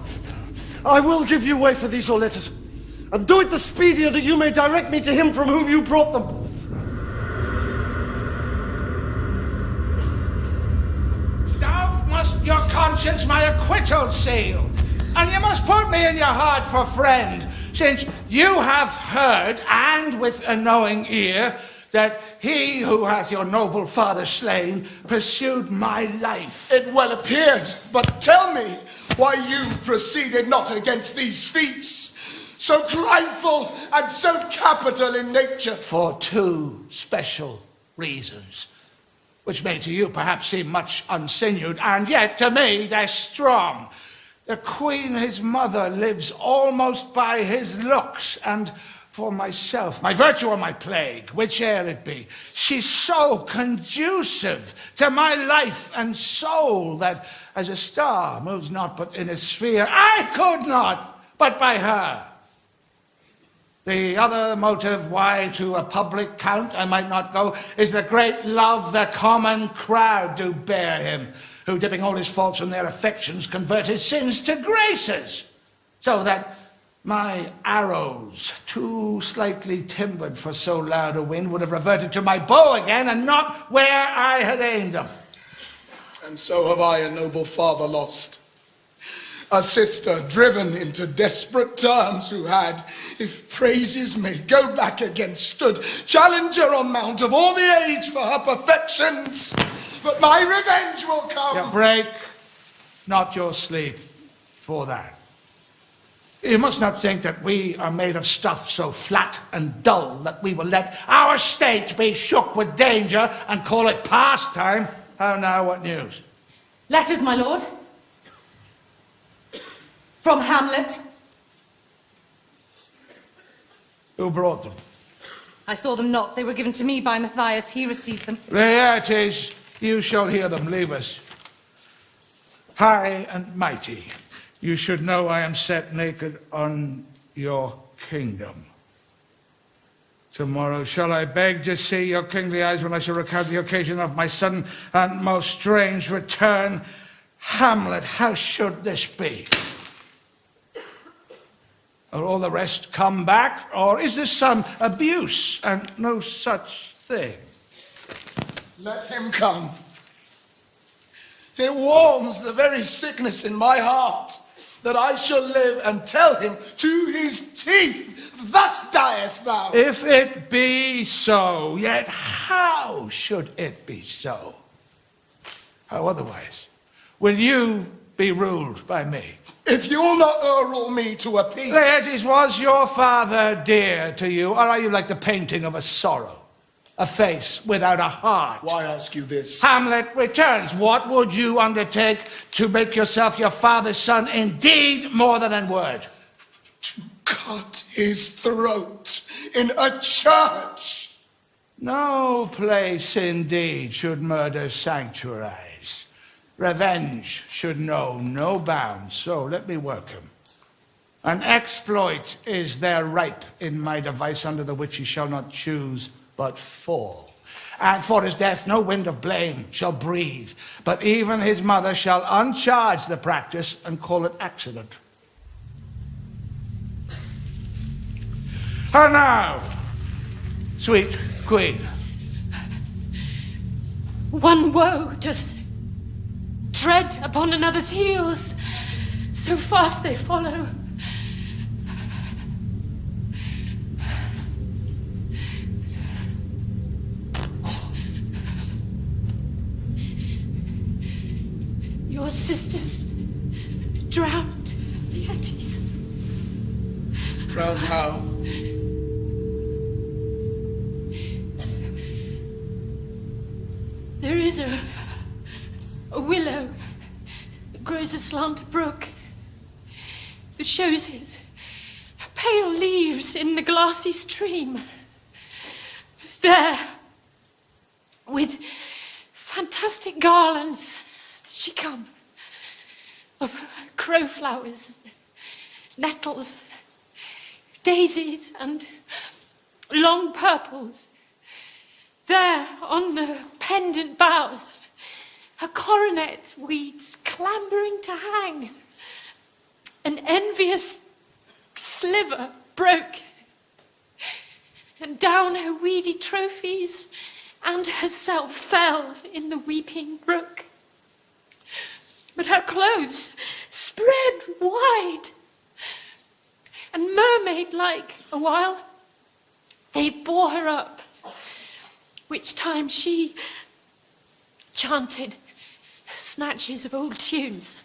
I will give you way for these your letters, and do it the speedier that you may direct me to him from whom you brought them. Now must your conscience my acquittal seal, and you must put me in your heart for friend, since you have heard, and with a knowing ear, that he who hath your noble father slain pursued my life. It well appears, but tell me why you proceeded not against these feats, so crimeful and so capital in nature. For two special reasons, which may to you perhaps seem much unsinewed, and yet to me they're strong. The queen, his mother, lives almost by his looks, and for myself, my virtue or my plague, whiche'er it be, she's so conducive to my life and soul that as a star moves not but in a sphere, I could not but by her. The other motive why to a public count I might not go is the great love the common crowd do bear him, who, dipping all his faults in their affections, convert his sins to graces, so that my arrows, too slightly timbered for so loud a wind, would have reverted to my bow again, and not where I had aimed them. And so have I a noble father lost, a sister driven into desperate terms, who had, if praises may go back again, stood challenger on mount of all the age for her perfections. But my revenge will come. You break not your sleep for that. You must not think that we are made of stuff so flat and dull that we will let our state be shook with danger and call it pastime. How now, what news? Letters, my lord. From Hamlet. Who brought them? I saw them not. They were given to me by Matthias. He received them. Laertes, you shall hear them. Leave us. High and mighty, you should know I am set naked on your kingdom. Tomorrow shall I beg to see your kingly eyes when I shall recount the occasion of my sudden and most strange return. Hamlet, how should this be? Are all the rest come back, or is this some abuse and no such thing? Let him come. It warms the very sickness in my heart that I shall live and tell him to his teeth, thus diest thou. If it be so, yet how should it be so? How otherwise will you be ruled by me? If you'll not rule me to a peace. Laertes, was your father dear to you, or are you like the painting of a sorrow? A face without a heart. Why ask you this? Hamlet returns. What would you undertake to make yourself your father's son in deed more than in word? To cut his throat in a church. No place indeed should murder sanctuarize. Revenge should know no bounds, so let me work him. An exploit is there ripe in my device, under the which he shall not choose but fall. And for his death no wind of blame shall breathe, but even his mother shall uncharge the practice and call it accident. And now, sweet queen. One woe doth tread upon another's heels, so fast they follow. Your sisters drowned, the Etties. Drowned how? There is a willow that grows aslant a brook that shows his pale leaves in the glassy stream. There, with fantastic garlands, did she come of crowflowers, and nettles, daisies, and long purples. There, on the pendant boughs, her coronet weeds clambering to hang. An envious sliver broke, and down her weedy trophies and herself fell in the weeping brook. But her clothes spread wide, and mermaid-like a while they bore her up, which time she chanted snatches of old tunes,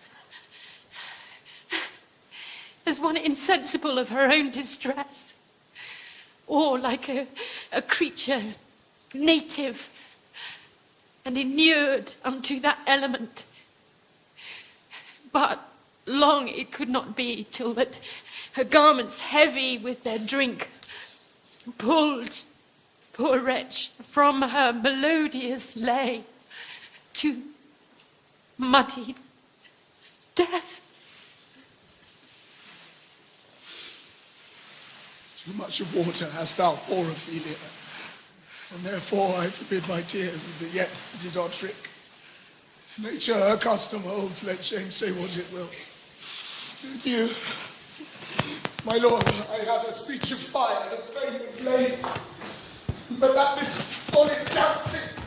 as one insensible of her own distress, or like a creature native and inured unto that element. But long it could not be till that her garments heavy with their drink pulled, poor wretch, from her melodious lay to muddied death. Too much of water hast thou, poor Ophelia, and therefore I forbid my tears, but yet it is our trick. Nature her custom holds, let shame say what it will. Adieu. My lord, I have a speech of fire that fain would blaze, but that this folly doubts it.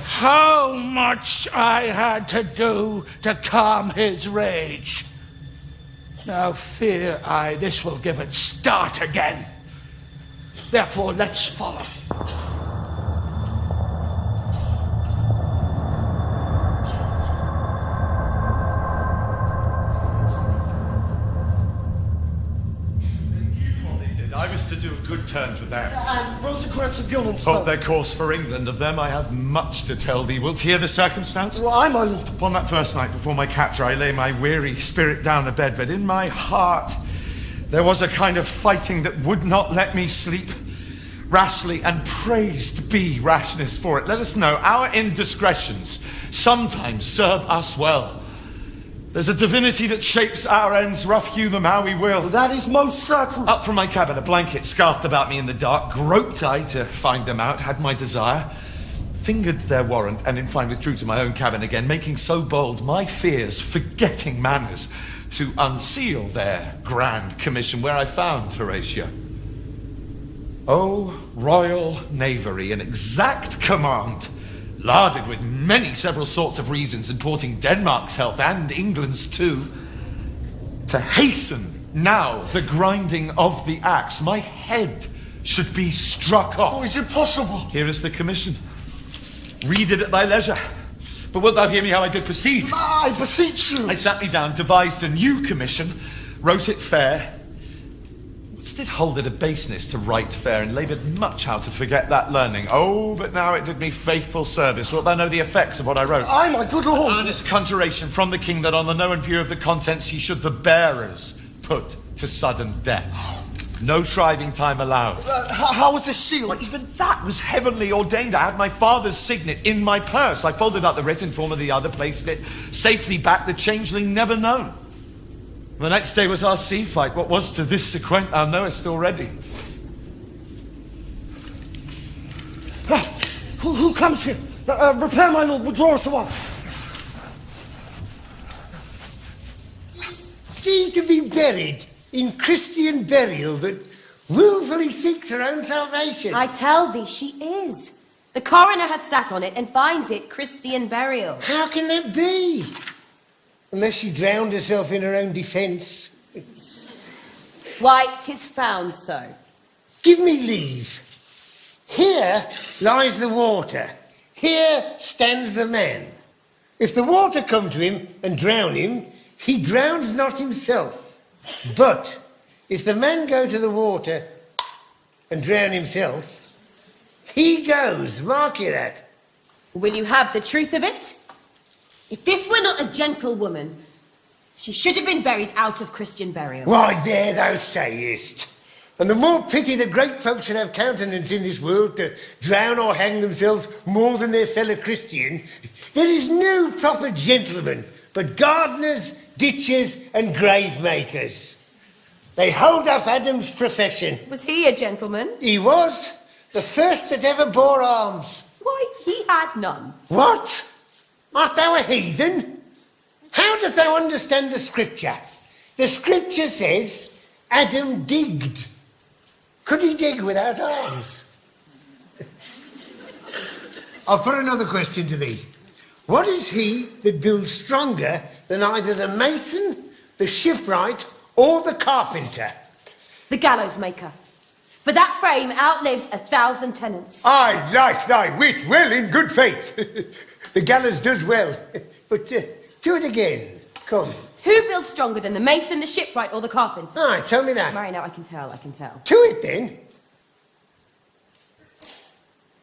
How much I had to do to calm his rage. Now fear I this will give it start again. Therefore let's follow. I was to do good turns with them. And Rosencrantz of Guildenstern. Hold their course for England. Of them I have much to tell thee. Wilt hear the circumstance? Well, my lord. Upon that first night before my capture, I lay my weary spirit down a bed, but in my heart there was a kind of fighting that would not let me sleep. Rashly, and praised be rashness for it. Let us know, our indiscretions sometimes serve us well. There's a divinity that shapes our ends, rough hew them how we will. That is most certain. Up from my cabin, a blanket scarfed about me in the dark, groped I to find them out, had my desire, fingered their warrant, and in fine withdrew to my own cabin again, making so bold my fears, forgetting manners, to unseal their grand commission, where I found Horatio. Oh, royal knavery, an exact command, larded with many several sorts of reasons, importing Denmark's health and England's too, to hasten now the grinding of the axe. My head should be struck off. Oh, is it possible? Here is the commission. Read it at thy leisure. But wilt thou hear me how I did proceed? I beseech you. I sat me down, devised a new commission, wrote it fair. Did hold it a baseness to write fair, and laboured much how to forget that learning. Oh, but now it did me faithful service. Wilt thou know the effects of what I wrote? Aye, my good lord. Earnest conjuration from the king that on the known view of the contents he should the bearers put to sudden death. No shriving time allowed. How was this sealed? Well, even that was heavenly ordained. I had my father's signet in my purse. I folded up the writ in form of the other, placed it safely back, the changeling never known. The next day was our sea fight. What was to this sequent, thou knowest already. Who comes here? Repair, my lord, withdraw us away. She to be buried in Christian burial that willfully seeks her own salvation. I tell thee, she is. The coroner hath sat on it and finds it Christian burial. How can that be? Unless she drowned herself in her own defence. Why, 'tis found so. Give me leave. Here lies the water. Here stands the man. If the water come to him and drown him, he drowns not himself. But if the man go to the water and drown himself, he goes. Mark you that. Will you have the truth of it? If this were not a gentlewoman, she should have been buried out of Christian burial. Why, there thou sayest. And the more pity the great folk should have countenance in this world to drown or hang themselves more than their fellow Christian. There is no proper gentleman but gardeners, ditchers, and grave makers. They hold up Adam's profession. Was he a gentleman? He was the first that ever bore arms. Why, he had none. What? Art thou a heathen? How dost thou understand the scripture? The scripture says Adam digged. Could he dig without arms? I'll put another question to thee. What is he that builds stronger than either the mason, the shipwright, or the carpenter? The gallows maker. For that frame outlives 1,000 tenants. I like thy wit well in good faith. The gallows does well. But do it again. Come. Who builds stronger than the mason, the shipwright, or the carpenter? Aye, tell me that. Marry, now I can tell. To it then.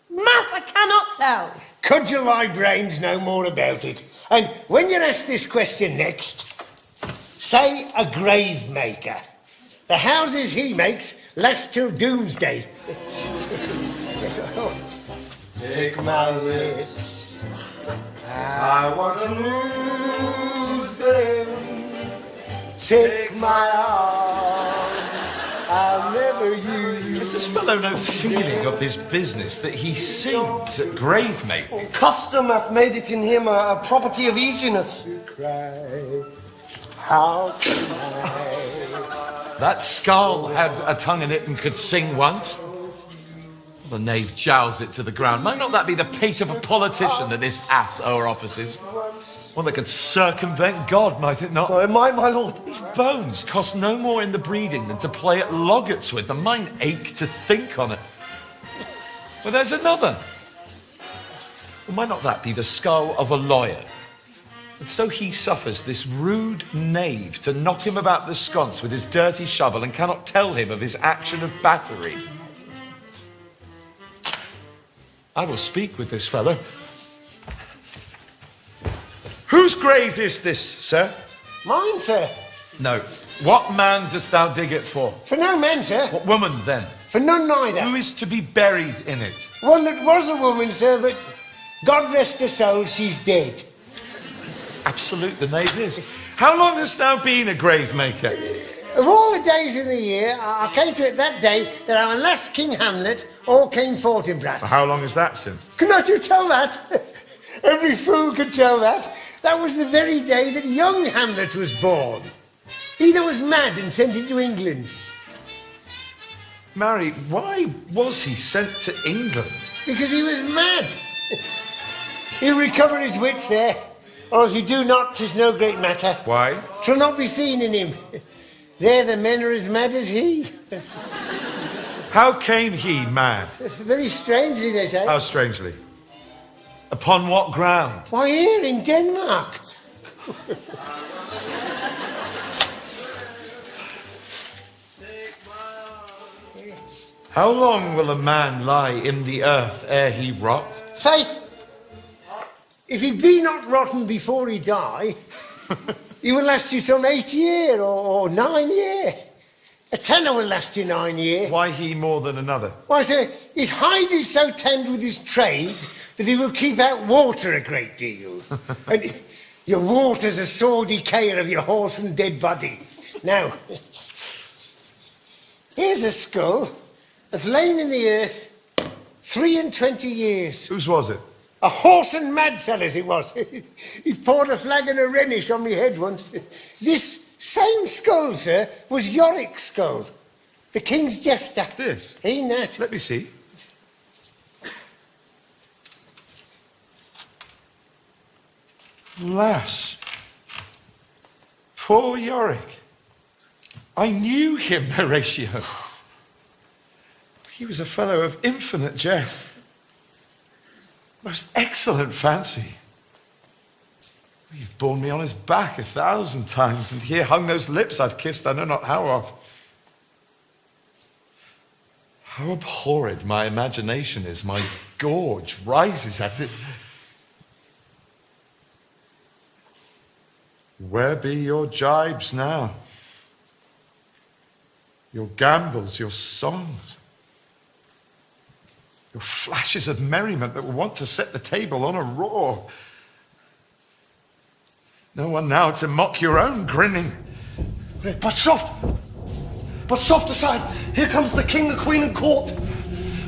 Mass, I cannot tell. Cudgel thy brains no more about it. And when you're asked this question next, say a grave maker. The houses he makes last till doomsday. Take my lips, I want to lose them. Take my arms, I'll never use. Does this fellow no feeling of his business that he sings at grave making? Custom hath made it in him a property of easiness. Cry, how can I? That skull had a tongue in it and could sing once. The knave jowls it to the ground. Might not that be the pate of a politician that this ass o'er offices? One that could circumvent God, might it not? No, it might, my lord. These bones cost no more in the breeding than to play at loggats with, and mine ache to think on it. Well, there's another. Well, might not that be the skull of a lawyer? And so he suffers this rude knave to knock him about the sconce with his dirty shovel and cannot tell him of his action of battery. I will speak with this fellow. Whose grave is this, sir? Mine, sir. No. What man dost thou dig it for? For no man, sir. What woman, then? For none neither. Who is to be buried in it? One that was a woman, sir, but God rest her soul, she's dead. Absolute the knave is. How long hast thou been a grave maker? Of all the days in the year, I came to it that day that our last King Hamlet or King Fortinbras. How long is that since? Cannot you tell that? Every fool could tell that. That was the very day that young Hamlet was born. He that was mad and sent into England. Marry, why was he sent to England? Because he was mad. He'll recover his wits there. Or if he do not, 'tis no great matter. Why? 'Twill not be seen in him. There the men are as mad as he. How came he mad? Very strangely, they say. How strangely? Upon what ground? Why, here in Denmark. How long will a man lie in the earth ere he rot? Faith, if he be not rotten before he die, he will last you some 8 year or 9 year. A tenner will last you 9 year. Why he more than another? Why, sir, his hide is so tanned with his trade that he will keep out water a great deal. And your water's a sore decayer of your horse and dead body. Now, here's a skull that's lain in the earth 23 years. Whose was it? A horse and mad fellas it was. He poured a flagon of Rhenish on me head once. This same skull, sir, was Yorick's skull. The king's jester. This? Ain't that? Let me see. Lass. Poor Yorick. I knew him, Horatio. He was a fellow of infinite jest. Most excellent fancy. You've borne me on his back 1,000 times, and here hung those lips I've kissed I know not how oft. How abhorred my imagination is, my gorge rises at it. Where be your jibes now? Your gambols, your songs, your flashes of merriment that were wont to set the table on a roar. No one now to mock your own grinning. But soft! But soft aside! Here comes the king, the queen, and court!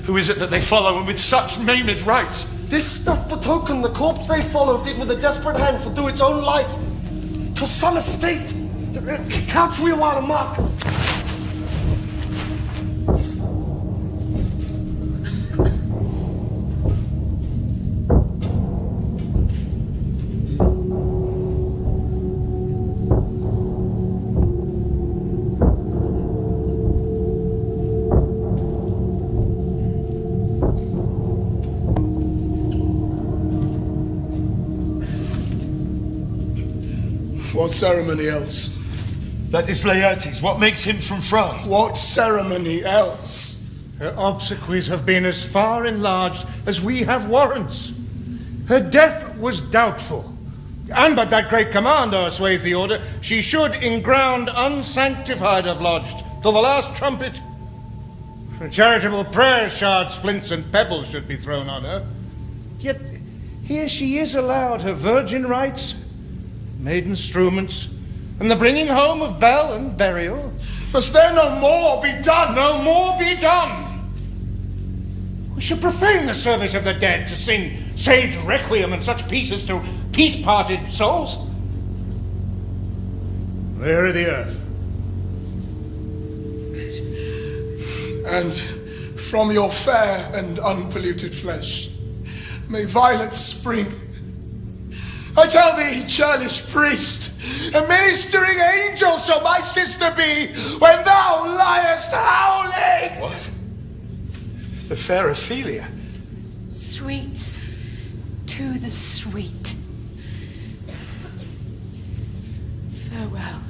Who is it that they follow, and with such maimed rites? This doth betoken the corpse they follow did with a desperate hand fordo its own life. 'Twas some estate! Couch we a while and mark! What ceremony else? That is Laertes. What makes him from France? What ceremony else? Her obsequies have been as far enlarged as we have warrants. Her death was doubtful, and but that great command o'ersways the order, she should in ground unsanctified have lodged till the last trumpet. For charitable prayers, shards, flints, and pebbles should be thrown on her. Yet here she is allowed her virgin rites, maiden struments, and the bringing home of bell and burial. Must there no more be done? No more be done! We should profane the service of the dead to sing sage requiem and such pieces to peace-parted souls. There are the earth. And from your fair and unpolluted flesh may violets spring. I tell thee, churlish priest, a ministering angel shall my sister be when thou liest howling! What? The fair Ophelia? Sweets to the sweet. Farewell.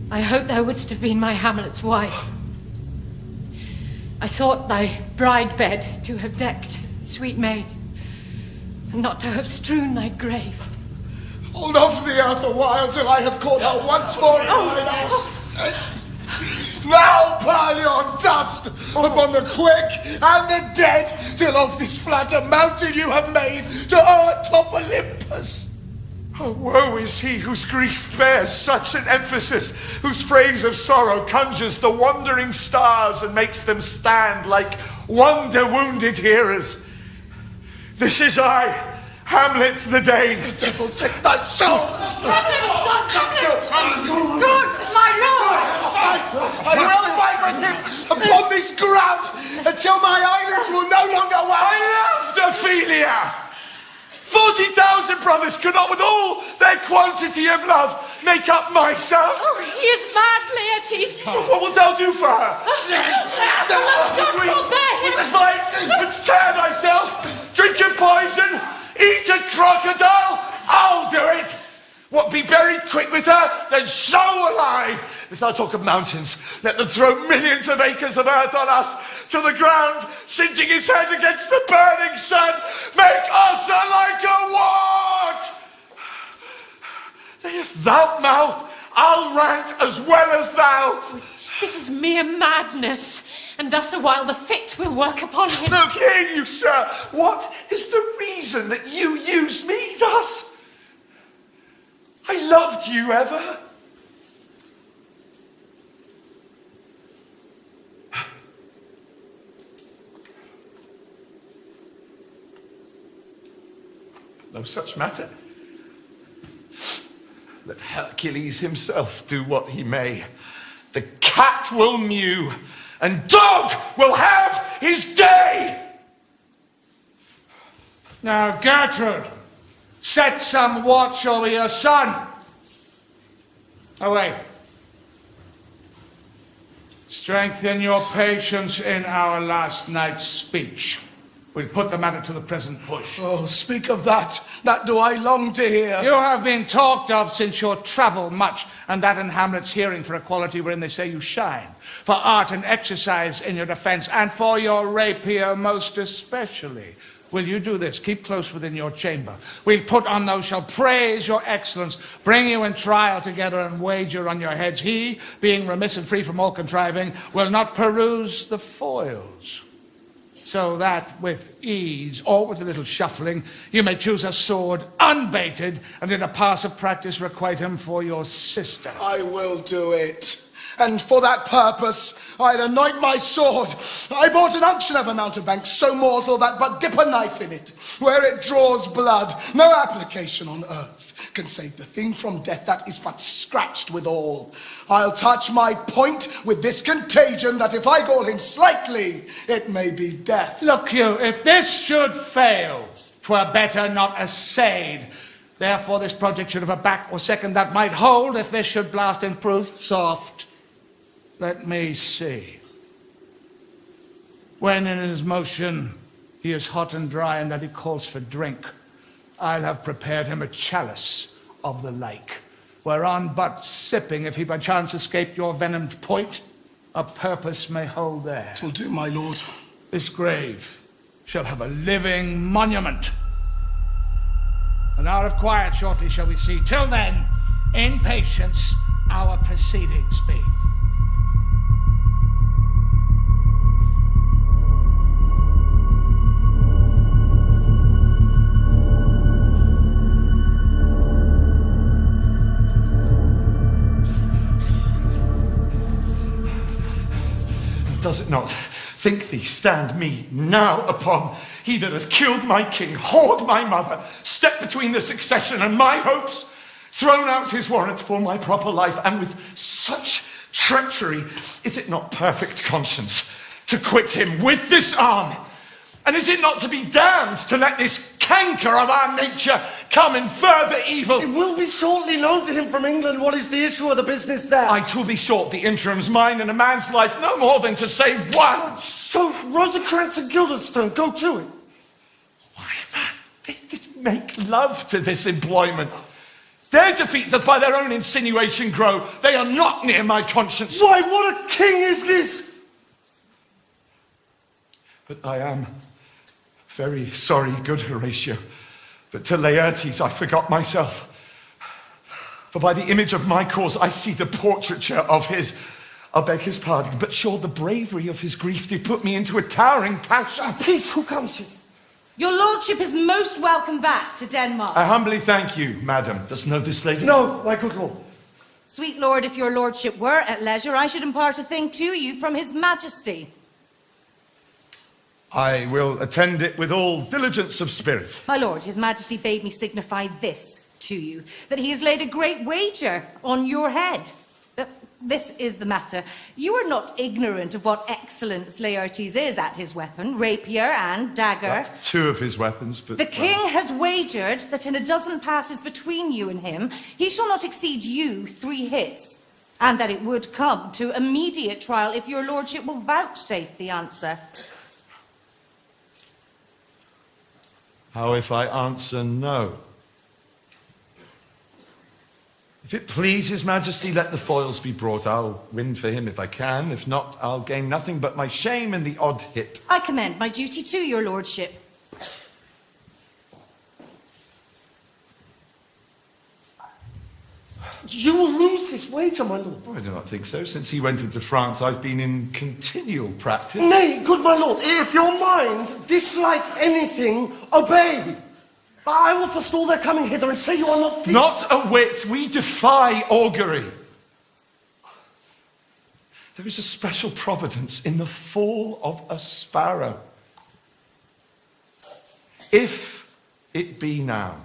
I hope thou wouldst have been my Hamlet's wife. I thought thy bride bed to have decked, sweet maid, and not to have strewn thy grave. Hold off the earth a while till I have caught her once more in mine arms. Now pile your dust upon the quick and the dead, till of this flat a mountain you have made to o'ertop Olympus. Oh, woe is he whose grief bears such an emphasis, whose phrase of sorrow conjures the wandering stars and makes them stand like wonder-wounded hearers. This is I, Hamlet the Dane. The devil take thy soul! Hamlet! Good, my lord! I will fight with him upon this ground until my eyelids will no longer wear. I loved Ophelia! 40,000 brothers could not with all their quantity of love make up my son. Oh, he is mad, Laertes. What wilt thou do for her? Let's fight, let's tear thyself, drink a poison, eat a crocodile. I'll do it. What, be buried quick with her? Then so will I. If thou talk of mountains, let them throw millions of acres of earth on us, till the ground, singeing his head against the burning sun, make us like a wart. If thou mouth, I'll rant as well as thou. This is mere madness, and thus a while the fit will work upon him. Look here, you sir, what is the reason that you use me thus? I loved you ever. No such matter. Let Hercules himself do what he may. The cat will mew, and dog will have his day! Now, Gertrude, set some watch over your son. Away. Strengthen your patience in our last night's speech. We'll put the matter to the present push. Oh, speak of that. That do I long to hear. You have been talked of since your travel much, and that in Hamlet's hearing for equality wherein they say you shine, for art and exercise in your defence, and for your rapier most especially. Will you do this? Keep close within your chamber. We'll put on those shall praise your excellence, bring you in trial together and wager on your heads. He, being remiss and free from all contriving, will not peruse the foils. So that with ease, or with a little shuffling, you may choose a sword unbaited, and in a pass of practice requite him for your sister. I will do it. And for that purpose, I'll anoint my sword. I bought an unction of a mountebank so mortal that but dip a knife in it, where it draws blood, no application on earth can save the thing from death that is but scratched withal. I'll touch my point with this contagion that if I gall him slightly, it may be death. Look you, if this should fail, 'twere better not essayed. Therefore this project should have a back or second that might hold if this should blast in proof soft. Let me see. When in his motion he is hot and dry and that he calls for drink, I'll have prepared him a chalice of the like, whereon but sipping, if he by chance escape your venomed point, a purpose may hold there. 'Twill do, my lord. This grave shall have a living monument. An hour of quiet shortly shall we see. Till then, in patience, our proceedings be. Does it not? Think thee, stand me now upon. He that hath killed my king, whored my mother, stepped between the succession and my hopes, thrown out his warrant for my proper life, and with such treachery, is it not perfect conscience to quit him with this arm? And is it not to be damned to let this canker of our nature come in further evil? It will be shortly known to him from England what is the issue of the business there. Aye, 'twill be short, the interim's mine, and a man's life no more than to save one. So Rosencrantz and Guildenstern, go to it. Why, man, they make love to this employment. Their defeat doth by their own insinuation grow. They are not near my conscience. Why, what a king is this? But I am very sorry, good Horatio, but to Laertes I forgot myself. For by the image of my cause I see the portraiture of his, I'll beg his pardon, but sure the bravery of his grief did put me into a towering passion. Peace, who comes here? Your lordship is most welcome back to Denmark. I humbly thank you, madam. Dost know this lady? No, my good lord. Sweet lord, if your lordship were at leisure, I should impart a thing to you from his majesty. I will attend it with all diligence of spirit. My lord, his majesty bade me signify this to you, that he has laid a great wager on your head. This is the matter. You are not ignorant of what excellence Laertes is at his weapon, rapier and dagger. That's two of his weapons, but... The king has wagered that in a dozen passes between you and him, he shall not exceed you 3 hits, and that it would come to immediate trial if your lordship will vouchsafe the answer. How if I answer no? If it please his majesty, let the foils be brought. I'll win for him if I can. If not, I'll gain nothing but my shame in the odd hit. I commend my duty to your lordship. You will lose this wager, my lord. Oh, I do not think so. Since he went into France, I've been in continual practice. Nay, good my lord, if your mind dislike anything, obey. I will forestall their coming hither and say you are not fit. Not a whit. We defy augury. There is a special providence in the fall of a sparrow. If it be now.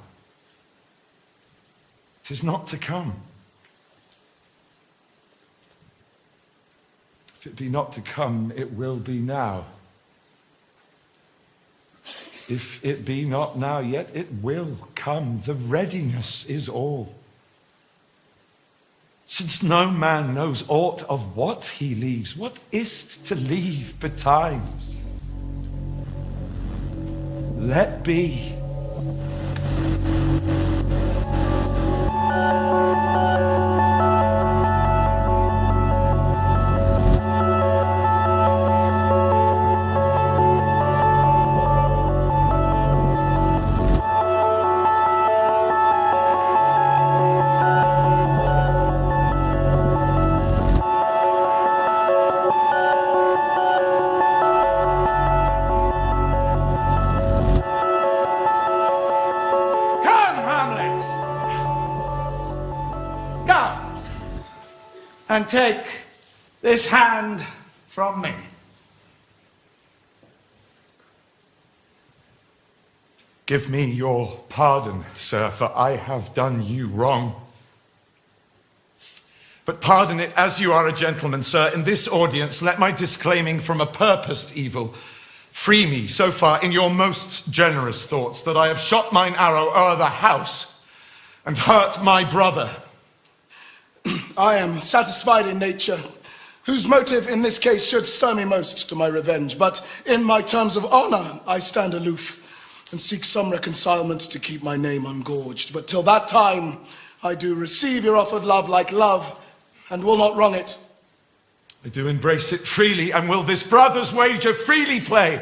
'Tis not to come. If it be not to come, it will be now. If it be not now yet, it will come. The readiness is all. Since no man knows aught of what he leaves, what is't to leave betimes? Let be. And take this hand from me. Give me your pardon, sir, for I have done you wrong. But pardon it as you are a gentleman, sir. In this audience, let my disclaiming from a purposed evil free me so far in your most generous thoughts that I have shot mine arrow o'er the house and hurt my brother. I am satisfied in nature, whose motive in this case should stir me most to my revenge. But in my terms of honor, I stand aloof and seek some reconcilement to keep my name ungorged. But till that time, I do receive your offered love like love, and will not wrong it. I do embrace it freely, and will this brother's wager freely play.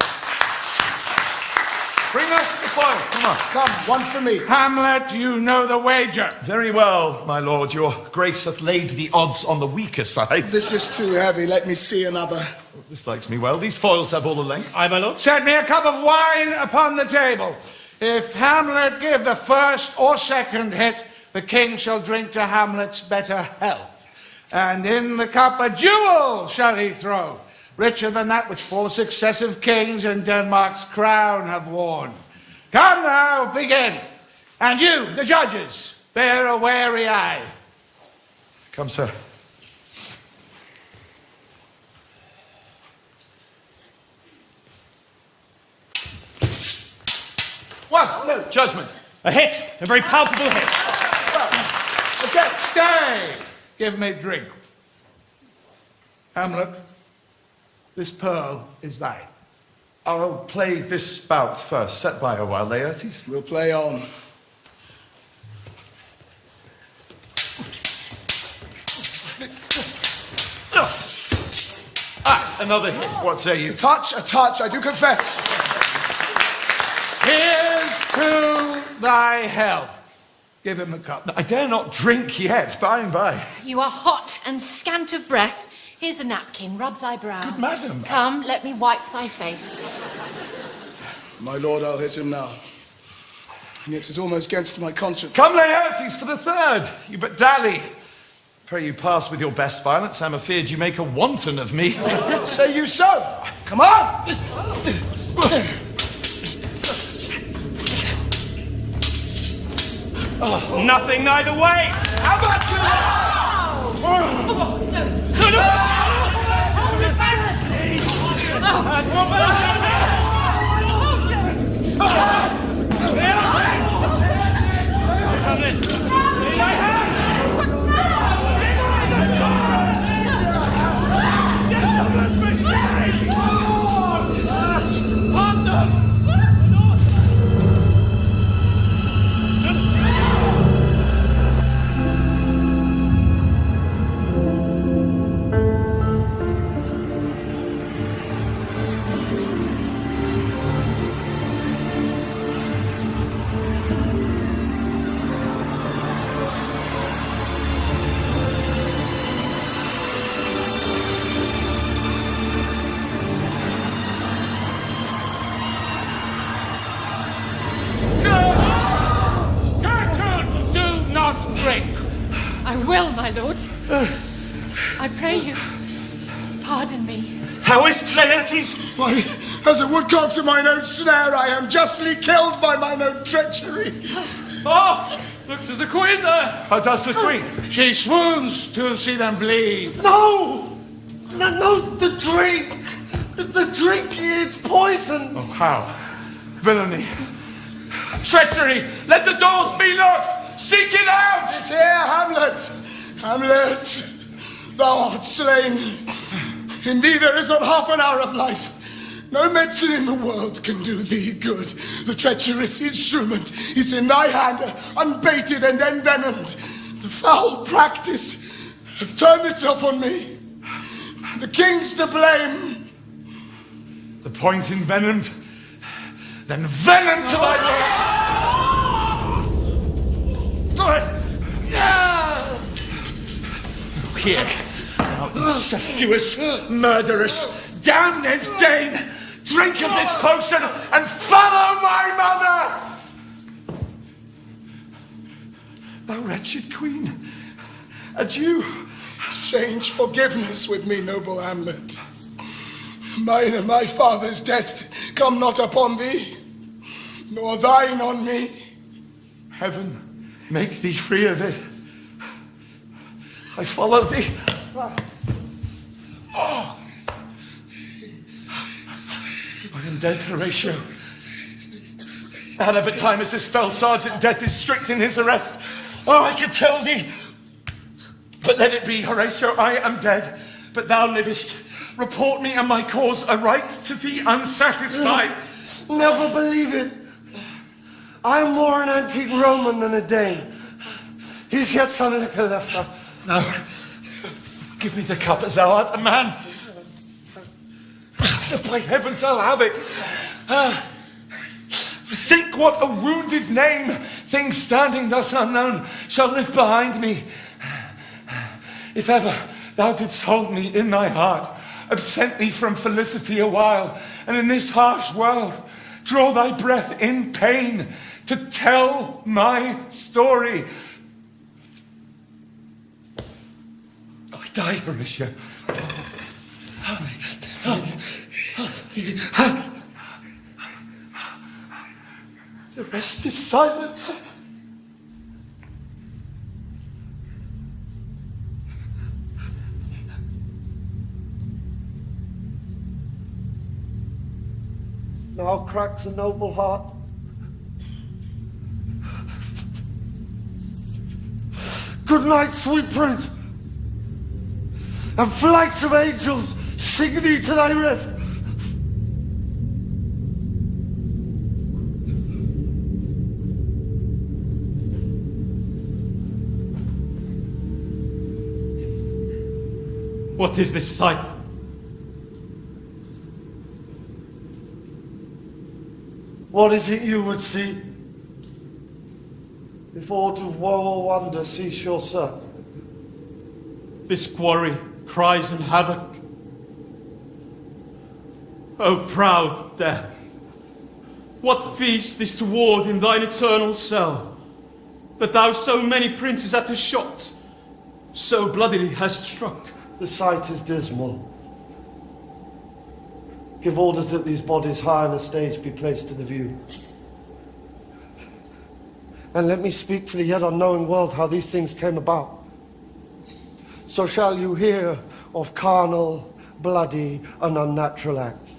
Bring us the foils, come on. Come, one for me. Hamlet, you know the wager. Very well, my lord. Your grace hath laid the odds on the weaker side. This is too heavy. Let me see another. This likes me well. These foils have all the length. Aye, my lord. Set me a cup of wine upon the table. If Hamlet give the first or second hit, the king shall drink to Hamlet's better health. And in the cup a jewel shall he throw, richer than that which 4 successive kings in Denmark's crown have worn. Come now, begin. And you, the judges, bear a wary eye. Come, sir. One, no. Judgment. A hit. A very palpable hit. Okay, stay. Give me drink. Hamlet, this pearl is thine. I'll play this bout first. Set by a while, Laertes. We'll play on. Another hit. What say you? A touch, I do confess. Here's to thy health. Give him the cup. I dare not drink yet, by and by. You are hot and scant of breath. Here's a napkin, rub thy brow. Good madam. Come, let me wipe thy face. My lord, I'll hit him now. And yet 'tis almost against my conscience. Come, Laertes, for the third. You but dally. Pray you pass with your best violence. I'm afeard you make a wanton of me. Say you so? Come on! Oh, nothing neither way. How about you? I will, my lord. I pray you, pardon me. How is it, Laertes? Why, as a woodcock to mine own snare, I am justly killed by mine own treachery. Oh, look to the queen there. How does the queen? She swoons to see them bleed. No! No, the drink! The drink, it's poison! Oh, how? Villainy. Treachery! Let the doors be locked! Seek it out! It's here, Hamlet! Hamlet, thou art slain. In thee there is not half an hour of life. No medicine in the world can do thee good. The treacherous instrument is in thy hand, unbaited and envenomed. The foul practice hath turned itself on me. The king's to blame. The point envenomed, then venom to thy Lord! Here, thou incestuous, murderous, damned Dane, drink of this potion and follow my mother! Thou wretched queen, adieu. Exchange forgiveness with me, noble Hamlet. Mine and my father's death come not upon thee, nor thine on me. Heaven make thee free of it. I follow thee. Oh. I am dead, Horatio. Anabatimous' fell sergeant, death is strict in his arrest. Oh, I could tell thee. But let it be, Horatio, I am dead, but thou livest. Report me and my cause aright to thee unsatisfied. Never believe it. I am more an antique Roman than a Dane. He's yet some liquor left. No. Give me the cup as thou art a man. By heavens, I'll have it. Think what a wounded name, things standing thus unknown, shall live behind me. If ever thou didst hold me in thy heart, absent me from felicity a while, and in this harsh world draw thy breath in pain to tell my story. I die, Horatio. The rest is silence. Now cracks a noble heart. Good night, sweet prince. And flights of angels sing thee to thy rest. What is this sight? What is it you would see? If aught of woe or wonder cease your search. This quarry cries in havoc. O proud death, what feast is toward in thine eternal cell, that thou so many princes at the shot, so bloodily hast struck? The sight is dismal. Give orders that these bodies high on a stage be placed to the view. And let me speak to the yet unknowing world how these things came about. So shall you hear of carnal, bloody, and unnatural acts,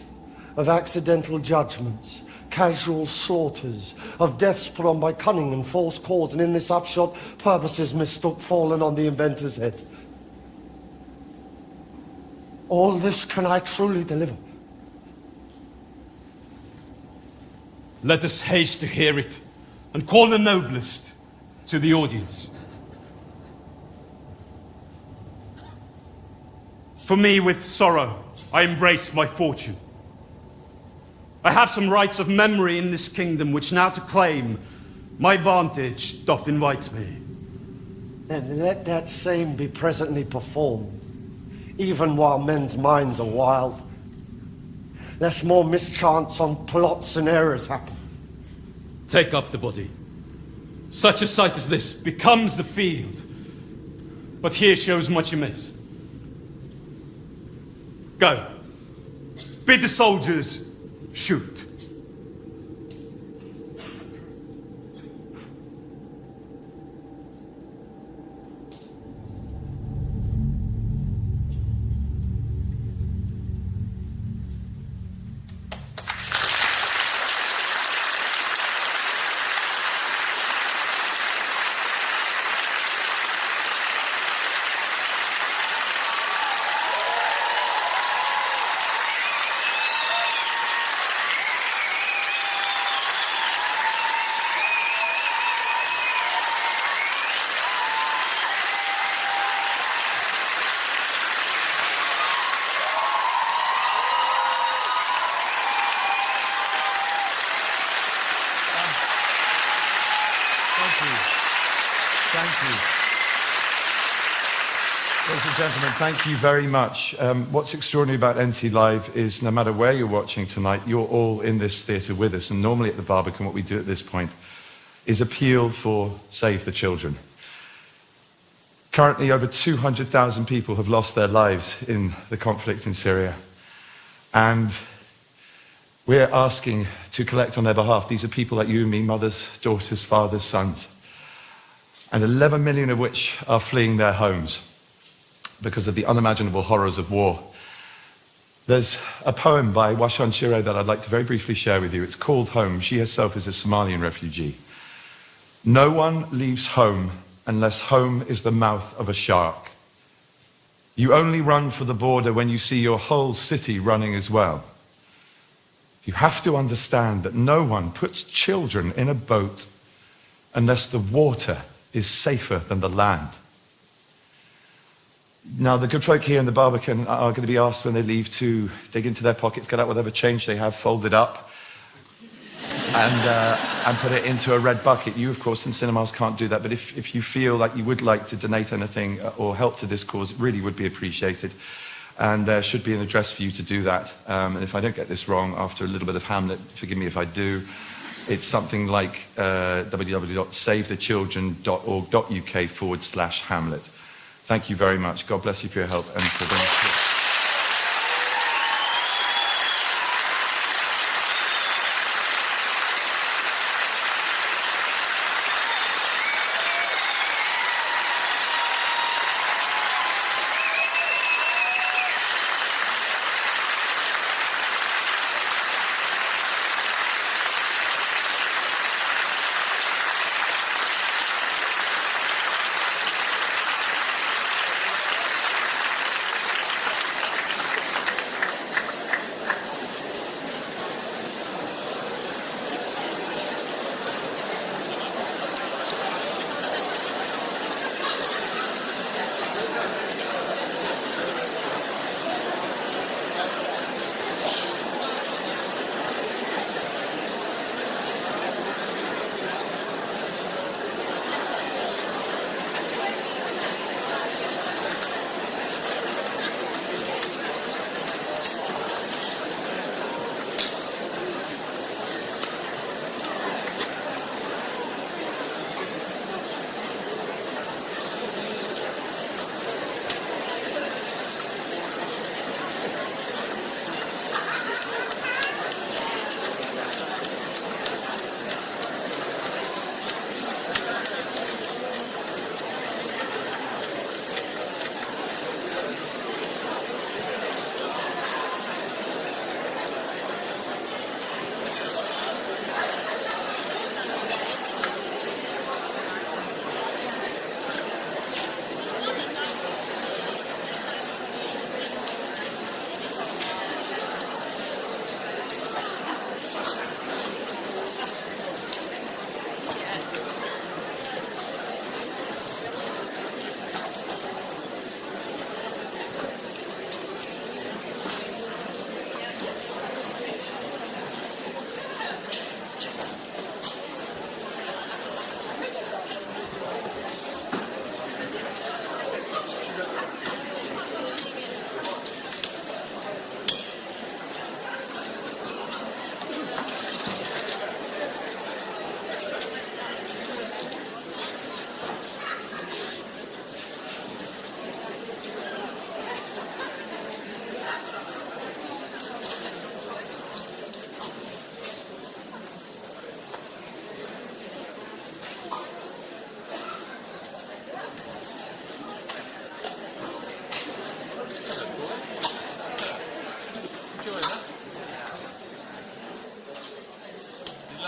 of accidental judgments, casual slaughters, of deaths put on by cunning and false cause, and in this upshot, purposes mistook fallen on the inventor's head. All this can I truly deliver. Let us haste to hear it, and call the noblest to the audience. For me, with sorrow, I embrace my fortune. I have some rights of memory in this kingdom, which now to claim, my vantage doth invite me. Then let that same be presently performed, even while men's minds are wild, lest more mischance on plots and errors happen. Take up the body. Such a sight as this becomes the field, but here shows much amiss. Go, Bid the soldiers shoot. Ladies and gentlemen, thank you very much. What's extraordinary about NT Live is no matter where you're watching tonight, you're all in this theatre with us. And normally at the Barbican, what we do at this point is appeal for Save the Children. Currently, over 200,000 people have lost their lives in the conflict in Syria. And we're asking to collect on their behalf. These are people like you and me, mothers, daughters, fathers, sons. And 11 million of which are fleeing their homes because of the unimaginable horrors of war. There's a poem by Washan Shire that I'd like to very briefly share with you. It's called Home. She herself is a Somalian refugee. No one leaves home unless home is the mouth of a shark. You only run for the border when you see your whole city running as well. You have to understand that no one puts children in a boat unless the water is safer than the land. Now, the good folk here in the Barbican are going to be asked when they leave to dig into their pockets, get out whatever change they have, fold it up, and put it into a red bucket. You, of course, in cinemas can't do that, but if you feel like you would like to donate anything or help to this cause, it really would be appreciated. And there should be an address for you to do that. And if I don't get this wrong, after a little bit of Hamlet, forgive me if I do, it's something like www.savethechildren.org.uk/Hamlet. Thank you very much. God bless you for your help and for being here.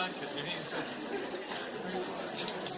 like it.